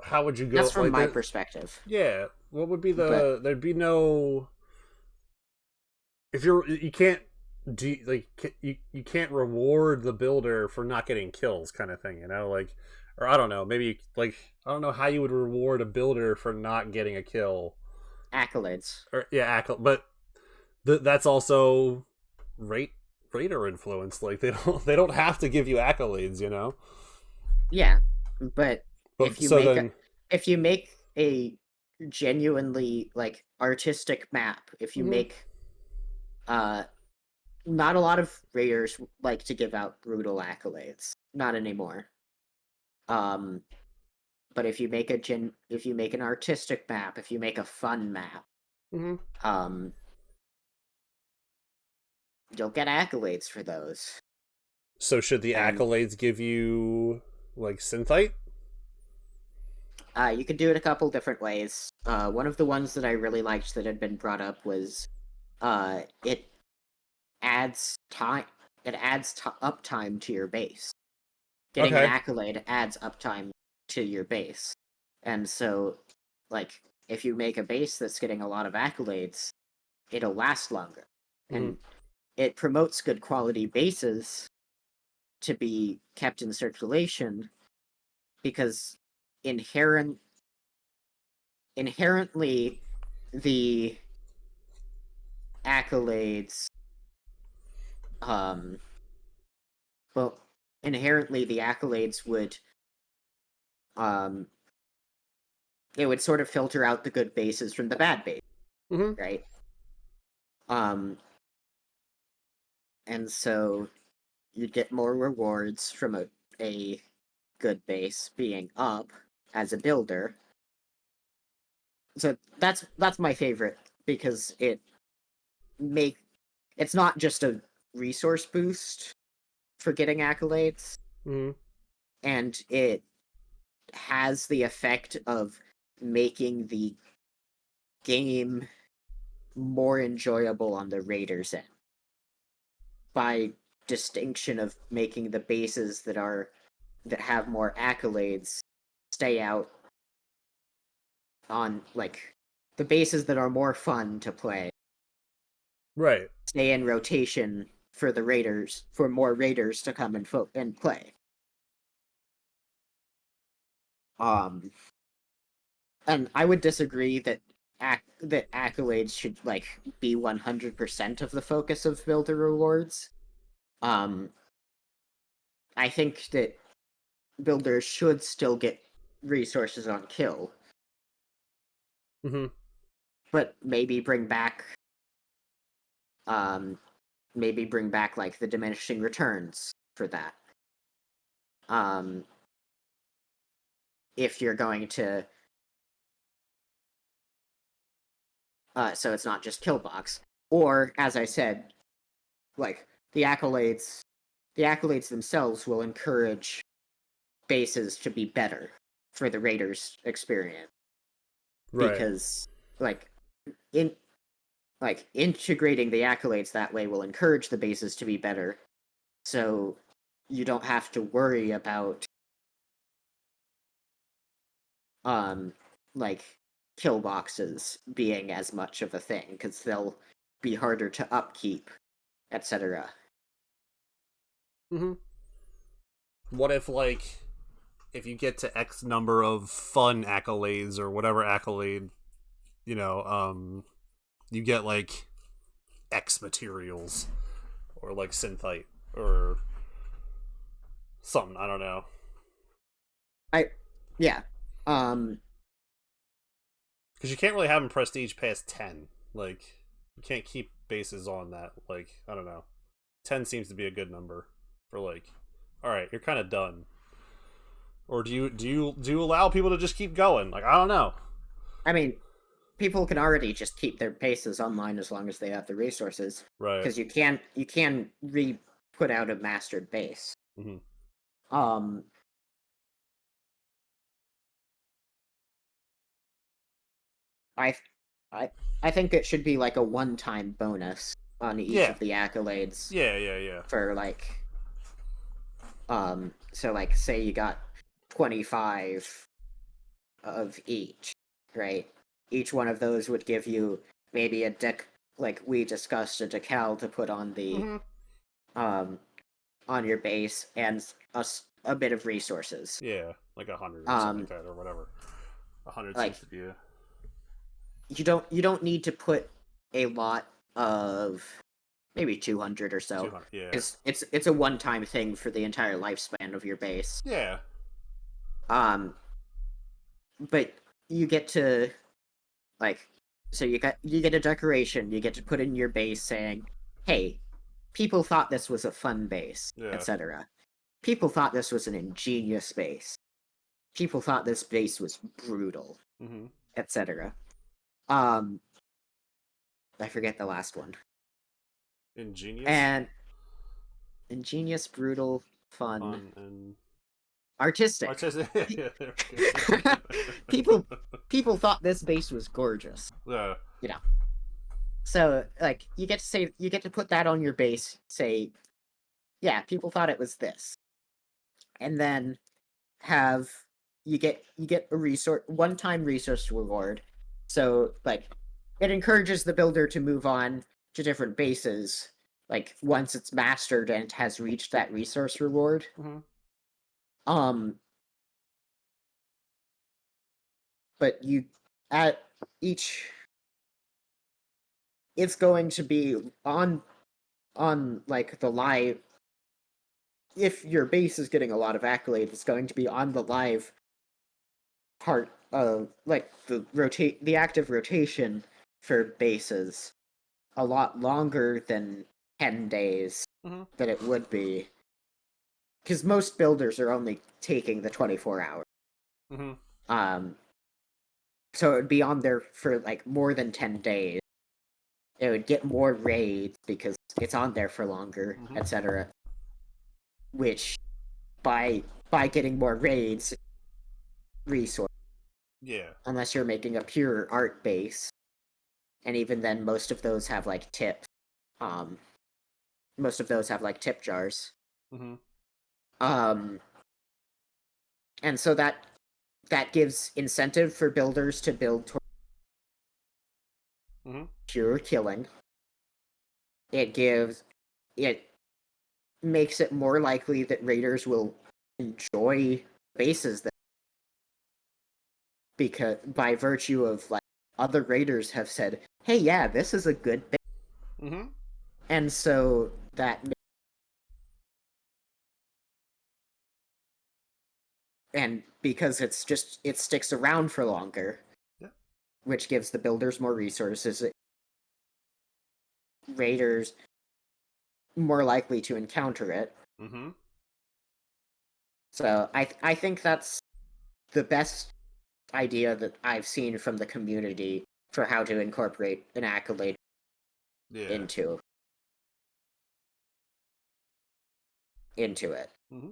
How would you that's go? from Like, my perspective. yeah. What would be But there'd be no if you can't do you can't reward the builder for not getting kills kind of thing, like, or I don't know, maybe like I don't know how you would reward a builder for not getting a kill, accolades. or yeah, but that's also rate raider influence. Like they don't have to give you accolades. Yeah, but But so then if you make a genuinely like artistic map, if you mhm. make uh not a lot of raiders like to give out brutal accolades. Not anymore. Um but if you make an artistic map, if you make a fun map, Mhm. um you'll get accolades for those. So should the And accolades give you like synthite? You could do it a couple different ways. One of the ones that I really liked that had been brought up was it adds time. It adds uptime to your base. Getting an Okay. accolade adds uptime to your base, and so, like, if you make a base that's getting a lot of accolades, it'll last longer, and it promotes good quality bases to be kept in circulation because inherently the accolades um well inherently the accolades would um it would sort of filter out the good bases from the bad base, Mm-hmm. right? um and so you'd get more rewards from a good base being up as a builder. So that's my favorite because make it's not just a resource boost for getting accolades, Mm-hmm. and it has the effect of making the game more enjoyable on the raiders end by distinction of making the bases that have more accolades stay out on, like, the bases that are more fun to play Right. stay in rotation for the raiders, for more raiders to come and play. um and I would disagree that that accolades should, like, be 100% of the focus of builder rewards. um I think that builders should still get resources on kill, Mm-hmm. but um maybe bring back, like, the diminishing returns for that. um if you're going to so it's not just kill box, or, as I said, like, the accolades themselves will encourage bases to be better for the raiders experience, Right. because, like, in integrating the accolades that way will encourage the bases to be better, so you don't have to worry about um like, kill boxes being as much of a thing, because they'll be harder to upkeep, etc. Mm-hmm. What if, like, if you get to X number of fun accolades or whatever accolade, you know, you get like X materials or like synthite or something. I don't know. I Yeah. um Because you can't really have them prestige past 10. Like, you can't keep bases on that. Like, I don't know. 10 seems to be a good number for, like, all right, you're kind of done. Or do you allow people to just keep going? Like, I don't know. I mean, people can already just keep their bases online as long as they have the resources, Right. because you can put out a mastered base. Mm-hmm. um I I I think it should be like a one-time bonus on each Yeah. of the accolades Yeah, yeah, yeah. for, like, so, like, say you got 25 of each, right? Each one of those would give you maybe a deck, like we discussed, a decal to put on the Mm-hmm. um on your base, and a bit of resources. Yeah, like 100 or something like um that, or whatever. 100 like, seems to be a. you don't need to put a lot of, maybe 200 or so, 200. Yeah. because it's a one-time thing for the entire lifespan of your base. Yeah. um but you get to, like, so you get a decoration you get to put in your base saying, hey, people thought this was a fun base, Yeah. etc. People thought this was an ingenious base. People thought this base was brutal, Mm-hmm. etc. um I forget the last one. Ingenious, And ingenious, brutal, fun. fun, and artistic. Artistic. Yeah, there we go. People thought this base was gorgeous. Yeah. You know. So like you get to put that on your base, say, yeah, people thought it was this. And then you get a one-time resource reward. So like it encourages the builder to move on to different bases, like once it's mastered and has reached that resource reward. Mm-hmm. But you at each, it's going to be on like the live. If your base is getting a lot of accolades, it's going to be on the live part of like the active rotation for bases a lot longer than 10 days Mm-hmm. than it would be, because most builders are only taking the 24 hours. Mm-hmm. So it would be on there for like more than 10 days. It would get more raids because it's on there for longer, Mhm. etc. Which by getting more raids resource, Yeah. unless you're making a pure art base, and even then most of those have like tips. Most of those have like tip jars. Mm-hmm. And so that gives incentive for builders to build towards Mm-hmm. pure killing. It makes it more likely that raiders will enjoy bases that, because by virtue of like other raiders have said, hey, yeah, this is a good base. Mm-hmm. And so and because it sticks around for longer, Yeah. which gives the builders more resources, raiders more likely to encounter it. Mm-hmm. So I think that's the best idea that I've seen from the community for how to incorporate an accolade Yeah. into it. Mm-hmm.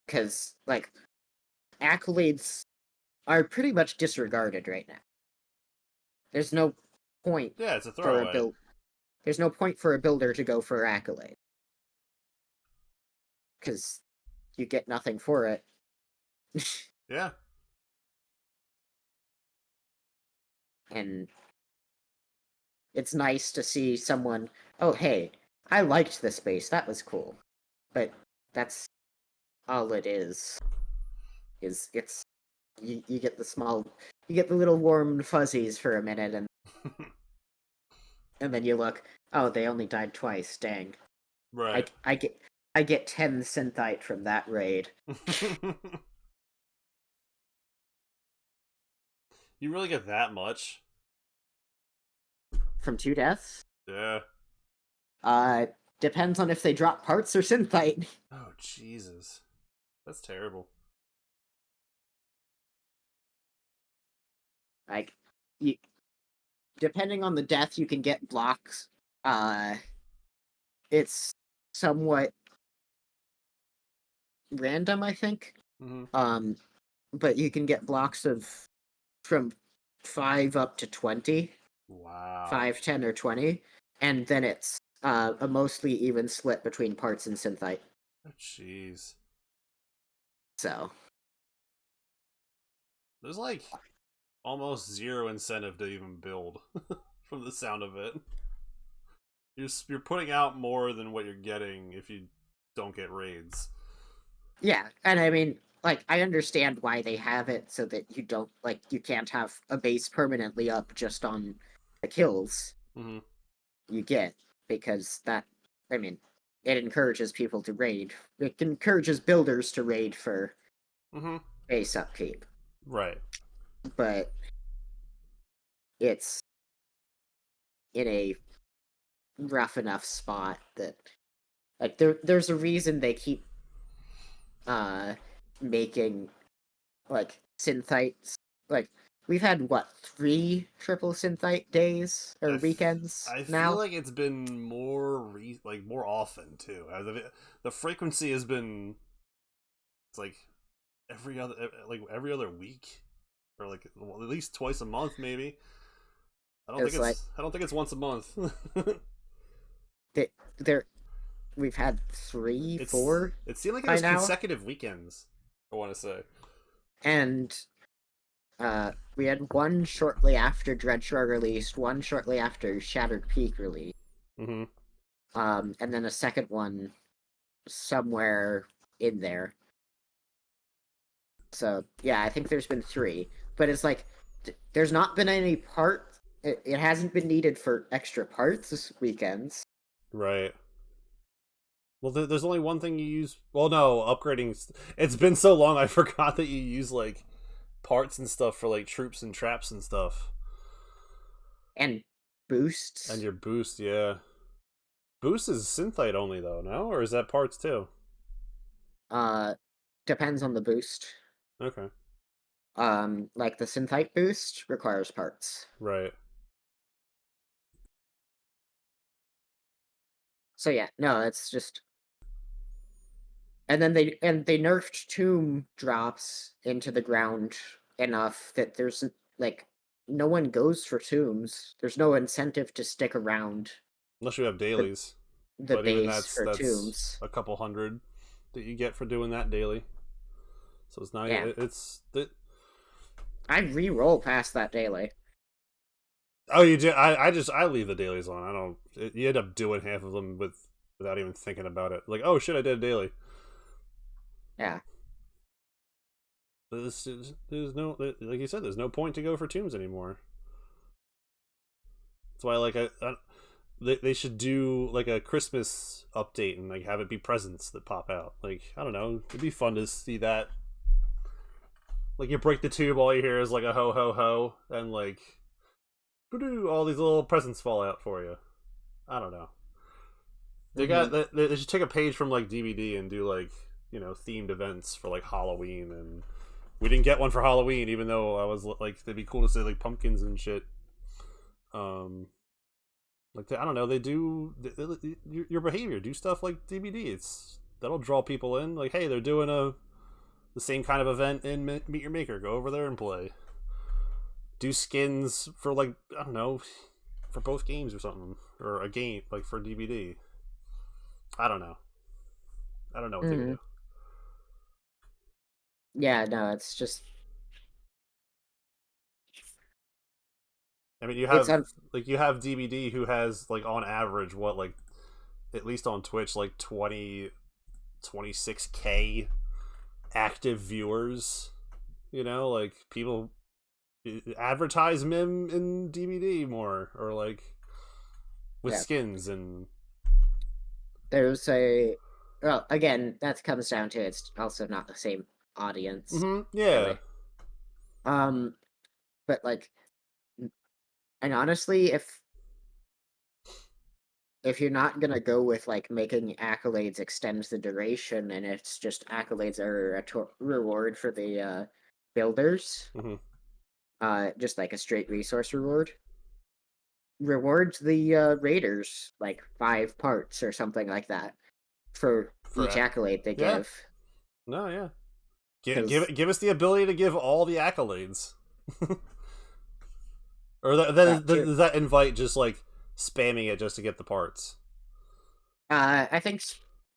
Because like accolades are pretty much disregarded right now. There's no point Yeah, it's a for a throwaway. There's no point for a builder to go for accolade, because you get nothing for it. Yeah. And it's nice to see someone, oh hey, I liked this base, that was cool. But that's all it is. It's you get the little warm fuzzies for a minute, and then you look, oh, they only died twice, dang. Right. I get 10 synthite from that raid. You really get that much? From 2 deaths? Yeah. Depends on if they drop parts or synthite. Oh, Jesus. That's terrible. Like, you, depending on the death, you can get blocks. It's somewhat random, I think. Mm-hmm. But you can get blocks of from 5 up to 20. Wow. 5, 10, or 20. And then it's a mostly even split between parts and synthite. Oh, jeez. So There's like almost zero incentive to even build from the sound of it. You're putting out more than what you're getting if you don't get raids. yeah, and I mean, like, I understand why they have it, so that you don't, like, you can't have a base permanently up just on the kills Mm-hmm. you get, because that, I mean, it encourages people to raid. It encourages builders to raid for Mm-hmm. base upkeep. Right. But it's in a rough enough spot that, like, there's a reason they keep making like synthites. Like, we've had what, 3 triple synthite days or weekends I now? feel like it's been more more often too. The frequency has been, it's like every other week, or like at least twice a month, maybe. I don't It's think like it's once a month. there we've had three, four It seemed like it by was now, consecutive weekends. I want to say. and we had one shortly after Dreadshore released, one shortly after Shattered Peak released, Mm-hmm. and then a second one somewhere in there. So yeah, I think there's been three, but it's like there's not been any part. It hasn't been needed for extra parts this weekends. Right. Well, there's only one thing you use. Well, no, upgrading. It's been so long, I forgot that you use like parts and stuff for like troops and traps and stuff. And boosts. And your boost, yeah. Boost is synthite only though, no? Or is that parts too? Depends on the boost. Okay. Like the synthite boost requires parts. Right. So yeah, no, it's just. And then they nerfed tomb drops into the ground enough that there's like no one goes for tombs. There's no incentive to stick around Unless you have dailies. the But even base for that's tombs. a couple hundred that you get for doing that daily. So it's not. Yeah. It's. I re-roll past that daily. Oh, you do. I leave the dailies on. I don't. You end up doing half of them without even thinking about it. Like, oh shit, I did a daily. Yeah. There's no, like you said, there's no point to go for tombs anymore. That's why, like, they should do like a Christmas update and like have it be presents that pop out. Like, I don't know, it'd be fun to see that. Like, you break the tube, all you hear is like a ho ho ho, and like, all these little presents fall out for you. I don't know. They should take a page from like DVD and do like, themed events for like Halloween, and we didn't get one for Halloween, even though I was like, it'd be cool to say like pumpkins and shit. Like I don't know, they do your behavior, do stuff like DVD. That'll draw people in. Like, hey, they're doing the same kind of event in Meet Your Maker. Go over there and play. Do skins for like, I don't know, for both games or something, or a game like for DVD. I don't know what they do. Yeah, no, it's just. I mean, you have DVD who has like on average what, like, at least on Twitch, like 26K active viewers. Like, people advertise MYM in DVD more, or like with skins. And there's well, again, that comes down to it's also not the same audience. Yeah. Really. But like, and honestly, if you're not gonna go with like making accolades extends the duration, and it's just accolades are a reward for the builders, just like a straight resource reward, rewards the raiders like 5 parts or something like that for each accolade they give. No, yeah. Give us the ability to give all the accolades. Or does that invite just like spamming it just to get the parts? I think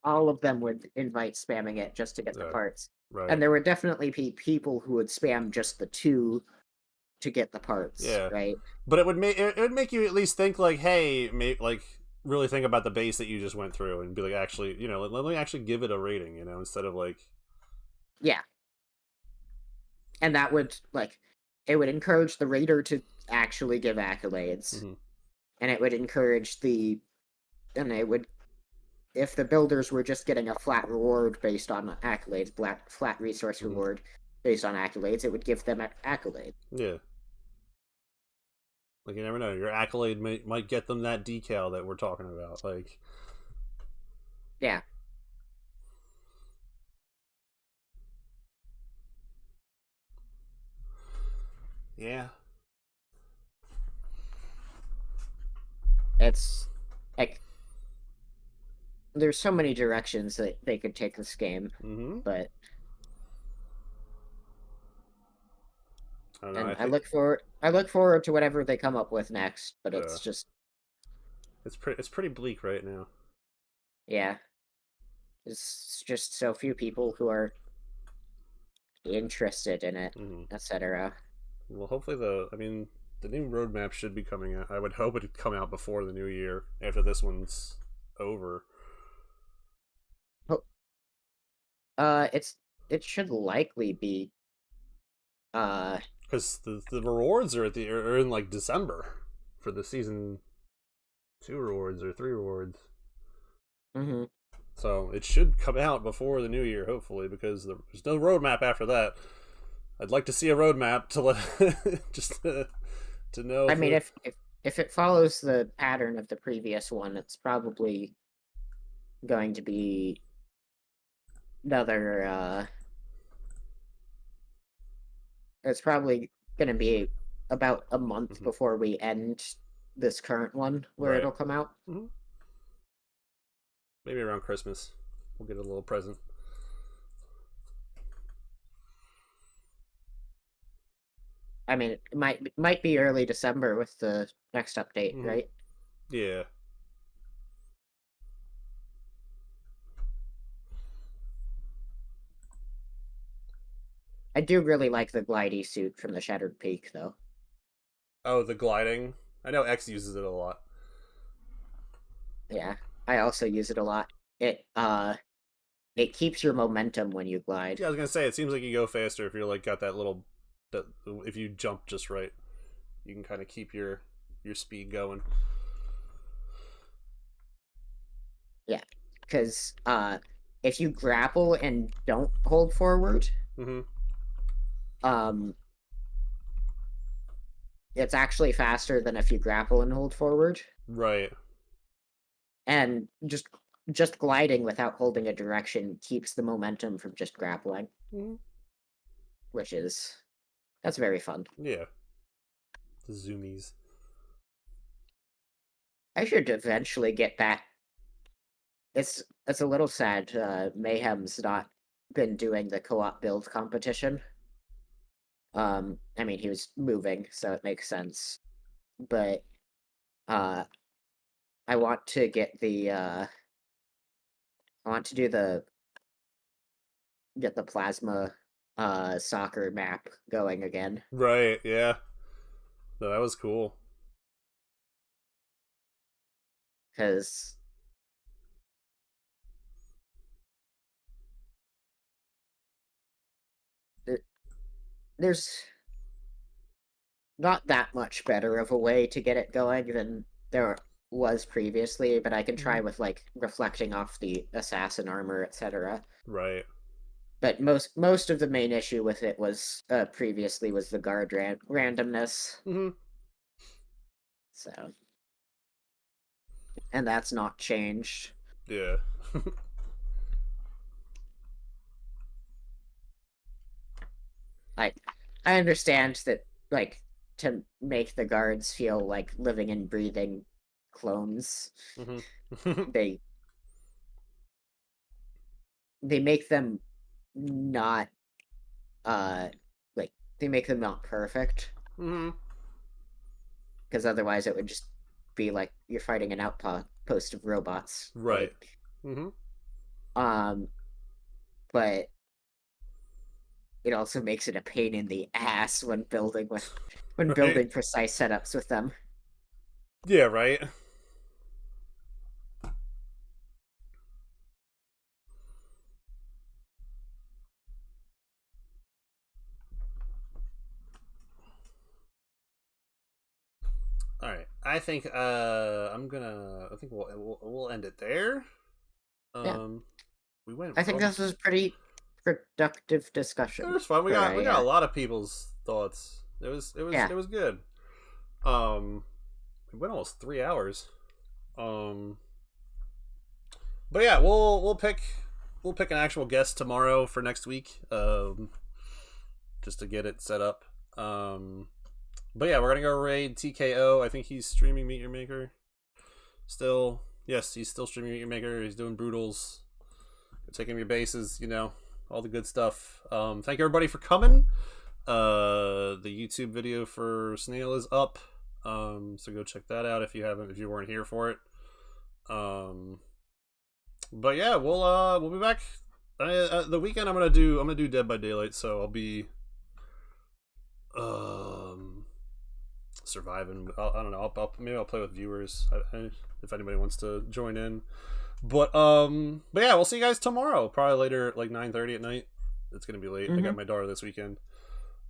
all of them would invite spamming it just to get the parts. Right. And there would definitely be people who would spam just the 2 to get the parts. Yeah. Right. But it would make you at least think like, hey, like really think about the base that you just went through and be like, actually, let me actually give it a rating, instead of like. Yeah. And that would it would encourage the raider to actually give accolades, and it would encourage if the builders were just getting a flat reward based on accolades, flat resource reward based on accolades, it would give them accolade. Yeah. Like, you never know, your accolade might get them that decal that we're talking about. Like, yeah. Yeah. It's like there's so many directions that they could take this game, but I don't know. And I think I look forward to whatever they come up with next, but it's just it's pretty bleak right now. yeah. It's just so few people who are interested in it, etc. Well, hopefully the new roadmap should be coming out. I would hope it'd come out before the new year after this one's over. It should likely be Because the rewards are in like December for the season 2 rewards or 3 rewards. mhm. So it should come out before the new year, hopefully, because there's no roadmap after that. I'd like to see a roadmap to let just to know. I mean, if it follows the pattern of the previous one, it's probably going to be another. It's probably going to be about a month before we end this current one, where it'll come out. Maybe around Christmas, we'll get a little present. I mean, it might be early December with the next update, right? Yeah. I do really like the glidey suit from the Shattered Peak, though. Oh, the gliding. I know X uses it a lot. Yeah, I also use it a lot. It keeps your momentum when you glide. Yeah, I was gonna say it seems like you go faster if you're like got that little that if you jump just right, you can kind of keep your speed going. Yeah, because if you grapple and don't hold forward, it's actually faster than if you grapple and hold forward. Right. And just gliding without holding a direction keeps the momentum from just grappling, that's very fun. Yeah. The zoomies. I should eventually get back. It's a little sad. Mayhem's not been doing the co-op build competition. I mean, he was moving, so it makes sense. But I want to get the I want to get the plasma soccer map going again. Right. Yeah. No, that was cool. Because there's not that much better of a way to get it going than there was previously, but I can try with like reflecting off the assassin armor, etc. Right. But most of the main issue with it was previously was the guard randomness. So, and that's not changed. Yeah. I understand that, like, to make the guards feel like living and breathing clones, they make them not like they make them not perfect, because otherwise it would just be like you're fighting an outpost of robots, right? But it also makes it a pain in the ass when building building precise setups with them. Yeah, right. All right, I think I think we'll end it there. We went. I think this was a pretty productive discussion. It was fun. We got a lot of people's thoughts. It was good. We went almost 3 hours. But yeah, we'll pick an actual guest tomorrow for next week. Just to get it set up. But yeah, we're gonna go raid TKO. I think he's streaming Meet Your Maker. Still, yes, he's still streaming Meet Your Maker. He's doing brutals, taking your bases, all the good stuff. Thank everybody for coming. The YouTube video for Snail is up. So go check that out if you weren't here for it. But yeah, we'll be back. The weekend I'm gonna do Dead by Daylight, so I'll be surviving. I don't know. Maybe I'll play with viewers if anybody wants to join in. But yeah, we'll see you guys tomorrow. Probably later, like 9:30 at night. It's gonna be late. I got my daughter this weekend.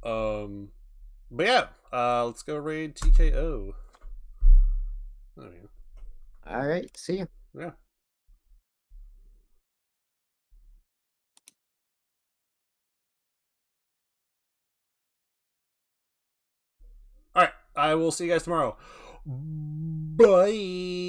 But yeah, let's go raid TKO. Oh, yeah. All right, see you. Yeah. All right, I will see you guys tomorrow. Bye.